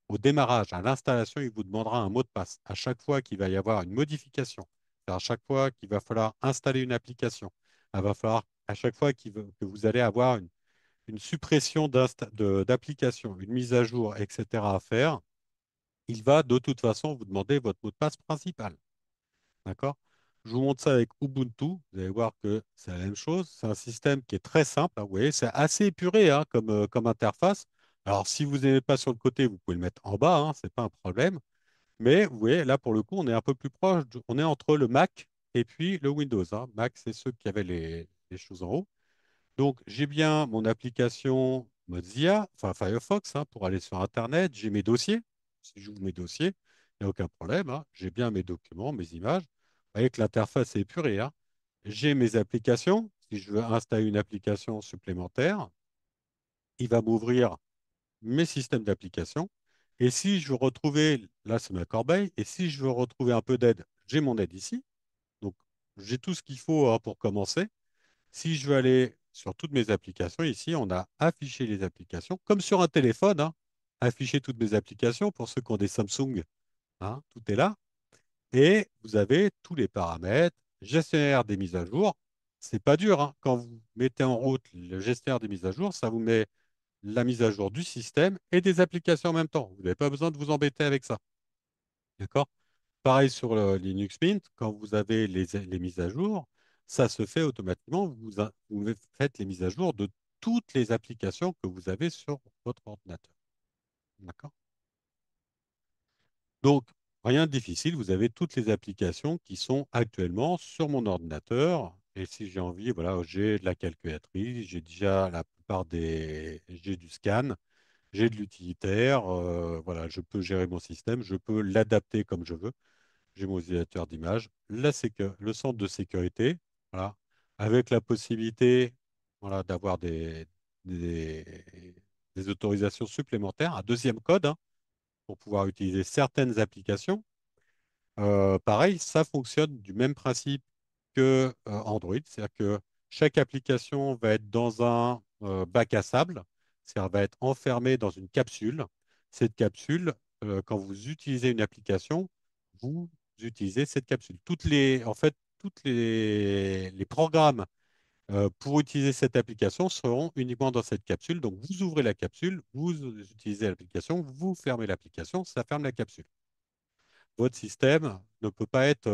au démarrage, à l'installation, il vous demandera un mot de passe. À chaque fois qu'il va y avoir une modification, à chaque fois qu'il va falloir installer une application, il va falloir à chaque fois que vous allez avoir une suppression d'application, une mise à jour, etc. à faire, il va de toute façon vous demander votre mot de passe principal. D'accord? Je vous montre ça avec Ubuntu. Vous allez voir que c'est la même chose. C'est un système qui est très simple, hein. Vous voyez, c'est assez épuré, hein, comme interface. Alors, si vous n'aimez pas sur le côté, vous pouvez le mettre en bas, hein, c'est pas un problème. Mais vous voyez, là, pour le coup, on est un peu plus proche. On est entre le Mac et puis le Windows, hein. Mac, c'est ceux qui avaient les choses en haut. Donc, j'ai bien mon application Mozilla, enfin Firefox, hein, pour aller sur Internet. J'ai mes dossiers. Si j'ouvre mes dossiers, il n'y a aucun problème, hein. J'ai bien mes documents, mes images. Vous voyez que l'interface est épurée, hein. J'ai mes applications. Si je veux installer une application supplémentaire, il va m'ouvrir mes systèmes d'applications. Et si je veux retrouver, là c'est ma corbeille, et si je veux retrouver un peu d'aide, j'ai mon aide ici. Donc, j'ai tout ce qu'il faut, hein, pour commencer. Si je veux aller sur toutes mes applications, ici, on a affiché les applications, comme sur un téléphone, hein. Afficher toutes mes applications pour ceux qui ont des Samsung, hein, tout est là. Et vous avez tous les paramètres, gestionnaire des mises à jour. C'est pas dur, hein. Quand vous mettez en route le gestionnaire des mises à jour, ça vous met la mise à jour du système et des applications en même temps. Vous n'avez pas besoin de vous embêter avec ça. D'accord? Pareil sur le Linux Mint, quand vous avez les mises à jour, ça se fait automatiquement. Vous faites les mises à jour de toutes les applications que vous avez sur votre ordinateur. D'accord? Donc, rien de difficile. Vous avez toutes les applications qui sont actuellement sur mon ordinateur. Et si j'ai envie, voilà, j'ai de la calculatrice, j'ai déjà la plupart j'ai du scan, j'ai de l'utilitaire. Voilà, je peux gérer mon système, je peux l'adapter comme je veux. J'ai mon utilisateur d'image, le centre de sécurité, voilà, avec la possibilité, voilà, d'avoir des, des autorisations supplémentaires, un deuxième code, hein, pour pouvoir utiliser certaines applications. Pareil, ça fonctionne du même principe que Android, c'est-à-dire que chaque application va être dans un bac à sable, c'est-à-dire va être enfermée dans une capsule. Cette capsule, quand vous utilisez une application, vous utilisez cette capsule. En fait, toutes les programmes pour utiliser cette application seront uniquement dans cette capsule. Donc, vous ouvrez la capsule, vous utilisez l'application, vous fermez l'application, ça ferme la capsule. Votre système ne peut pas être,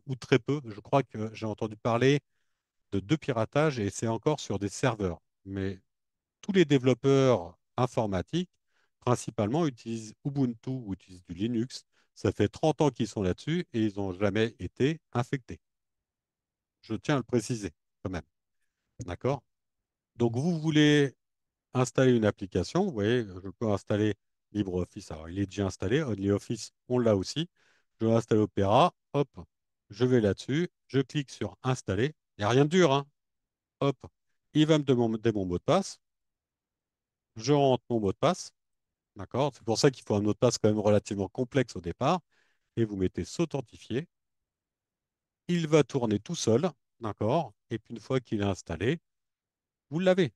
ou très peu. Je crois que j'ai entendu parler de deux piratages et c'est encore sur des serveurs. Mais tous les développeurs informatiques, principalement, utilisent Ubuntu ou utilisent du Linux. Ça fait 30 ans qu'ils sont là-dessus et ils n'ont jamais été infectés. Je tiens à le préciser quand même. D'accord? Donc, vous voulez installer une application. Vous voyez, je peux installer LibreOffice. Alors, il est déjà installé. OnlyOffice, on l'a aussi. Je vais installer Opera. Hop, je vais là-dessus. Je clique sur Installer. Il n'y a rien de dur, hein. Hop, il va me demander mon mot de passe. Je rentre mon mot de passe. D'accord? C'est pour ça qu'il faut un mot de passe quand même relativement complexe au départ. Et vous mettez s'authentifier. Il va tourner tout seul. D'accord? Et puis une fois qu'il est installé, vous l'avez.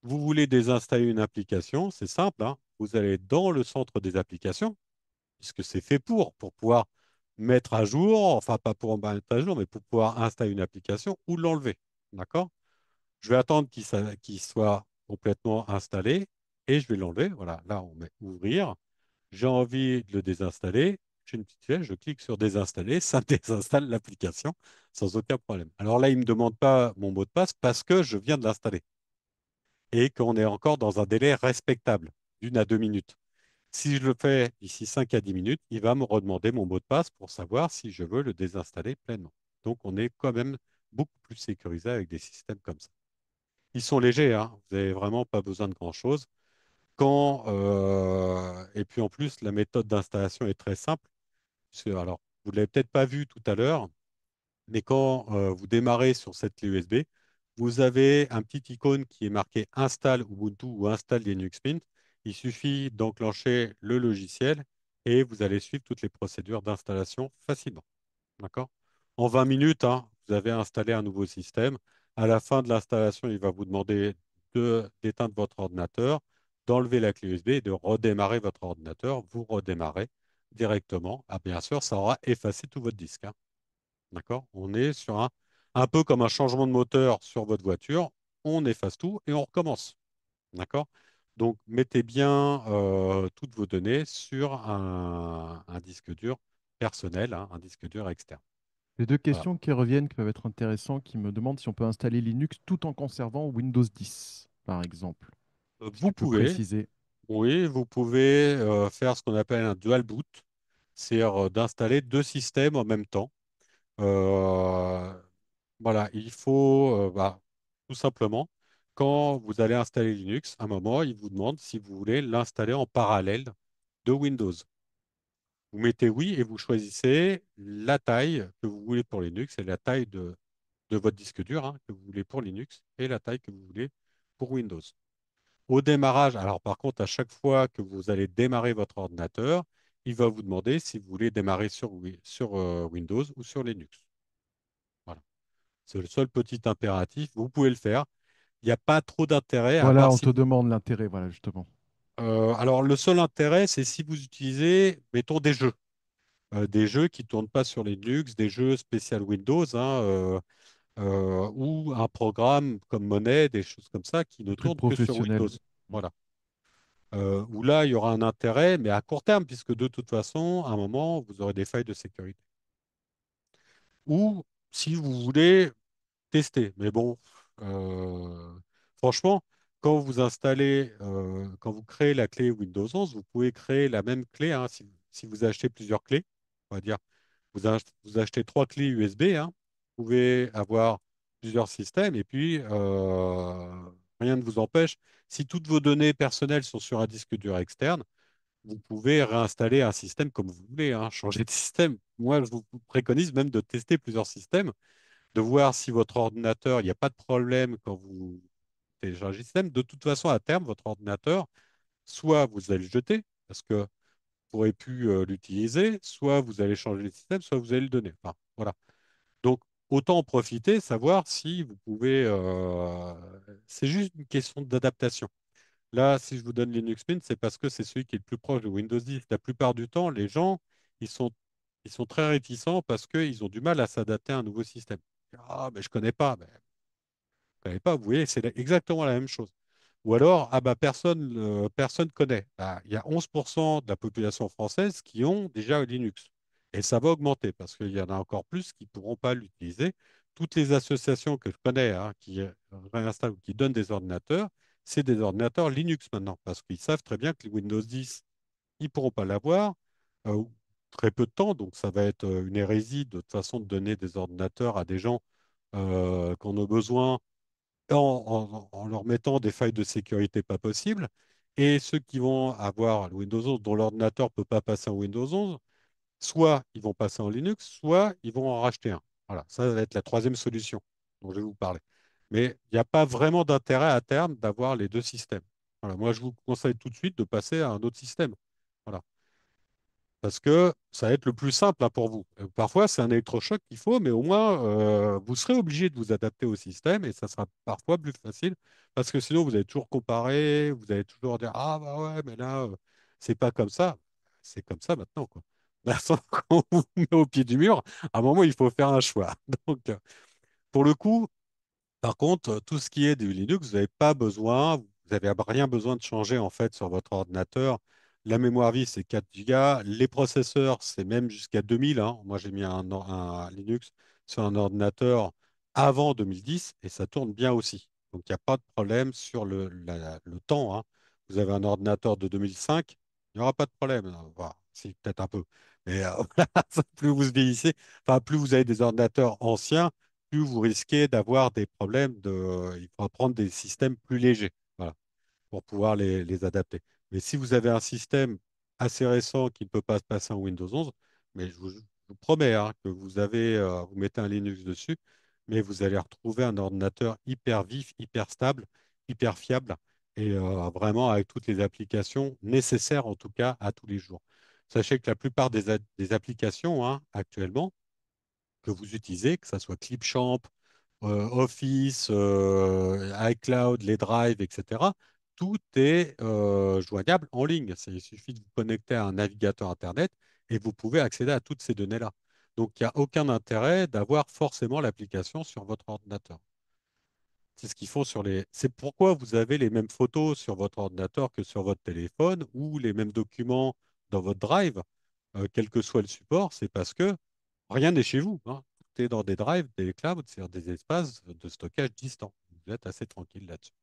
Vous voulez désinstaller une application, c'est simple, hein. Vous allez dans le centre des applications, puisque c'est fait pour pouvoir mettre à jour, enfin pas pour mettre à jour, mais pour pouvoir installer une application ou l'enlever. D'accord? Je vais attendre qu'il soit complètement installé et je vais l'enlever. Voilà, là on met ouvrir. J'ai envie de le désinstaller. J'ai une petite flèche, je clique sur désinstaller, ça désinstalle l'application sans aucun problème. Alors là, il ne me demande pas mon mot de passe parce que je viens de l'installer et qu'on est encore dans un délai respectable d'1 à 2 minutes. Si je le fais d'ici 5 à 10 minutes, il va me redemander mon mot de passe pour savoir si je veux le désinstaller pleinement. Donc, on est quand même beaucoup plus sécurisé avec des systèmes comme ça. Ils sont légers, hein. Vous n'avez vraiment pas besoin de grand-chose. Et puis en plus, la méthode d'installation est très simple. Alors, vous ne l'avez peut-être pas vu tout à l'heure, mais quand vous démarrez sur cette clé USB, vous avez un petit icône qui est marqué Install Ubuntu ou Install Linux Mint. Il suffit d'enclencher le logiciel et vous allez suivre toutes les procédures d'installation facilement. D'accord? En 20 minutes, hein, vous avez installé un nouveau système. À la fin de l'installation, il va vous demander d'éteindre votre ordinateur, d'enlever la clé USB et de redémarrer votre ordinateur. Vous redémarrez directement. Ah, bien sûr, ça aura effacé tout votre disque, hein. D'accord? On est sur un peu comme un changement de moteur sur votre voiture. On efface tout et on recommence. D'accord? Donc, mettez bien toutes vos données sur un disque dur personnel, hein, un disque dur externe. Les deux Voilà. questions qui reviennent, qui peuvent être intéressantes, qui me demandent si on peut installer Linux tout en conservant Windows 10, par exemple. Si Vous tu peux pouvez, préciser. oui, vous pouvez faire ce qu'on appelle un dual boot, c'est-à-dire d'installer deux systèmes en même temps. Euh, voilà, il faut tout simplement, quand vous allez installer Linux, à un moment, il vous demande si vous voulez l'installer en parallèle de Windows. Vous mettez oui et vous choisissez la taille que vous voulez pour Linux et la taille de votre disque dur, hein, que vous voulez pour Linux et la taille que vous voulez pour Windows. Au démarrage, alors par contre, à chaque fois que vous allez démarrer votre ordinateur, il va vous demander si vous voulez démarrer sur Windows ou sur Linux. Voilà. C'est le seul petit impératif. Vous pouvez le faire. Il n'y a pas trop d'intérêt à Voilà, part on si te vous... demande l'intérêt, voilà, justement. Alors, le seul intérêt, c'est si vous utilisez, mettons, des jeux qui ne tournent pas sur Linux, des jeux spécial Windows, hein, ou un programme comme Monet, des choses comme ça qui ne Truc tournent que sur Windows. professionnel. Voilà. Où là, il y aura un intérêt, mais à court terme, puisque de toute façon, à un moment, vous aurez des failles de sécurité. Ou si vous voulez tester. Mais bon, euh, franchement, quand vous créez la clé Windows 11, vous pouvez créer la même clé, hein, si vous achetez plusieurs clés. On va dire, vous achetez trois clés USB, hein, vous pouvez avoir plusieurs systèmes et puis rien ne vous empêche. Si toutes vos données personnelles sont sur un disque dur externe, vous pouvez réinstaller un système comme vous voulez, hein, changer de système. Moi, je vous préconise même de tester plusieurs systèmes, de voir si votre ordinateur, il n'y a pas de problème quand vous téléchargez le système. De toute façon, à terme, votre ordinateur, soit vous allez le jeter, parce que vous pourrez plus l'utiliser, soit vous allez changer le système, soit vous allez le donner. Enfin, voilà. Donc, autant en profiter, savoir si vous pouvez. C'est juste une question d'adaptation. Là, si je vous donne Linux Mint, c'est parce que c'est celui qui est le plus proche de Windows 10. La plupart du temps, les gens, ils sont, ils sont très réticents parce qu'ils ont du mal à s'adapter à un nouveau système. Ah, mais je connais pas. Ben, vous connaissez pas, vous voyez, c'est exactement la même chose. Ou alors, ah bah personne connaît. Bah, il y a 11% de la population française qui ont déjà Linux. Et ça va augmenter parce qu'il y en a encore plus qui ne pourront pas l'utiliser. Toutes les associations que je connais, hein, qui réinstallent ou qui donnent des ordinateurs, c'est des ordinateurs Linux maintenant parce qu'ils savent très bien que les Windows 10, ils ne pourront pas l'avoir, ou très peu de temps. Donc, ça va être une hérésie de toute façon de donner des ordinateurs à des gens qui en ont besoin en leur mettant des failles de sécurité pas possibles. Et ceux qui vont avoir le Windows 11, dont l'ordinateur ne peut pas passer en Windows 11, soit ils vont passer en Linux, soit ils vont en racheter un. Voilà, ça va être la troisième solution dont je vais vous parler. Mais il n'y a pas vraiment d'intérêt à terme d'avoir les deux systèmes. Voilà, moi, je vous conseille tout de suite de passer à un autre système. Voilà. Parce que ça va être le plus simple, hein, pour vous. Parfois, c'est un électrochoc qu'il faut, mais au moins, vous serez obligé de vous adapter au système et ça sera parfois plus facile parce que sinon, vous allez toujours comparer, vous allez toujours dire, ah bah ouais, mais là, c'est pas comme ça. C'est comme ça maintenant, quoi. Maintenant, quand on vous met au pied du mur, à un moment, il faut faire un choix. Donc, pour le coup, par contre, tout ce qui est du Linux, vous n'avez pas besoin, vous n'avez rien besoin de changer en fait sur votre ordinateur. La mémoire vive, c'est 4 Go. Les processeurs, c'est même jusqu'à 2000, hein. Moi, j'ai mis un Linux sur un ordinateur avant 2010 et ça tourne bien aussi. Donc, il n'y a pas de problème sur le temps, hein. Vous avez un ordinateur de 2005, il n'y aura pas de problème. Voilà, si, peut-être un peu. Mais plus vous vieillissez, enfin, plus vous avez des ordinateurs anciens, plus vous risquez d'avoir des problèmes il faudra prendre des systèmes plus légers, voilà, pour pouvoir les adapter. Mais si vous avez un système assez récent qui ne peut pas se passer en Windows 11, mais je vous promets, hein, que vous mettez un Linux dessus, mais vous allez retrouver un ordinateur hyper vif, hyper stable, hyper fiable et vraiment avec toutes les applications nécessaires en tout cas à tous les jours. Sachez que la plupart des applications, hein, actuellement, que vous utilisez, que ce soit Clipchamp, Office, iCloud, les drives, etc., tout est joignable en ligne. Il suffit de vous connecter à un navigateur Internet et vous pouvez accéder à toutes ces données-là. Donc, il n'y a aucun intérêt d'avoir forcément l'application sur votre ordinateur. C'est ce qu'ils font sur les. C'est pourquoi vous avez les mêmes photos sur votre ordinateur que sur votre téléphone ou les mêmes documents dans votre drive, quel que soit le support. C'est parce que rien n'est chez vous, hein. Tout est dans des drives, des clouds, c'est-à-dire des espaces de stockage distants. Vous êtes assez tranquille là-dessus.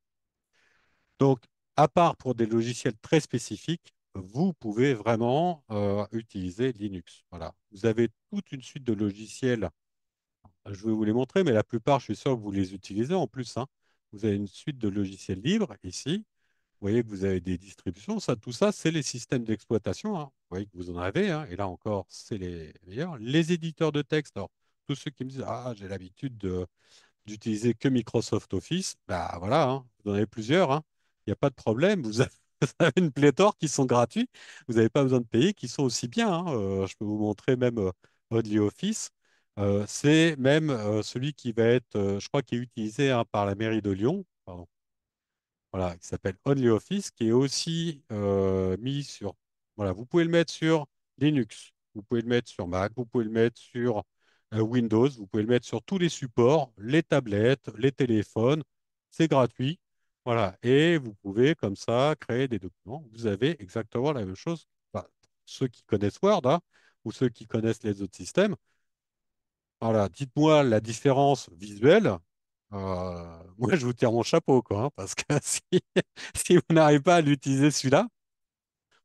Donc, à part pour des logiciels très spécifiques, vous pouvez vraiment utiliser Linux. Voilà. Vous avez toute une suite de logiciels. Je vais vous les montrer, mais la plupart, je suis sûr que vous les utilisez en plus, hein. Vous avez une suite de logiciels libres ici. Vous voyez que vous avez des distributions. Ça, tout ça, c'est les systèmes d'exploitation, hein. Vous voyez que vous en avez, hein. Et là encore, c'est les meilleurs. Les éditeurs de texte. Alors, tous ceux qui me disent, ah, j'ai l'habitude d'utiliser que Microsoft Office, bah voilà, hein. Vous en avez plusieurs, hein. Il n'y a pas de problème. Vous avez, vous avez une pléthore qui sont gratuits. Vous n'avez pas besoin de payer, qui sont aussi bien, hein. Je peux vous montrer même OnlyOffice. C'est même celui qui va être, je crois, qui est utilisé, hein, par la mairie de Lyon. Pardon. Voilà, qui s'appelle OnlyOffice, qui est aussi mis sur. Voilà, vous pouvez le mettre sur Linux, vous pouvez le mettre sur Mac, vous pouvez le mettre sur Windows, vous pouvez le mettre sur tous les supports, les tablettes, les téléphones. C'est gratuit. Voilà, et vous pouvez comme ça créer des documents. Vous avez exactement la même chose. Enfin, ceux qui connaissent Word, hein, ou ceux qui connaissent les autres systèmes. Voilà, dites-moi la différence visuelle. Moi, je vous tire mon chapeau, quoi, hein, parce que si vous n'arrivez pas à l'utiliser celui-là,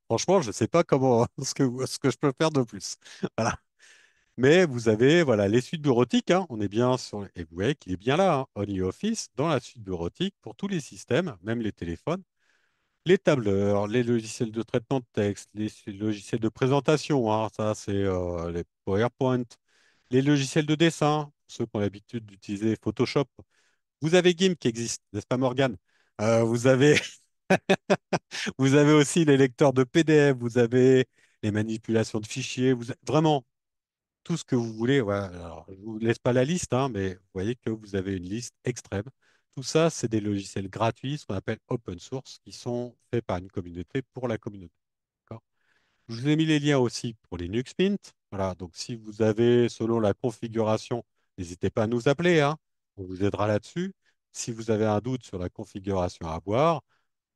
franchement, je ne sais pas comment ce que je peux faire de plus. Voilà. Mais vous avez voilà les suites bureautiques, hein, on est bien sur et vous voyez qu'il est bien là, hein, OnlyOffice dans la suite bureautique pour tous les systèmes, même les téléphones, les tableurs, les logiciels de traitement de texte, les logiciels de présentation, hein, ça c'est les PowerPoint, les logiciels de dessin, ceux qui ont l'habitude d'utiliser Photoshop. Vous avez GIMP qui existe, n'est-ce pas Morgane? Vous avez, vous avez aussi les lecteurs de PDF, vous avez les manipulations de fichiers, vraiment tout ce que vous voulez. Ouais. Alors, je ne vous laisse pas la liste, hein, mais vous voyez que vous avez une liste extrême. Tout ça, c'est des logiciels gratuits, ce qu'on appelle open source, qui sont faits par une communauté pour la communauté. D'accord. Je vous ai mis les liens aussi pour Linux Mint. Voilà, donc si vous avez, selon la configuration, n'hésitez pas à nous appeler, hein. On vous aidera là-dessus. Si vous avez un doute sur la configuration à avoir,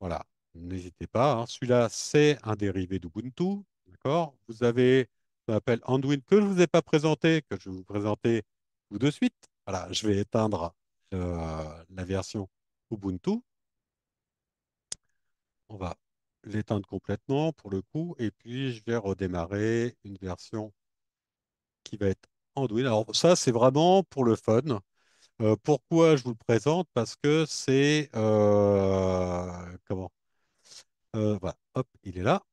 voilà, n'hésitez pas, hein. Celui-là, c'est un dérivé d'Ubuntu. D'accord? Vous avez ce qu'on appelle Anduin que je ne vous ai pas présenté, que je vais vous présenter tout de suite. Voilà, je vais éteindre la version Ubuntu. On va l'éteindre complètement pour le coup, et puis je vais redémarrer une version qui va être Anduin. Alors ça, c'est vraiment pour le fun. Pourquoi je vous le présente? Parce que c'est comment? Voilà, hop, il est là.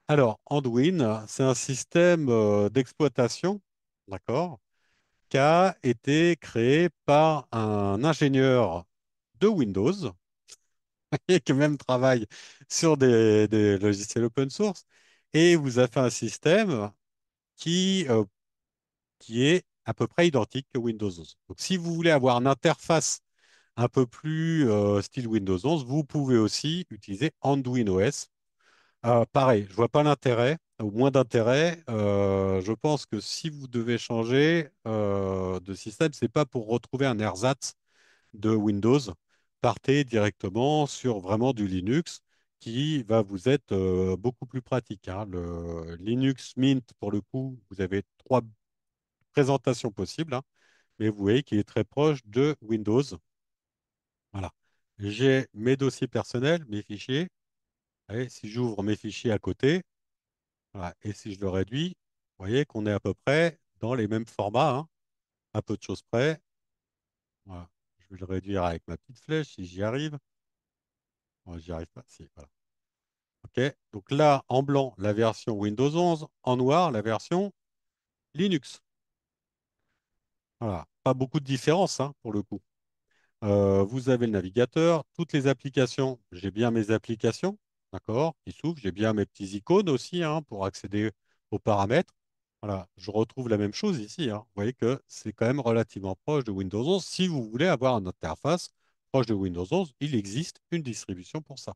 Alors, Anduin, c'est un système d'exploitation, d'accord, qui a été créé par un ingénieur de Windows et qui même travaille sur des logiciels open source et vous a fait un système qui, euh, qui est à peu près identique que Windows 11. Donc, si vous voulez avoir une interface un peu plus style Windows 11, vous pouvez aussi utiliser Anduin OS. Pareil, je vois pas l'intérêt, ou moins d'intérêt. Je pense que si vous devez changer de système, c'est pas pour retrouver un ersatz de Windows. Partez directement sur vraiment du Linux qui va vous être beaucoup plus pratique, hein. Le Linux Mint, pour le coup, vous avez trois présentations possibles, hein, mais vous voyez qu'il est très proche de Windows. Voilà. J'ai mes dossiers personnels, mes fichiers. Et si j'ouvre mes fichiers à côté, voilà, et si je le réduis, vous voyez qu'on est à peu près dans les mêmes formats, hein, à peu de choses près. Voilà. Je vais le réduire avec ma petite flèche si j'y arrive. Bon, j'y arrive pas. Si, voilà. OK. Donc là, en blanc, la version Windows 11. En noir, la version Linux. Voilà. Pas beaucoup de différence, hein, pour le coup. Vous avez le navigateur, toutes les applications. J'ai bien mes applications, d'accord, qui s'ouvrent. J'ai bien mes petits icônes aussi, hein, pour accéder aux paramètres. Voilà, je retrouve la même chose ici, hein. Vous voyez que c'est quand même relativement proche de Windows 11. Si vous voulez avoir une interface proche de Windows 11, il existe une distribution pour ça.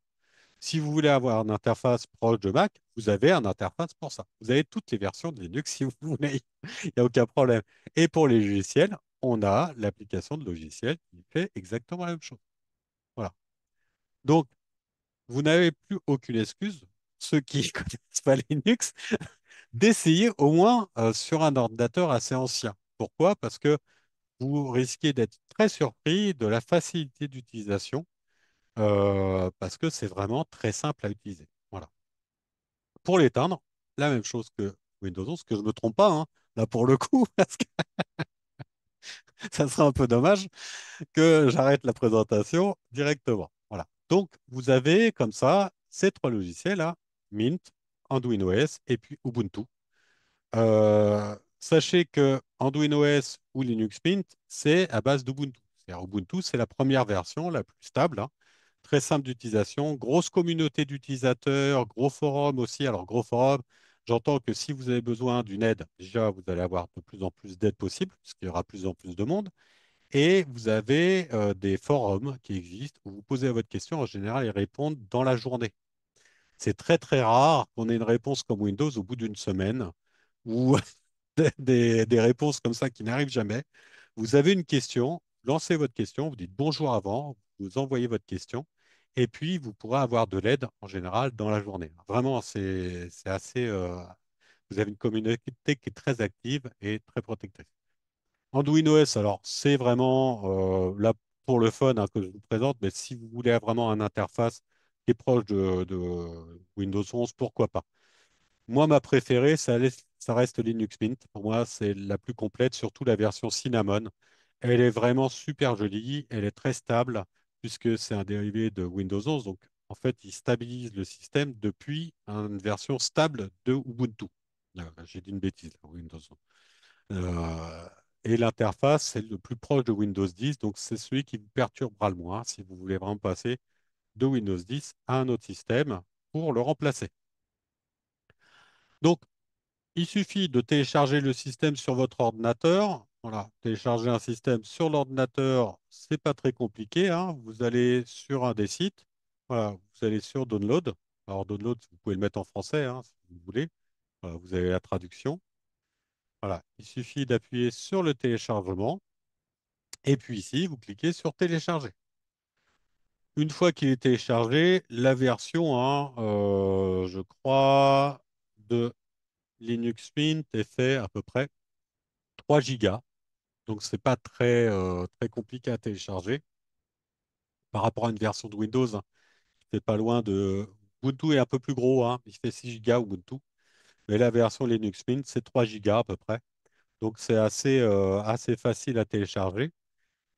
Si vous voulez avoir une interface proche de Mac, vous avez une interface pour ça. Vous avez toutes les versions de Linux si vous voulez. Il n'y a aucun problème. Et pour les logiciels, on a l'application de logiciel qui fait exactement la même chose. Voilà. Donc, vous n'avez plus aucune excuse, ceux qui ne connaissent pas Linux, d'essayer au moins sur un ordinateur assez ancien. Pourquoi? Parce que vous risquez d'être très surpris de la facilité d'utilisation, parce que c'est vraiment très simple à utiliser. Voilà. Pour l'éteindre, la même chose que Windows 11, que je ne me trompe pas, hein, là pour le coup, parce que ça serait un peu dommage que j'arrête la présentation directement. Voilà. Donc, vous avez comme ça ces trois logiciels-là, Mint, Anduin OS et puis Ubuntu. Sachez que Anduin OS ou Linux Mint, c'est à base d'Ubuntu. C'est-à-dire Ubuntu, c'est la première version, la plus stable, hein, très simple d'utilisation, grosse communauté d'utilisateurs, gros forum aussi. Alors, gros forum, j'entends que si vous avez besoin d'une aide, déjà, vous allez avoir de plus en plus d'aides possibles, parce qu'il y aura de plus en plus de monde. Et vous avez des forums qui existent où vous posez votre question. En général, ils répondent dans la journée. C'est très, très rare qu'on ait une réponse comme Windows au bout d'une semaine ou des réponses comme ça qui n'arrivent jamais. Vous avez une question, lancez votre question, vous dites bonjour avant, vous envoyez votre question, et puis vous pourrez avoir de l'aide en général dans la journée. Vraiment, c'est assez. Vous avez une communauté qui est très active et très protectrice. Anduin OS, alors c'est vraiment là pour le fun, hein, que je vous présente, mais si vous voulez vraiment une interface qui est proche de Windows 11, pourquoi pas? Moi, ma préférée, ça reste Linux Mint. Pour moi, c'est la plus complète, surtout la version Cinnamon. Elle est vraiment super jolie, elle est très stable, puisque c'est un dérivé de Windows 11. Donc, en fait, il stabilise le système depuis une version stable de Ubuntu. J'ai dit une bêtise, là, Windows 11. Euh, et l'interface, c'est le plus proche de Windows 10, donc c'est celui qui vous perturbera le moins si vous voulez vraiment passer de Windows 10 à un autre système pour le remplacer. Donc, il suffit de télécharger le système sur votre ordinateur. Voilà, télécharger un système sur l'ordinateur, c'est pas très compliqué, hein. Vous allez sur un des sites. Voilà, vous allez sur Download. Alors, Download, vous pouvez le mettre en français, hein, si vous voulez. Voilà, vous avez la traduction. Voilà, il suffit d'appuyer sur le téléchargement. Et puis ici, vous cliquez sur télécharger. Une fois qu'il est téléchargé, la version, hein, je crois, de Linux Mint est fait à peu près 3 gigas. Donc, c'est pas très, très compliqué à télécharger par rapport à une version de Windows, hein. C'est pas loin de. Ubuntu est un peu plus gros, hein. Il fait 6 gigas Ubuntu. Mais la version Linux Mint, c'est 3 gigas à peu près. Donc, c'est assez facile à télécharger.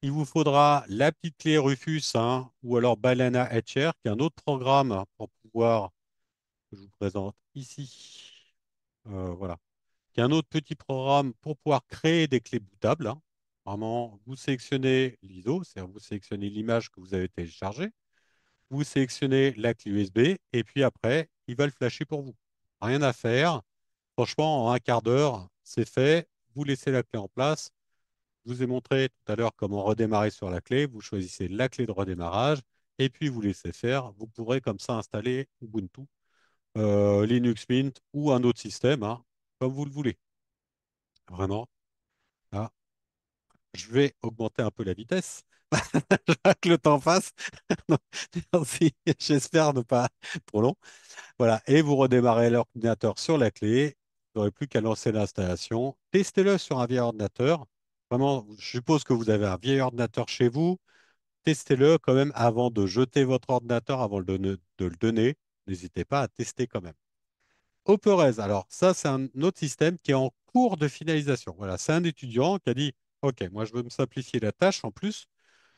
Il vous faudra la petite clé Rufus, hein, ou alors Balena HR, qui est un autre programme pour pouvoir, que je vous présente ici, voilà, qui est un autre petit programme pour pouvoir créer des clés bootables, hein. Vraiment, vous sélectionnez l'ISO, c'est-à-dire vous sélectionnez l'image que vous avez téléchargée, vous sélectionnez la clé USB, et puis après, il va le flasher pour vous. Rien à faire. Franchement, en un quart d'heure, c'est fait. Vous laissez la clé en place. Je vous ai montré tout à l'heure comment redémarrer sur la clé. Vous choisissez la clé de redémarrage et puis vous laissez faire. Vous pourrez comme ça installer Ubuntu, Linux Mint ou un autre système, hein, comme vous le voulez. Vraiment. Là, je vais augmenter un peu la vitesse. Je vois que le temps passe. Merci. J'espère ne pas trop long. Voilà. Et vous redémarrez l'ordinateur sur la clé. Vous n'aurez plus qu'à lancer l'installation. Testez-le sur un vieil ordinateur. Vraiment, je suppose que vous avez un vieil ordinateur chez vous. Testez-le quand même avant de jeter votre ordinateur, avant de le donner. N'hésitez pas à tester quand même. Operez, alors ça, c'est un autre système qui est en cours de finalisation. Voilà, c'est un étudiant qui a dit, OK, moi, je veux me simplifier la tâche en plus.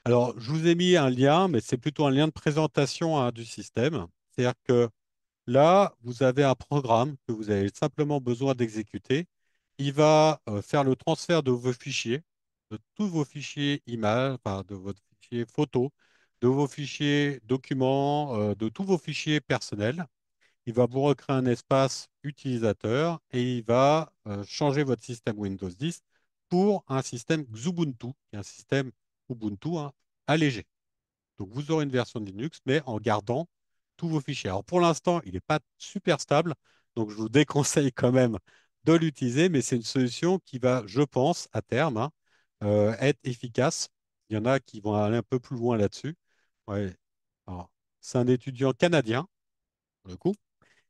Alors, je vous ai mis un lien, mais c'est plutôt un lien de présentation, hein, du système. C'est-à-dire que là, vous avez un programme que vous avez simplement besoin d'exécuter. Il va faire le transfert de vos fichiers, de tous vos fichiers images, enfin, de votre fichier photo, de vos fichiers documents, de tous vos fichiers personnels. il va vous recréer un espace utilisateur et il va changer votre système Windows 10 pour un système Xubuntu, qui est un système Ubuntu hein, allégé. Donc vous aurez une version de Linux, mais en gardant tous vos fichiers. Alors pour l'instant, il n'est pas super stable, donc je vous déconseille quand même de l'utiliser, mais c'est une solution qui va, je pense, à terme, hein, être efficace. Il y en a qui vont aller un peu plus loin là-dessus. Ouais. Alors, c'est un étudiant canadien, pour le coup,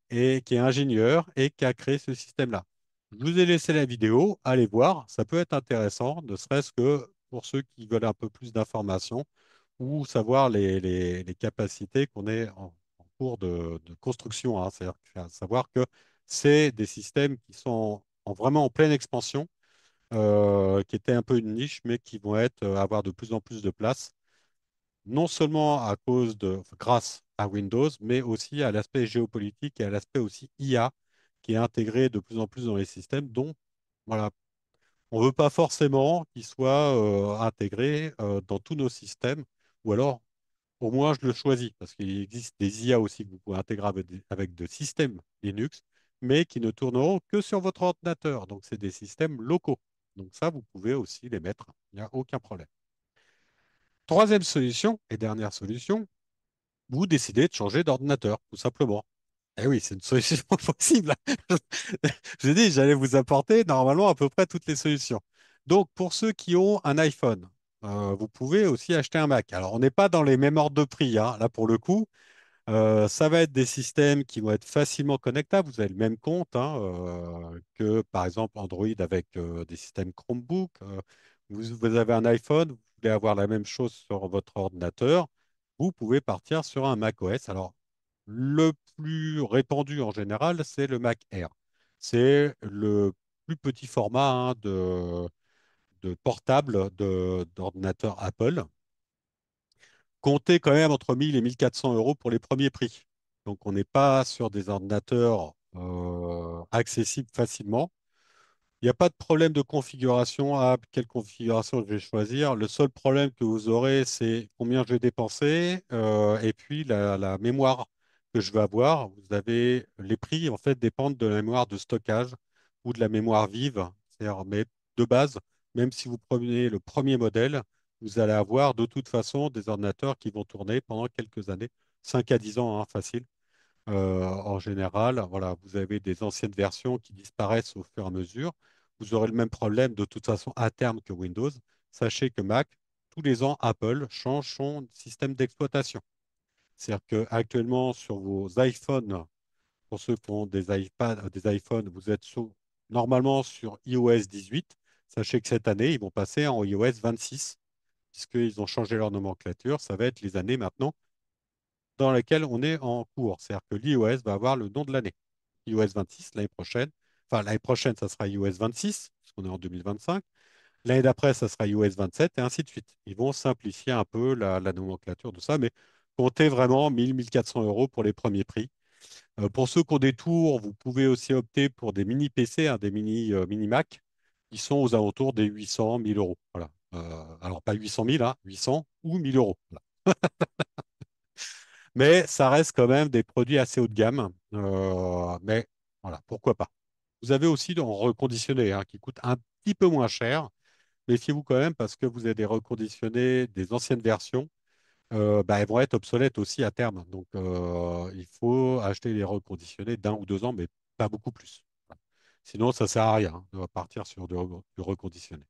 et qui est ingénieur et qui a créé ce système-là. Je vous ai laissé la vidéo, allez voir, ça peut être intéressant, ne serait-ce que pour ceux qui veulent un peu plus d'informations ou savoir les capacités qu'on est en cours de construction, hein. C'est-à-dire savoir que c'est des systèmes qui sont vraiment en pleine expansion, qui étaient un peu une niche, mais qui vont avoir de plus en plus de place, non seulement enfin, grâce à Windows, mais aussi à l'aspect géopolitique et à l'aspect aussi IA, qui est intégré de plus en plus dans les systèmes, dont voilà, on ne veut pas forcément qu'il soit intégré dans tous nos systèmes, ou alors au moins, je le choisis parce qu'il existe des IA aussi que vous pouvez intégrer avec de systèmes Linux, mais qui ne tourneront que sur votre ordinateur. Donc, c'est des systèmes locaux. Donc, ça, vous pouvez aussi les mettre. Il n'y a aucun problème. Troisième solution et dernière solution, vous décidez de changer d'ordinateur, tout simplement. Eh oui, c'est une solution possible. J'ai dit, j'allais vous apporter normalement à peu près toutes les solutions. Donc, pour ceux qui ont un iPhone, vous pouvez aussi acheter un Mac. Alors, on n'est pas dans les mêmes ordres de prix, hein. Là, pour le coup, ça va être des systèmes qui vont être facilement connectables. Vous avez le même compte hein, que, par exemple, Android avec des systèmes Chromebook. Vous avez un iPhone, vous voulez avoir la même chose sur votre ordinateur. Vous pouvez partir sur un macOS. Alors, le plus répandu en général, c'est le Mac Air. C'est le plus petit format hein, de portable d'ordinateur Apple. Comptez quand même entre 1000 et 1400 euros pour les premiers prix. Donc, on n'est pas sur des ordinateurs accessibles facilement. Il n'y a pas de problème de configuration. Ah, quelle configuration je vais choisir? Le seul problème que vous aurez, c'est combien je vais dépenser et puis la mémoire que je vais avoir. Vous avez les prix, en fait, dépendent de la mémoire de stockage ou de la mémoire vive. C'est-à-dire, mais de base, même si vous prenez le premier modèle, vous allez avoir de toute façon des ordinateurs qui vont tourner pendant quelques années, 5 à 10 ans, hein, facile. En général, voilà, vous avez des anciennes versions qui disparaissent au fur et à mesure. Vous aurez le même problème de toute façon à terme que Windows. Sachez que Mac, tous les ans, Apple change son système d'exploitation. C'est-à-dire qu'actuellement, sur vos iPhones, pour ceux qui ont des iPads, des iPhones, vous êtes normalement sur iOS 18. Sachez que cette année, ils vont passer en iOS 26, puisqu'ils ont changé leur nomenclature. Ça va être les années maintenant dans lesquelles on est en cours. C'est-à-dire que l'iOS va avoir le nom de l'année. iOS 26 l'année prochaine. Enfin, l'année prochaine, ça sera iOS 26, puisqu'on est en 2025. L'année d'après, ça sera iOS 27 et ainsi de suite. Ils vont simplifier un peu la nomenclature de ça, mais comptez vraiment 1000-1400 euros pour les premiers prix. Pour ceux qui ont des tours, vous pouvez aussi opter pour des mini PC, hein, des mini Mac, qui sont aux alentours des 800, 1000 euros. Voilà. Alors, pas 800 000, hein, 800 ou 1000 euros. Voilà. Mais ça reste quand même des produits assez haut de gamme. Mais voilà, pourquoi pas. Vous avez aussi dans reconditionné hein, qui coûte un petit peu moins cher. Méfiez-vous quand même parce que vous avez des reconditionnés des anciennes versions. Bah, elles vont être obsolètes aussi à terme. Donc, il faut acheter les reconditionnés d'un ou 2 ans, mais pas beaucoup plus. Voilà. Sinon, ça ne sert à rien hein, de partir sur du reconditionné.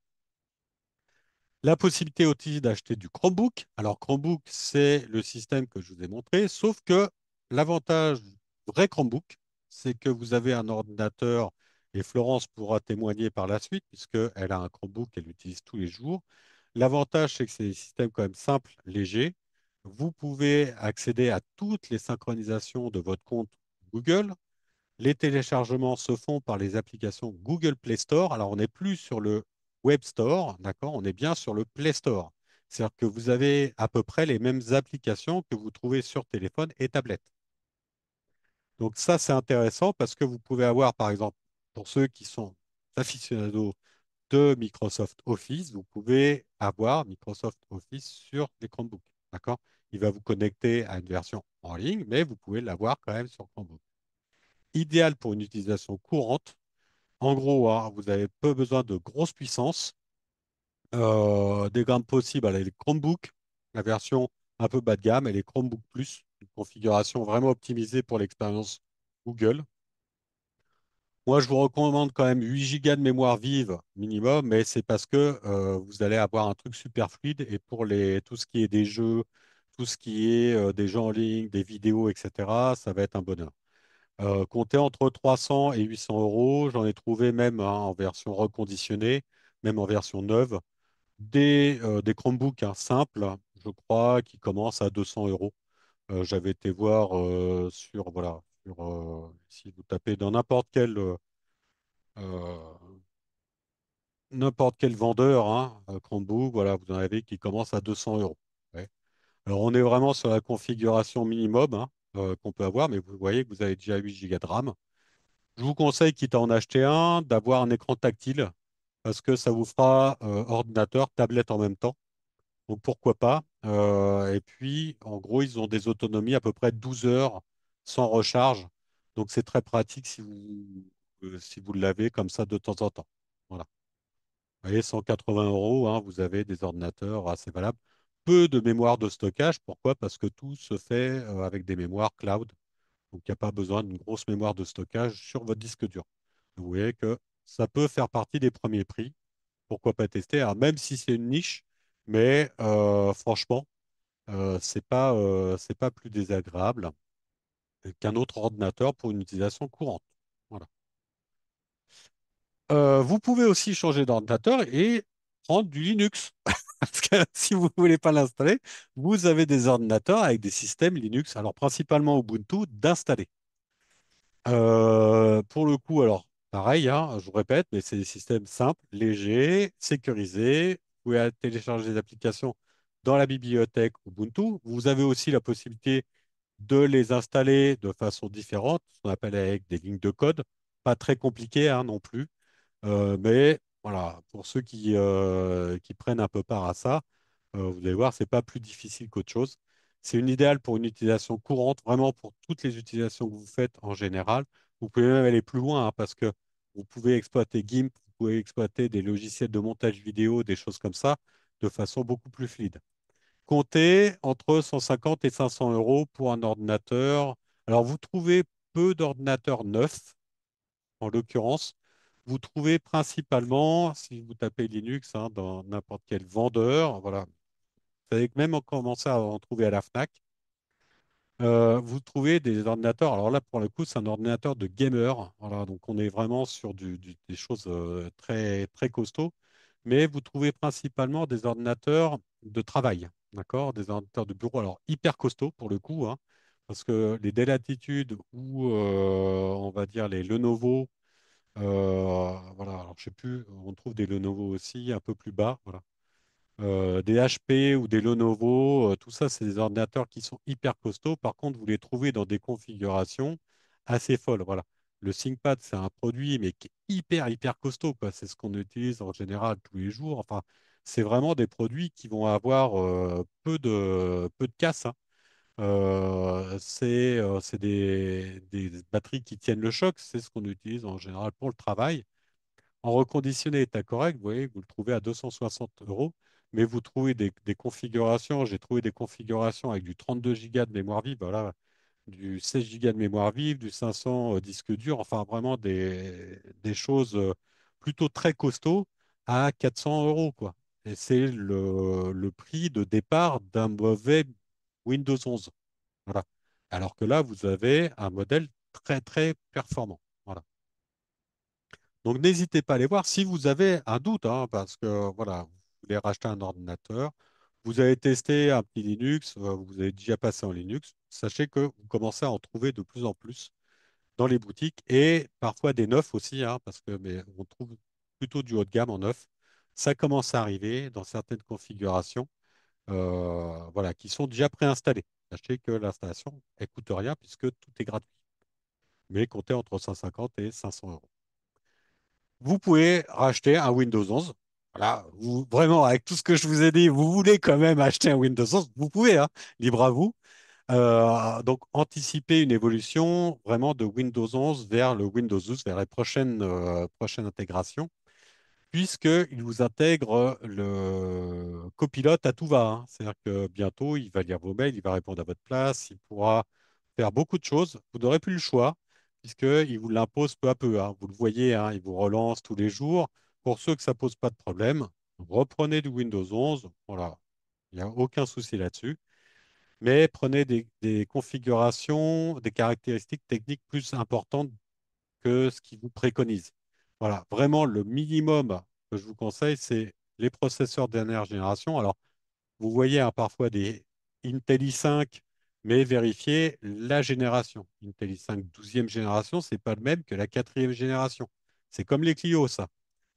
La possibilité aussi d'acheter du Chromebook. Alors, Chromebook, c'est le système que je vous ai montré, sauf que l'avantage du vrai Chromebook, c'est que vous avez un ordinateur, et Florence pourra témoigner par la suite, puisqu'elle a un Chromebook qu'elle utilise tous les jours. L'avantage, c'est que c'est des systèmes quand même simples, légers. Vous pouvez accéder à toutes les synchronisations de votre compte Google. Les téléchargements se font par les applications Google Play Store. Alors, on n'est plus sur le Web Store, d'accord? On est bien sur le Play Store. C'est-à-dire que vous avez à peu près les mêmes applications que vous trouvez sur téléphone et tablette. Donc, ça, c'est intéressant parce que vous pouvez avoir, par exemple, pour ceux qui sont aficionados de Microsoft Office, vous pouvez avoir Microsoft Office sur les Chromebooks, d'accord? Il va vous connecter à une version en ligne, mais vous pouvez l'avoir quand même sur Chromebook. idéal pour une utilisation courante. En gros, hein, vous avez peu besoin de grosse puissance. Des gammes possibles, elle a les Chromebooks, la version un peu bas de gamme, et les Chromebook Plus, une configuration vraiment optimisée pour l'expérience Google. Moi, je vous recommande quand même 8 gigas de mémoire vive minimum, mais c'est parce que vous allez avoir un truc super fluide et pour tout ce qui est des jeux, tout ce qui est des jeux en ligne, des vidéos, etc., ça va être un bonheur. Comptez entre 300 et 800 euros. J'en ai trouvé même hein, en version reconditionnée, même en version neuve, des Chromebooks hein, simples, je crois, qui commencent à 200 euros. J'avais été voir voilà, si vous tapez dans euh, n'importe quel vendeur, hein, Chromebook, voilà, vous en avez qui commencent à 200 euros. Ouais. Alors, on est vraiment sur la configuration minimum hein, qu'on peut avoir, mais vous voyez que vous avez déjà 8 gigas de RAM. Je vous conseille, quitte à en acheter un, d'avoir un écran tactile parce que ça vous fera ordinateur, tablette en même temps. Donc pourquoi pas. Et puis, en gros, ils ont des autonomies à peu près 12 heures sans recharge. Donc c'est très pratique si vous l'avez comme ça de temps en temps. Voilà. Vous voyez, 180 euros, hein, vous avez des ordinateurs assez valables. Peu de mémoire de stockage. Pourquoi? Parce que tout se fait avec des mémoires cloud. Donc il n'y a pas besoin d'une grosse mémoire de stockage sur votre disque dur. Vous voyez que ça peut faire partie des premiers prix. Pourquoi pas tester? Alors, même si c'est une niche, mais franchement, c'est pas plus désagréable qu'un autre ordinateur pour une utilisation courante. Voilà. Vous pouvez aussi changer d'ordinateur et prendre du Linux. Parce que si vous ne voulez pas l'installer, vous avez des ordinateurs avec des systèmes Linux, alors principalement Ubuntu, d'installer. Pour le coup, alors pareil, hein, je vous répète, mais c'est des systèmes simples, légers, sécurisés. Vous pouvez télécharger des applications dans la bibliothèque Ubuntu. Vous avez aussi la possibilité de les installer de façon différente, ce qu'on appelle avec des lignes de code. Pas très compliqué hein, non plus. Mais voilà, pour ceux qui prennent un peu part à ça, vous allez voir, c'est pas plus difficile qu'autre chose. C'est une idéale pour une utilisation courante, vraiment pour toutes les utilisations que vous faites en général. Vous pouvez même aller plus loin hein, parce que vous pouvez exploiter GIMP, vous pouvez exploiter des logiciels de montage vidéo, des choses comme ça, de façon beaucoup plus fluide. Comptez entre 150 et 500 euros pour un ordinateur. Alors, vous trouvez peu d'ordinateurs neufs en l'occurrence, vous trouvez principalement, si vous tapez Linux hein, dans n'importe quel vendeur, voilà, vous allez même commencer à en trouver à la Fnac. Vous trouvez des ordinateurs. Alors là, pour le coup, c'est un ordinateur de gamer. Voilà, donc on est vraiment sur des choses très très costauds. Mais vous trouvez principalement des ordinateurs de travail, d'accord, des ordinateurs de bureau. Alors hyper costauds pour le coup, hein, parce que les Dell Latitude ou on va dire les Lenovo voilà, alors je sais plus, on trouve des Lenovo aussi un peu plus bas, voilà. Des HP ou des Lenovo, tout ça, c'est des ordinateurs qui sont hyper costauds. Par contre, vous les trouvez dans des configurations assez folles, voilà. Le ThinkPad, c'est un produit, mais qui est hyper costaud, quoi. C'est ce qu'on utilise en général tous les jours. Enfin, c'est vraiment des produits qui vont avoir peu de casse, hein. C'est des batteries qui tiennent le choc, c'est ce qu'on utilise en général pour le travail. En reconditionné état correct, vous voyez, vous le trouvez à 260 euros, mais vous trouvez des configurations, j'ai trouvé des configurations avec du 32 gigas de mémoire vive, voilà, du 16 gigas de mémoire vive, du 500 disque dur, enfin vraiment des choses plutôt très costauds à 400 euros, quoi. Et c'est le prix de départ d'un mauvais Windows 11. Voilà. Alors que là, vous avez un modèle très performant. Voilà. Donc, n'hésitez pas à aller voir si vous avez un doute, hein, parce que voilà, vous voulez racheter un ordinateur, vous avez testé un petit Linux, vous avez déjà passé en Linux, sachez que vous commencez à en trouver de plus en plus dans les boutiques et parfois des neufs aussi, hein, parce que mais on trouve plutôt du haut de gamme en neuf. Ça commence à arriver dans certaines configurations, voilà, qui sont déjà préinstallées. Sachez que l'installation, elle coûte rien puisque tout est gratuit, mais comptez entre 150 et 500 euros. Vous pouvez racheter un Windows 11. Voilà, vraiment, avec tout ce que je vous ai dit, vous voulez quand même acheter un Windows 11, vous pouvez, hein, libre à vous. Donc, anticiper une évolution vraiment de Windows 11 vers le Windows 12, vers les prochaines intégrations, puisqu'il vous intègre le copilote à tout va, hein. C'est-à-dire que bientôt, il va lire vos mails, il va répondre à votre place, il pourra faire beaucoup de choses. Vous n'aurez plus le choix, puisqu'il vous l'impose peu à peu, hein. Vous le voyez, hein, il vous relance tous les jours. Pour ceux que ça ne pose pas de problème, reprenez du Windows 11. Voilà, il n'y a aucun souci là-dessus. Mais prenez des configurations, des caractéristiques techniques plus importantes que ce qu'ils vous préconisent. Voilà, vraiment le minimum que je vous conseille, c'est les processeurs dernière génération. Alors, vous voyez hein, parfois des Intel i5, mais vérifiez la génération. Intel i5 12e génération, c'est pas le même que la quatrième génération. C'est comme les Clio, ça.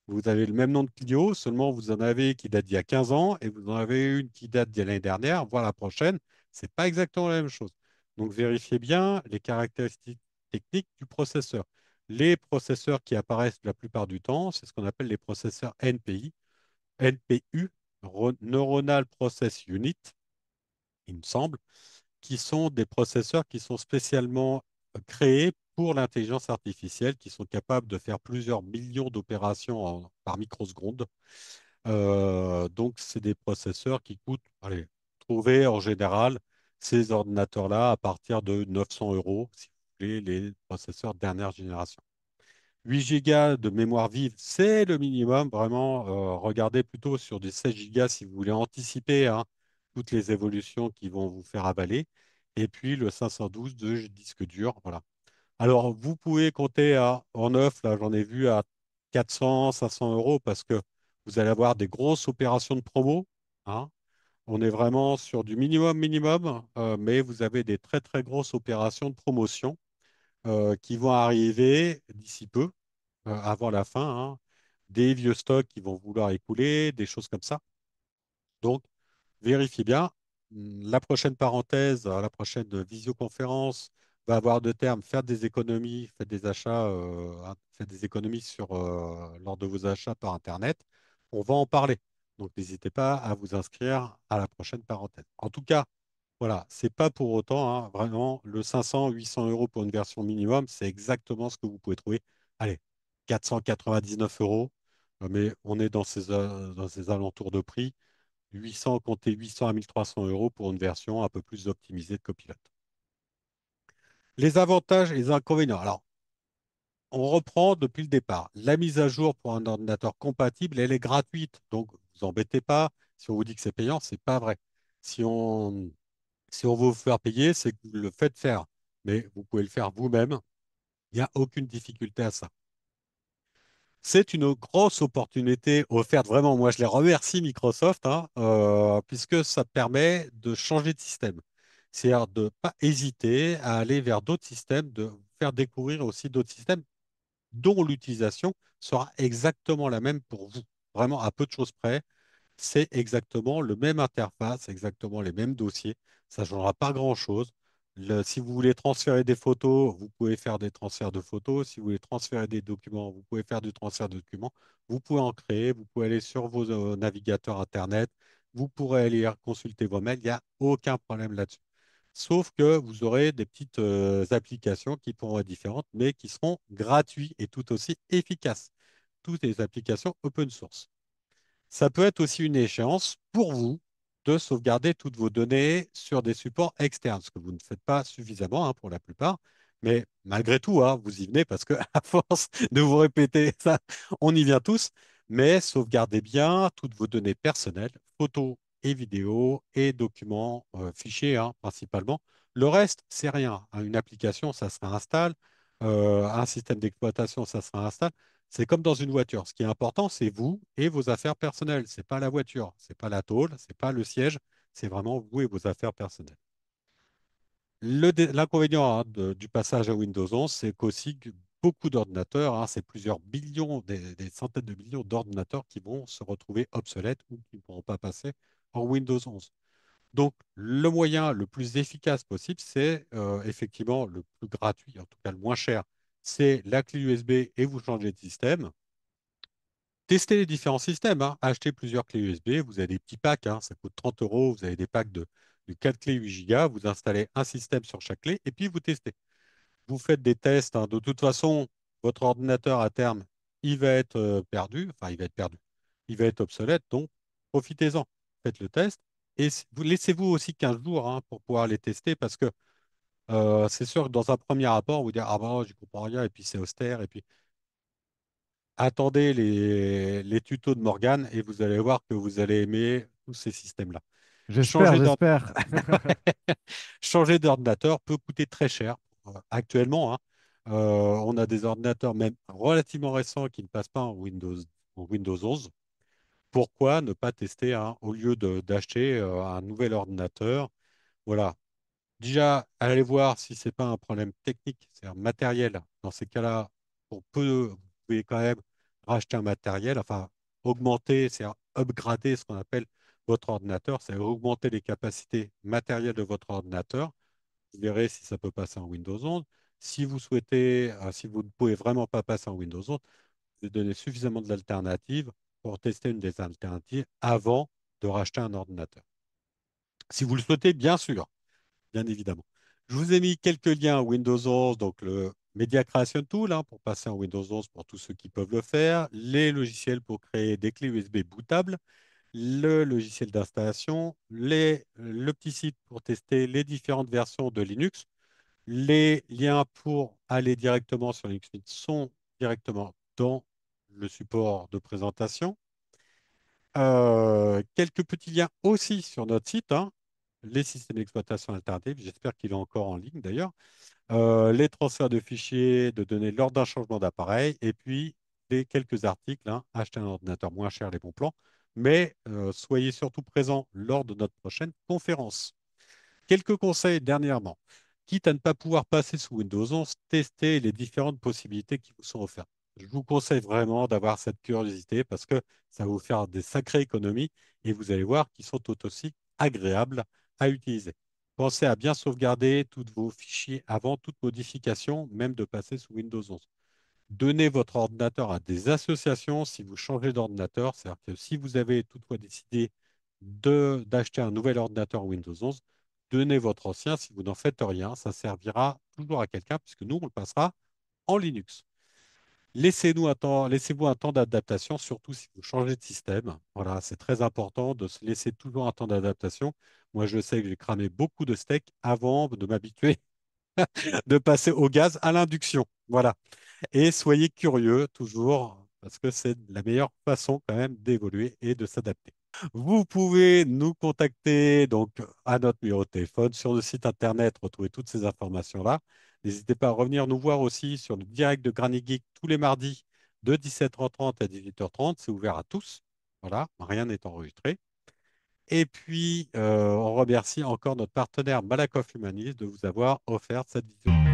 Vous avez le même nom de Clio, seulement vous en avez qui date d'il y a 15 ans et vous en avez une qui date de l'année dernière, voire la prochaine. C'est pas exactement la même chose. Donc vérifiez bien les caractéristiques techniques du processeur. Les processeurs qui apparaissent la plupart du temps, c'est ce qu'on appelle les processeurs NPI, NPU, Neuronal Process Unit, il me semble, qui sont des processeurs qui sont spécialement créés pour l'intelligence artificielle, qui sont capables de faire plusieurs millions d'opérations par microseconde. Donc, c'est des processeurs qui coûtent, allez, trouver en général ces ordinateurs-là à partir de 900 euros, si vous voulez, les processeurs dernière génération. 8 gigas de mémoire vive, c'est le minimum. Vraiment, regardez plutôt sur des 16 gigas si vous voulez anticiper hein, toutes les évolutions qui vont vous faire avaler. Et puis le 512 de disque dur. Voilà. Alors, vous pouvez compter en neuf, là, j'en ai vu à 400, 500 euros parce que vous allez avoir des grosses opérations de promo, hein. On est vraiment sur du minimum, minimum, mais vous avez des très, très grosses opérations de promotion qui vont arriver d'ici peu, avant la fin, hein. Des vieux stocks qui vont vouloir écouler, des choses comme ça. Donc, vérifiez bien. La prochaine parenthèse, la prochaine visioconférence va avoir de terme faire des économies, faites des achats, faites des économies lors de vos achats par Internet. On va en parler. Donc, n'hésitez pas à vous inscrire à la prochaine parenthèse. En tout cas, voilà, c'est pas pour autant, hein, vraiment, le 500, 800 euros pour une version minimum, c'est exactement ce que vous pouvez trouver. Allez, 499 euros, mais on est dans ces alentours de prix. 800, comptez 800 à 1300 euros pour une version un peu plus optimisée de copilote. Les avantages et les inconvénients. Alors, on reprend depuis le départ. La mise à jour pour un ordinateur compatible, elle est gratuite. Donc, vous embêtez pas. Si on vous dit que c'est payant, c'est pas vrai. Si on, si on veut vous faire payer, c'est que vous le faites faire. Mais vous pouvez le faire vous-même. Il n'y a aucune difficulté à ça. C'est une grosse opportunité offerte. Vraiment, moi, je les remercie Microsoft, hein, puisque ça permet de changer de système. C'est-à-dire de ne pas hésiter à aller vers d'autres systèmes, de vous faire découvrir aussi d'autres systèmes dont l'utilisation sera exactement la même pour vous. Vraiment, à peu de choses près, c'est exactement le même interface, exactement les mêmes dossiers. Ça ne changera pas grand-chose. Si vous voulez transférer des photos, vous pouvez faire des transferts de photos. Si vous voulez transférer des documents, vous pouvez faire du transfert de documents. Vous pouvez en créer. Vous pouvez aller sur vos navigateurs Internet. Vous pourrez aller consulter vos mails. Il n'y a aucun problème là-dessus. Sauf que vous aurez des petites applications qui pourront être différentes, mais qui seront gratuites et tout aussi efficaces. Toutes les applications open source. Ça peut être aussi une échéance pour vous de sauvegarder toutes vos données sur des supports externes, ce que vous ne faites pas suffisamment hein, pour la plupart. Mais malgré tout, hein, vous y venez parce que à force de vous répéter ça, on y vient tous. Mais sauvegardez bien toutes vos données personnelles, photos et vidéos et documents, fichiers hein, principalement. Le reste, c'est rien, hein. Une application, ça se réinstalle. Un système d'exploitation, ça se réinstalle. C'est comme dans une voiture. Ce qui est important, c'est vous et vos affaires personnelles. C'est pas la voiture, c'est pas la tôle, c'est pas le siège, c'est vraiment vous et vos affaires personnelles. L'inconvénient hein, du passage à Windows 11, c'est qu'aussi que beaucoup d'ordinateurs, hein, c'est plusieurs millions, des centaines de millions d'ordinateurs qui vont se retrouver obsolètes ou qui ne pourront pas passer en Windows 11. Donc, le moyen le plus efficace possible, c'est effectivement le plus gratuit, en tout cas le moins cher, c'est la clé USB et vous changez de système. Testez les différents systèmes, hein. Achetez plusieurs clés USB. Vous avez des petits packs, hein, ça coûte 30 euros. Vous avez des packs de du 4 clés 8 Go, vous installez un système sur chaque clé et puis vous testez. Vous faites des tests, hein. De toute façon, votre ordinateur à terme, il va être perdu, enfin, il va être perdu, il va être obsolète, donc profitez-en, faites le test et vous laissez-vous aussi 15 jours hein, pour pouvoir les tester parce que c'est sûr que dans un premier rapport, vous dire ah bah, je comprends rien et puis c'est austère et puis attendez les tutos de Morgane et vous allez voir que vous allez aimer tous ces systèmes-là. J'espère, Changer d'ordinateur. j'espère. Changer d'ordinateur peut coûter très cher. Actuellement, hein. On a des ordinateurs même relativement récents qui ne passent pas en Windows 11. Pourquoi ne pas tester hein, au lieu d'acheter un nouvel ordinateur? Voilà. Déjà, allez voir si ce n'est pas un problème technique, c'est-à-dire matériel. Dans ces cas-là, pour peu, vous pouvez quand même racheter un matériel, enfin augmenter, c'est-à-dire upgrader ce qu'on appelle votre ordinateur, c'est augmenter les capacités matérielles de votre ordinateur. Vous verrez si ça peut passer en Windows 11. Si vous souhaitez, si vous ne pouvez vraiment pas passer en Windows 11, vous donner suffisamment d'alternatives pour tester une des alternatives avant de racheter un ordinateur. Si vous le souhaitez, bien évidemment. Je vous ai mis quelques liens Windows 11, donc le Media Creation Tool hein, pour passer en Windows 11 pour tous ceux qui peuvent le faire, les logiciels pour créer des clés USB bootables, le logiciel d'installation, le petit site pour tester les différentes versions de Linux. Les liens pour aller directement sur Linux Mint sont directement dans le support de présentation. Quelques petits liens aussi sur notre site, hein, les systèmes d'exploitation alternatifs. J'espère qu'il est encore en ligne d'ailleurs. Les transferts de fichiers, de données lors d'un changement d'appareil, et puis quelques articles, hein, acheter un ordinateur moins cher, les bons plans. Mais soyez surtout présents lors de notre prochaine conférence. Quelques conseils dernièrement. Quitte à ne pas pouvoir passer sous Windows 11, testez les différentes possibilités qui vous sont offertes. Je vous conseille vraiment d'avoir cette curiosité parce que ça va vous faire des sacrées économies et vous allez voir qu'ils sont tout aussi agréables à utiliser. Pensez à bien sauvegarder tous vos fichiers avant toute modification, même de passer sous Windows 11. Donnez votre ordinateur à des associations si vous changez d'ordinateur. C'est-à-dire que si vous avez toutefois décidé d'acheter un nouvel ordinateur Windows 11, donnez votre ancien. Si vous n'en faites rien, ça servira toujours à quelqu'un puisque nous, on le passera en Linux. Laissez-vous un temps d'adaptation, surtout si vous changez de système. Voilà, c'est très important de se laisser toujours un temps d'adaptation. Moi, je sais que j'ai cramé beaucoup de steaks avant de m'habituer de passer au gaz à l'induction. Voilà. Et soyez curieux toujours, parce que c'est la meilleure façon quand même d'évoluer et de s'adapter. Vous pouvez nous contacter donc à notre numéro de téléphone sur le site internet, retrouver toutes ces informations-là. N'hésitez pas à revenir nous voir aussi sur le direct de Granny Geek tous les mardis de 17h30 à 18h30. C'est ouvert à tous. Voilà, rien n'est enregistré. Et puis, on remercie encore notre partenaire Malakoff Humanist de vous avoir offert cette vidéo.